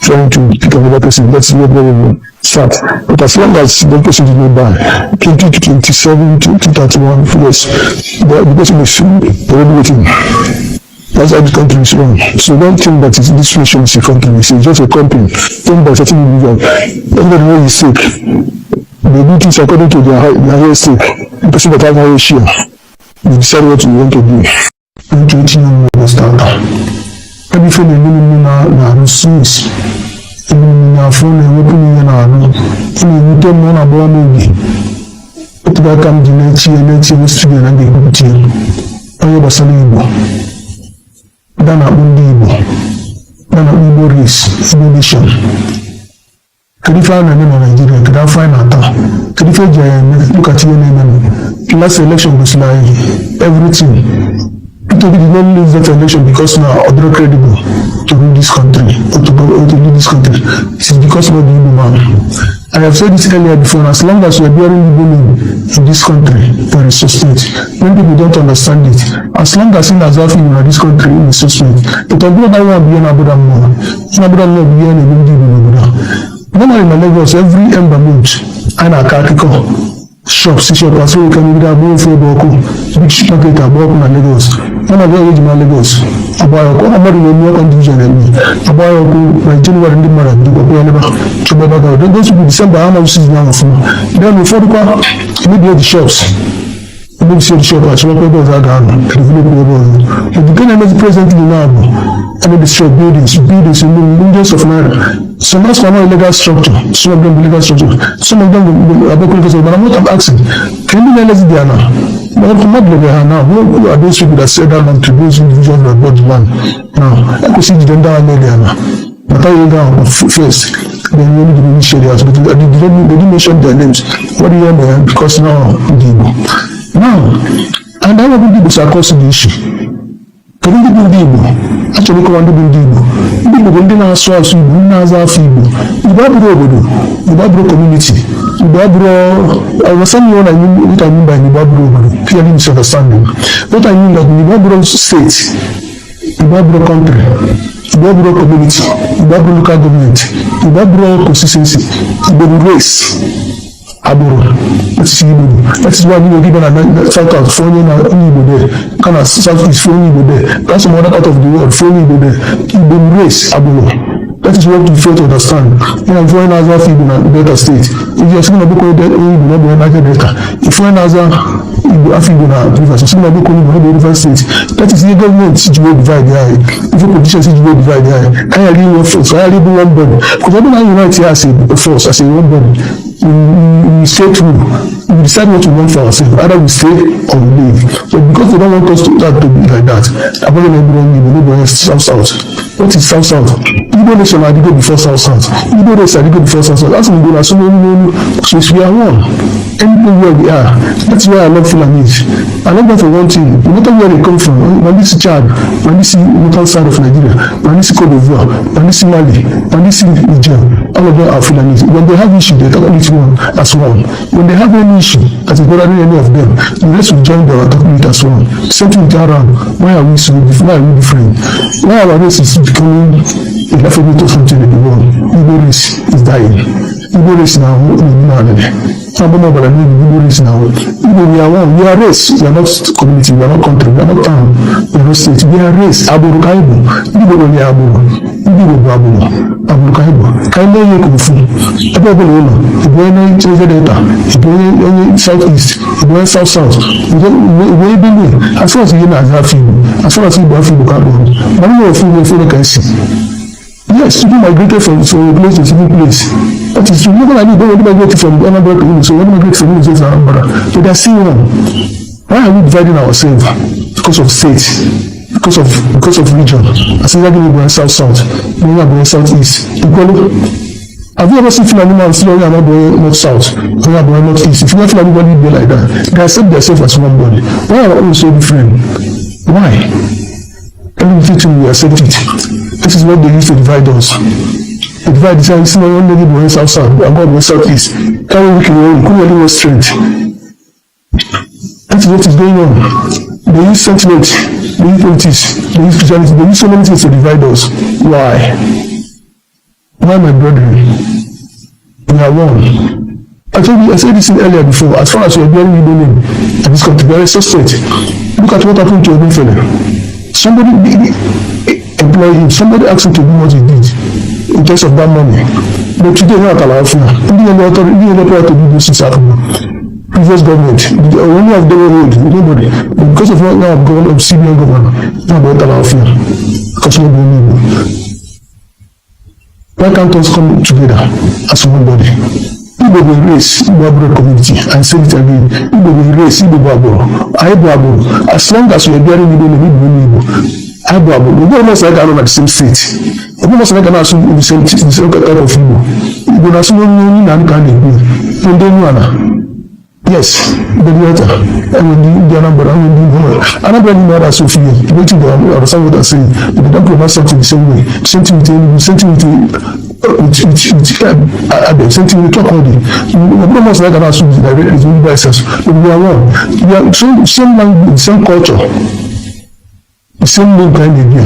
trying to pick another person. That's not very well start. But as long as the person did not die, 2027, 2031, yes, the person is already waiting. That's how the country is run. So don't think that this nation is a country. It's just a company owned by certain individuals. Everybody knows is sick. They do things according to their highest stake. The person that has highest share, they decide what you want to do. I'm 20 years old start. Everything they do na resource. Even na phone they open in na no. Even you tell me na boy maybe. But that come the next year student and they go to you. Ayo basali Igbo. Dana undi Igbo. Dana Igbo race, Igbo nation. Can you find a name in Nigeria? Can I find a town? Can you find look at your name? Last election was like everything. People did not lose that election because now are not credible to rule this country or to lead this country. It is because of the Igbo man. I have said this earlier before, as long as we are bearing Igbo name in this country, there is suspect. Many people don't understand it. As long as in Azafi in this country, it is suspect. But I don't know why we are not more. Normally in Lagos, every ember month, and a Kakiko shops, so we can either go for Boko, big supermarket, a Boko in Lagos. One of the original Lagos, a Bayoko, a modern New York division, a Bayoko, by January in the Mara, the Boko, Chobaba, then those will be December, how much is now for. Then before the car, immediately the shops. Maybe see the shop, as well as I got but the government is presently now, and they destroy buildings in millions of naira. Some of them are illegal structure, some of them illegal structure, some of them are broken because but I'm not asking, can you realize they are now? But I'm not living here now. Who are those people that said that to those individuals that bought the land? Now, I could see them down there now. But I down first, then you only give me shares, but they didn't mention their names. What do you mean? Because now, now, and I will be across the issue. Can you do Igbo? Actually, come on, do Igbo. Igbo don't know so as Igbo, not as Igbo. Igbo community. I was saying what I mean by Igbo clearly misunderstanding. What I mean that Igbo state, Igbo country, Igbo community, Igbo local government, Igbo consistency, Igbo race. Aburo, that is why we were given a south out for Igbo there, kind of south east for Igbo there, that's some other part of the world for Igbo there, Igbo race, Aburo. That is what we fail to understand. When I'm foreign as a Igbo in Delta State, if you're seeing a book of Igbo, not United Delta, if foreign as a Igbo in Rivers, you're seeing a book of Igbo River State, that is the government situation divide the eye. If your position situation divide the eye, I really want force, I really one body. Because I don't know unite here as a force, as a one body. We stay true. We decide what we want for ourselves. Either we stay or we leave. But because they don't want us to be like that, I'm not going to be South. What is South? Igbo nation I did go before South. Igbo nation I did go before South. That's when we go so we are one. Anything where we are. That's why I love Fulanese. I love them for one thing. No matter where they come from, when this is Chad, when this is northern side of Nigeria, when this is Cote d'Ivoire, when this is Mali, when this is Niger, all of them are Fulanese. When they have issue, they talk about each one as one. When they have any issue, as is better than any of them, the rest will join them and talk about it as one. Same thing with Aram. Why are we so different? Why are we different? Why our race is becoming laughable to something in the world. Igbo race is dying. Igbo race now, Igbo race now. Igbo, we are one. We are race. We are not community. We are not country. We are not town. We are not state. We are race. Aburu Kaibo. Igbo only Aburu. Igbo Aburu. Aburu Kaibo. Kaibo ye kufu. Ebe obele ulo. Igbo ene Cheze Delta. Igbo ene Southeast. Igbo ene South South. Igbo ene Benue. As far as you know as Igbo. As far as Igbo Igbo Kaibo. Manu of Igbo can see. Yes, people migrated from a place to a different place. That is true. Even I know they migrated from Anambra to Imo, so when migrated from Imo to Anambra, but they are still one. Why are we dividing ourselves? Because of state, because of region. As if we're going south south, we're going southeast. Have you ever seen Fulani man still going north south, going north east? If you want Fulani body be like that, they accept themselves as one body. Why are we all so different? Why? Everything we accept it. This is what they use to divide us. They divide the side, one lady going south south, and God went southeast. Carry weak in who really was strength. That's what is going on. They use sentiment, they use politics, they use Christianity, they use so many things to divide us. Why? Why, my brethren? We are one. I said this earlier before, as far as we are bearing Igbo name, and this country, we are a suspect. Look at what happened to Odunfele. Somebody employed him, somebody asked him to do what he did in terms of that money. But today, we're not allowed to do this in previous government. Only of the road, nobody. But because of what now of CBN governor, now we're not allowed to because we're doing it. Why can't us come together as one body? Igbo will race Igbo community and say it again. Igbo will race Igbo. As long as we are bearing Igbo, we don't almost like at the same state. We almost like in the same kind of Igbo. Igbo is not only yes, the water. And when the Anambra need not Sophia, waiting to understand what I'm saying. But they don't provide something the same way. Same thing with same thing with talk all day. We almost like an assume that it's only by itself. But we are one. We are same language, same culture, the same name kind of idea.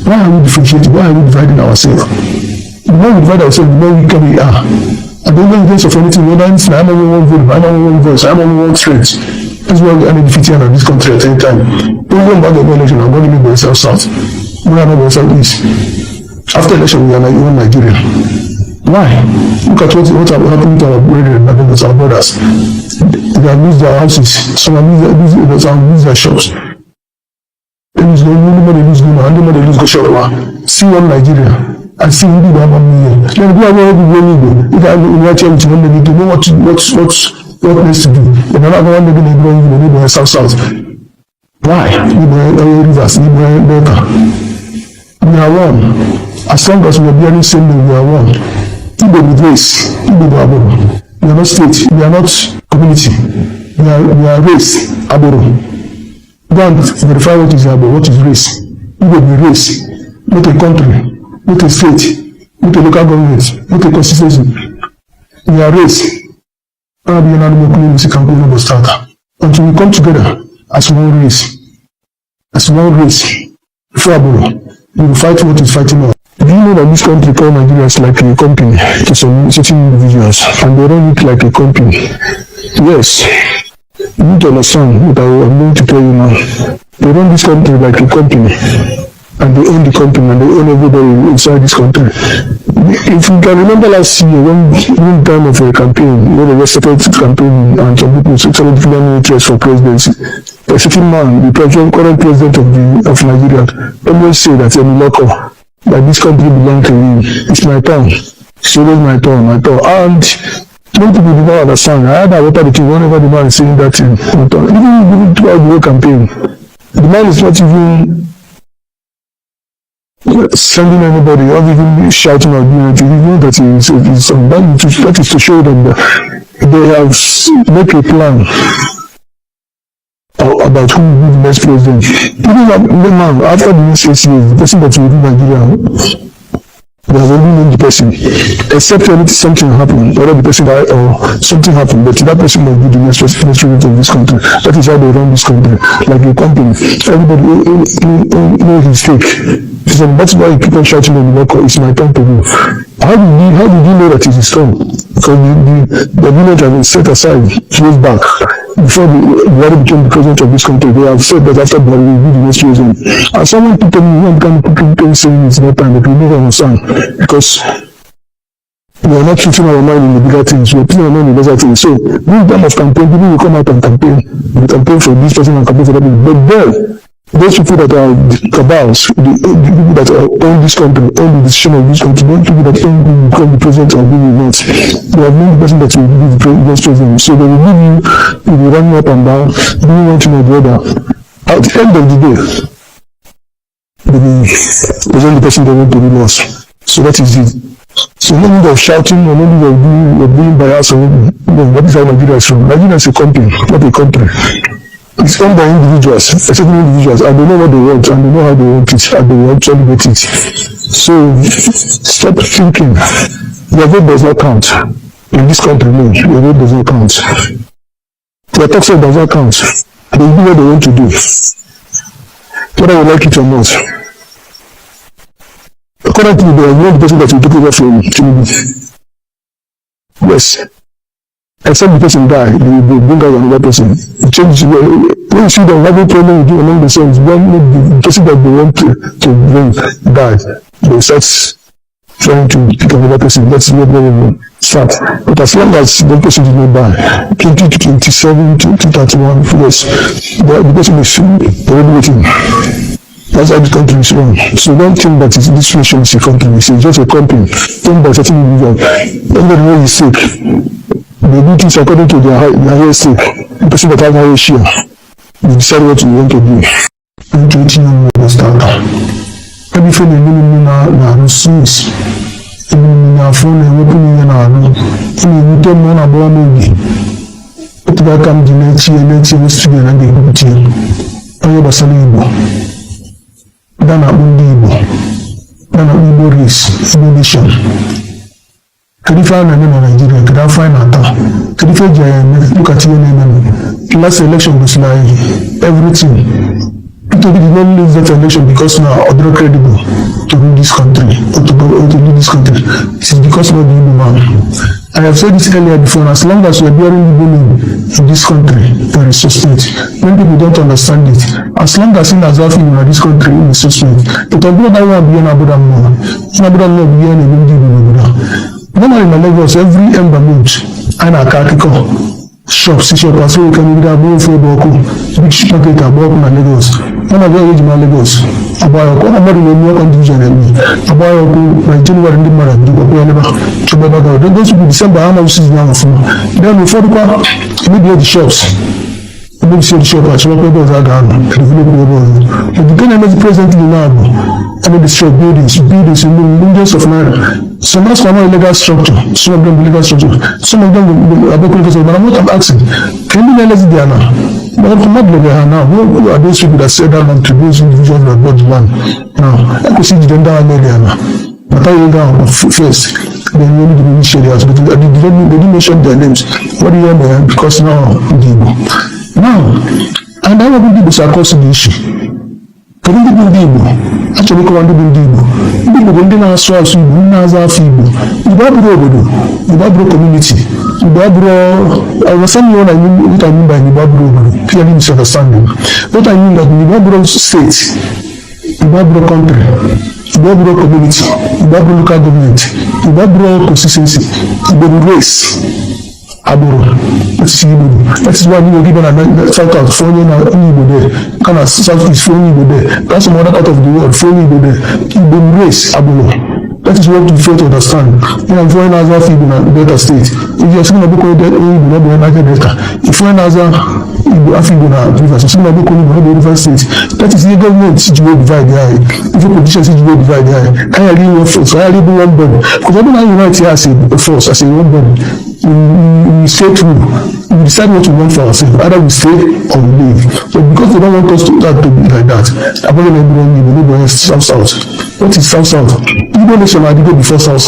Why are we differentiating? Why are we dividing ourselves? The more we divide ourselves, the more weak we are. I don't know the case of anything, whether it's I'm only one vote, I'm only one voice, I'm only one strength. That's why we are defeating in this country at any time. Don't go back to the election, I'm going to be south south. We are not going southeast. After election, we are like even Nigeria. Why? Look at what happened to our brethren, our brothers. They have lose their houses, some have lose their shops. They lose nobody lose Guma, and nobody lose Goshawa. See one Nigeria. And see who people have million. Then we are going to be Igbo. If I watch everything, when they need to know what needs to do. If I'm not going to be Igbo, south south. Why? Igbo rivers, Igbo Delta. We are one. As long as we are bearing same name, we are one. Igbo with race, Igbo Aboro. We are not state, we are not community. We are race, Aboro. Go and verify what is Aboro, what is race. Igbo with race, not a country. Not a state, not a local government, not a constituency. We are race. Until we come together as one race. As one race. Before Aboro, we will fight what is fighting us. Do you know that this country called Nigeria is like a company to some certain individuals, and they run it like a company? Yes. You need to understand what I'm going to tell you now. They run this country like a company. And they own the company and they own everybody inside this country. If you can remember last year, one time of a campaign, when there was a separate campaign and some people started giving interest for presidency, a certain man, the current president of Nigeria, always say that that this country belongs to him. It's my turn. It's always my turn. And many people do not understand. I had a water the king whenever the man is saying that thing. Even throughout the whole campaign, the man is not even sending anybody or even shouting or doing anything. You know that that is to show them that they have made a plan about who will be the next president. Even the man, after the next 6 years, the person that will be Nigeria They have already known the person, except when something happened, whether the person died or something happened, but that person must be the next president of this country. That is how they run this country, like a company. Everybody knows his stake. So that's why you keep on shouting on the worker, it's my turn to go. How did you know that it is strong? Because the village has been set aside years back. Before Buhari became the president of this country, they have said that after Buhari will be the next president. And someone put on me, one kind of people saying it's not time, but we never understand. Because we are not putting our mind in the bigger things, we are putting our mind in the lesser things. So, this time of campaign, people will come out and campaign for this person and campaign for that person. But then, those people that are the cabals, the people that own this country, own the decision of this country, those people that own who will become the president or who will not, they have known the person that will be the next president. So they will give you, you will run up and down, doing one thing or the other. At the end of the day, they will present the person they want to rule us. So that is it. So no need of shouting, or no need of being biased, or no, that is how Nigeria is from. Nigeria is a company, not a country. It's owned by individuals, certain individuals, and they know what they want, and they know how they want it, and they will actually get it. So stop thinking your vote does not count. In this country, no, your vote does not count. Your tax does not count. They do what they want to do, whether you like it or not. Currently, there is no person that will take over from Tinubu. Yes. Except the person die, they will bring out another person. Change when you see them having problem with you among themselves, when the person that they want to bring die, they start trying to pick another person. That's where they will start. But as long as the person did not die, 2027, 2031, yes, the person is already waiting. That's how the country is run. So don't think that this nation is a country, it's just a company. Think by certain individuals. Everybody knows is sick. They do things according to their highest stake. The person that has highest share, they decide what you want to do. I'm 20 years old. Every friend is living in a Swiss. In a phone, and opening an arm. In a time, one about me. But I come to next year, was together and they put you. I have a son Igbo. Then I own Igbo. Then I Igbo race, Igbo nation. Can you find a name in Nigeria? Can I find a town? Can you find a look at your name? Last election was like everything. People did not lose that election because now other credible to rule this country or to lead this country. It is because of the Igbo man. I have said this earlier before, as long as we are bearing Igbo name in this country, there is suspect. When people don't understand it, as long as in Azafi in this country is suspect, it will be that one be an Abudan more. In Abudan more be an Igbo. Normally in Lagos, every ember month, and a cartico shop, shop, as well, can be able to Boku, big market, a Boku in Lagos. One of the age in Lagos, about a more than one condition, about my January and Mara, to Babaga. Then those will be December, how much is now? Then before the shops. Maybe see the shop as well, people are down, but the government is presently now, and they destroy buildings in millions of naira. So that's for no illegal structure, some of them illegal structure, some of them are broken because but I'm not asking, can you realize they are now? But I'm not living here now. Who are those people that said that to those individuals that bought the land? Now, I could see the gender and media now. But I will go first. Then we need to be serious, but they didn't mention their names. What do you mean? Because now, now, and I will be able to across the issue. Can you be Igbo? Actually, come on, be Igbo. Igbo, when they are so as you, Igbo community. I was saying what I mean by Igbo, clearly misunderstanding. What I mean that Igbo state, Igbo country, Igbo community, Igbo local government, Igbo consistency, Igbo race. That is why we were given a shout out for Igbo there. Kind of Southeast for Igbo there. That's some other part of the world for Igbo there. Igbo race Aburo. That is what we fail to understand. When I'm foreign as a Igbo in Delta State, if you're seeing a book called Igbo, not the United Delta. If foreign as a Igbo in Rivers, you're seeing a book called the River State. That is the government situation divide the eye. If your position situation divide the eye, can I leave one force? Can I leave one body? Because I don't know unite here as a force, as a one body. We stay true. We decide what we want for ourselves. Either we stay or we leave. But because they don't want us to be like that, I'm going to be south. What is South? Igbo nation are go before South.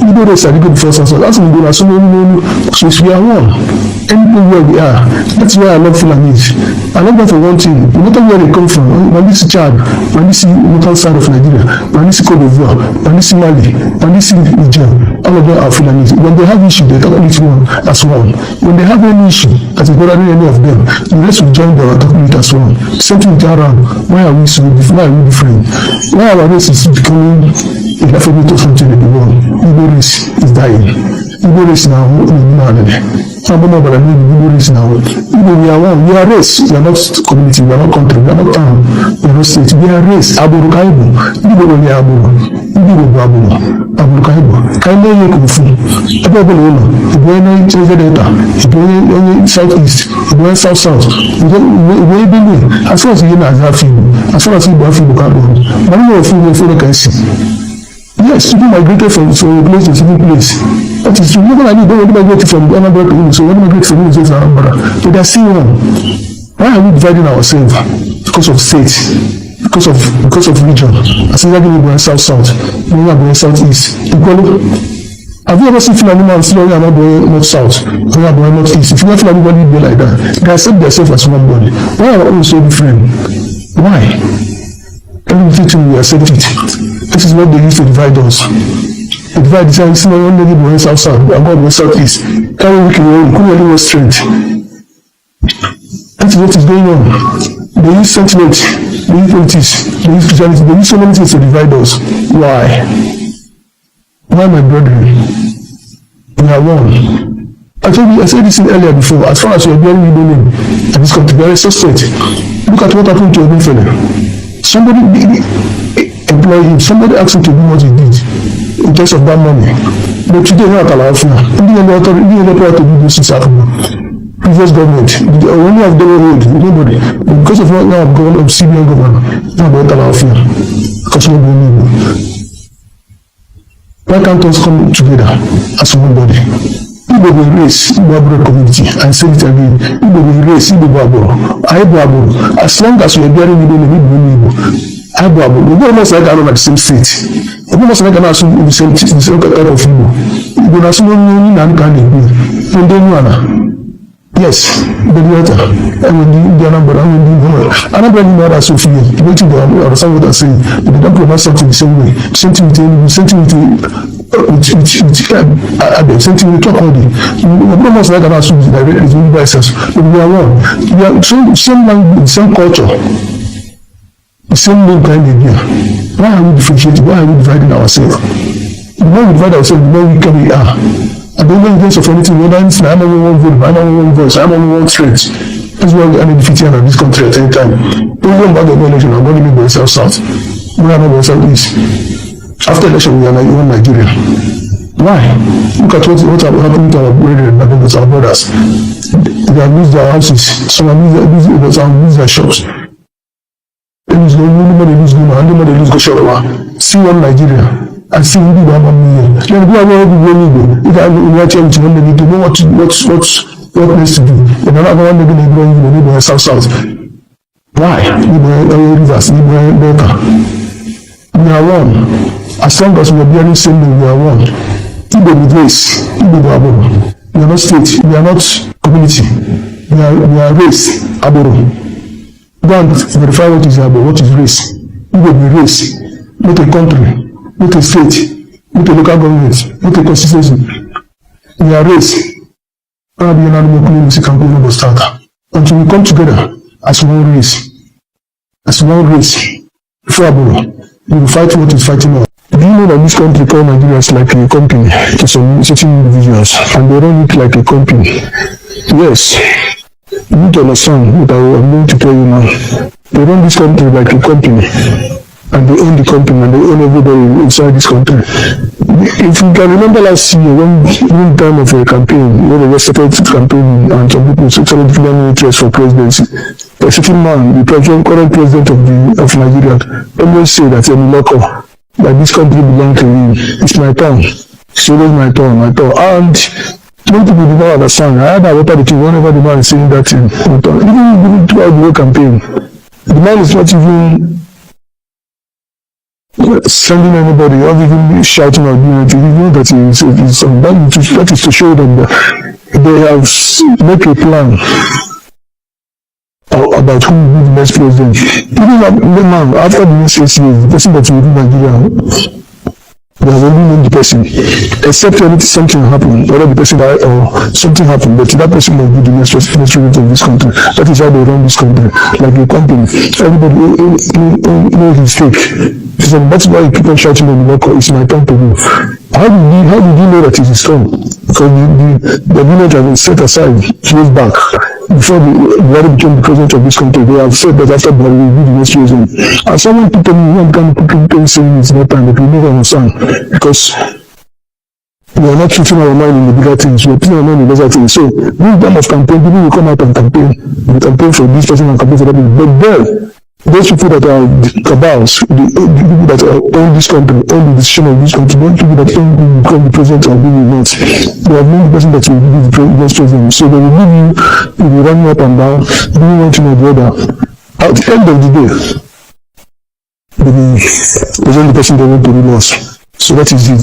Igbo nation are go before South. That's when we go. So we are one. Anything where we are. That's why I love Fulanese. I love that for one thing. No matter where they come from, when this Chad, when this local side of Nigeria, when this Cote d'Ivoire, when this Mali, when this Niger, all of them are Fulanese. When they have issue, they talk about each one as one. When they have any issue, that is better than any of them, the rest will join them and talk about it as one. Same thing with Aram. Why are we so different? Why are we different? Why our race is becoming a alphabet of something in the world? Igbo race is dying. Igbo race now, Igbo race now. Igbo, we are one. We are race. We are not community. We are not country. We are not town. We are not state. We are race. Aburu Kaibo. Igbo we are Aburu. Igbo Aburu. Aburu Kaibo. Kaibo ye kufu. Aburu Lolo. Igbo ye Cheze Delta. Igbo ye Southeast. Igbo ye South. Igbo ye Benue. As far as you know, as far as Igbo Afibo Kaibo. But no Afibo can see. Yes, people migrated from a place to a certain place. That is true. Nobody don't migrate from Anambra to Imo, so when migrate from Imo to Anambra, but they are still one. Why are we dividing ourselves? Because of state, because of region. As if we're going south, we're going southeast. Have you ever seen Fulani man still going north-south, going north-east? If you have Fulani be like that, they accept themselves as one body. Why are we so different? Why? Everything we accept it. This is what they use to divide us. They divide the same one lady going south, and God going southeast. Carry we can only have strength. That's what is going on. They use sentiment, they use politics, they use Christianity, they use so many things to divide us. Why? Why, my brethren? We are one. I said this earlier before. As far as you are bearing Igbo name in this country, there is suspect. Look at what happened to a fellow. Somebody employed him. Somebody asked him to do what he did in terms of that money. But today, not allowed. Didn't allow to do this happening. Previous government, they only have done road, nobody. But because of what now I've gone of CBN governor, now don't allow fear. Because nobody need. Why can't us come together as one body? Igbo will race Igbo Aburo community, and say it again. Igbo will race Igbo Aburo. Igbo Aburo. As long as we are bearing Igbo name, Igbo. Igbo Aburo. We don't almost like at the same state. We almost like in the same kind of Igbo. Igbo na sumo ni na nka na Igbo. Nde nuana. Yes, the letter. And when the Indian number, and when the Anambra ni mara Sophia. You wait to understand what I'm saying. But they don't pronounce something the same way. Same thing with same thing with talk all day. We almost like an assume directly to by ourselves. But we are one. We are same language, same culture, the same name kind of idea. Why are we differentiating? Why are we dividing ourselves? The more we divide ourselves, the more we can we are. I don't know in terms of anything, whether it's I'm only one vote, I'm only one voice, I'm only one strength. That's why I'm defeating in this country at any time. Don't about the election, I'm going to be going south. We are not going southeast. After election, we are like one Nigeria. Why? Look at what happened to our brethren, our brothers. They have lose their houses, some have lose their shops. They lose nobody lose no, and nobody lose the shop. See one Nigeria. I see we do have 1 million. Then go away with Igbo. If I watch everything, when they need to know what needs to do. Then another one they're going to go in the neighborhood south. Why? Igbo rivers, Igbo Delta. We are one. As long as we are bearing same name, we are one. Igbo with race, Igbo Aboro. We are not state, we are not community. We are race, Aboro. Go and verify what is Aboro, what is race. Igbo be race, not a country. Not a state, not a local government, not a constituency. We are race. I'll be an animal community campaign of starter. Until we come together as one race. As one race. Before Aboro, we will fight what is fighting us. Do you know that this country called Nigeria is like a company to some certain individuals, and they run it like a company? Yes. You need to understand what I'm going to tell you now. They run this country like a company. And they own the company and they own everybody inside this country. If you can remember last year, when time of a campaign, when they were started campaign and some people started feeling interest for presidency, a certain man, the current president of Nigeria, always say that that this country belongs to him. It's my turn. It's always my turn. And many people do not understand. I had a water the king whenever the man is saying that thing. Even throughout the whole campaign, the man is not even sending anybody or even shouting or doing anything. You know that that is to show them that they have make a plan about who will be the next president. Even now, after the next 8 years, the person that will rule Nigeria, they have already known the person, except when something happened, whether the person died or something happened, but that person will be the next president of this country. That is how they run this country, like a company. Everybody knows his stake. So that's why you keep on shouting on the worker, it's my turn to move. How did you know that it is strong? Because the village has been set aside years back. Before Buhari became the president of this country, they have said that after Buhari will be the next president. And someone put on one kind of people saying it's not time, but we never understand. Because we are not treating our mind in the bigger things, we are treating our mind in the lesser things. So, this time of campaign, people will come out and campaign. They campaign for this person and campaign for that person. But then, those people that are the cabals, the people that own this country, own the decision of this country, those people that own who will become the president or who will not, they have known the person that will be the next president. So they will give you, you will run up and down, doing one thing or the other. At the end of the day, they will present the person they want to rule us. So that is it.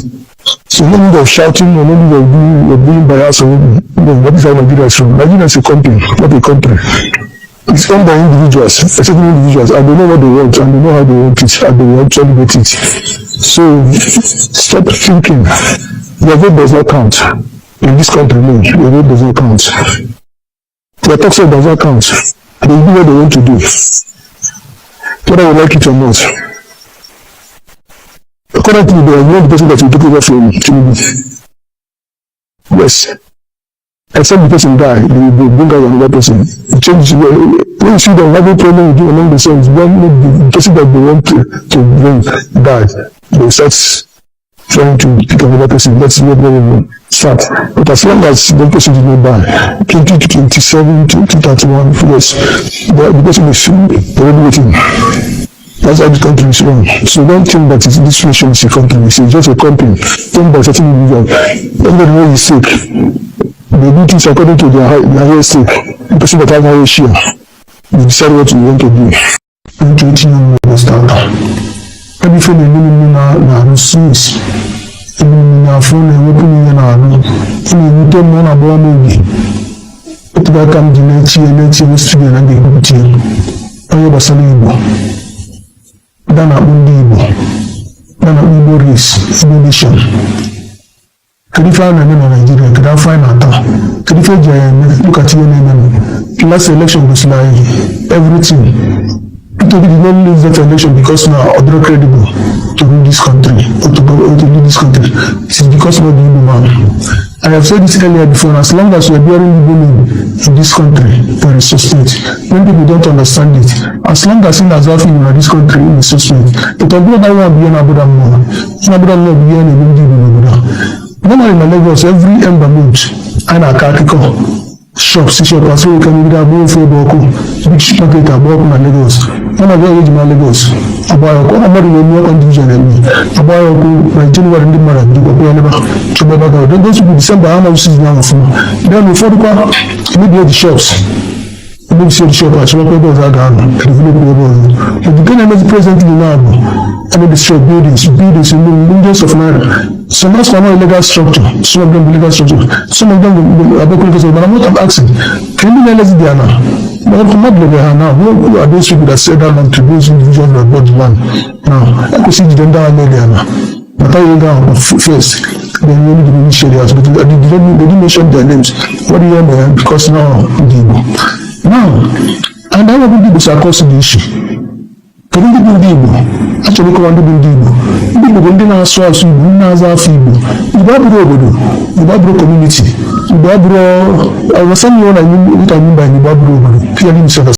So no need of shouting, or no need of being biased, or that is how Nigeria is from. Nigeria is a company, not a country. It's owned by individuals, certain individuals, and they know what they want, and they know how they want it, and they will actually get it. So stop thinking your vote does not count in this country. No, your vote does not count. Your tax rate does not count. They do what they want to do, whether you like it or not. Currently, there is no person that will take over from Tinubu. Yes. Except the person die, they will bring out another person. Change, when you see them having problem with you among themselves, when the person that they want to bring die, they start trying to pick another person. That's what they will start. But as long as the person did not die, 2027, 2031, yes, the person is already waiting. That's how the country is run. So don't think that this nation is a country. It's just a company owned by certain individuals. Everybody knows his stake. They do things according to their highest stake. The person that has higher share, they decide what we want to do. I'm 20 years old, start. Everything they do na since. Even na phone, they open in na no. You tell me na boy maybe. But that come the next year, we still na dey go to. Ayo basali Igbo. Dana undi Igbo. Dana Igbo race, Igbo nation. Can you find a name in Nigeria? Can I find a town? Can you find look at your name? Last election was like everything. People did not lose that election because now other credible to rule this country or to lead this country. It is because of the Igbo man. I have said this earlier before, as long as we are bearing Igbo name in this country, there is suspect. When people don't understand it, as long as in Azafi in this country in suspect, it will be that one be an Abuda more. Abuda more be an Abuda. Normally in Lagos, every ember month, and a kakiko shop, shop, as well, can be a bowl for Boko, big market, a bowl in Lagos. One of the age in Lagos, a boy, a mother will work on division, a boy by January in the Mara, to Baba, then those will be December, how much is now for. Then before the car, maybe the shops. Maybe see the shop, I shop papers are gone, develop papers. But the government is presently now, and they destroy buildings in millions of naira. Some of them are illegal structure, some of them illegal structure, some of them are broken because but I'm not asking. Can you realize they are now? But I'm not like they are now. Who are those people that said that land to those individuals that bought the land? Now, I could see them down there now. But I went down first. Then we only didn't share the but they didn't mention their names. What do you mean? Because now, now, and I want people to cause the issue. Can you do the Igbo? Actually, come on, do the Igbo. Igbo, when they are so as Igbo, Naza Igbo. Igbo community. Igbo, I was saying what I mean by Igbo, clearly,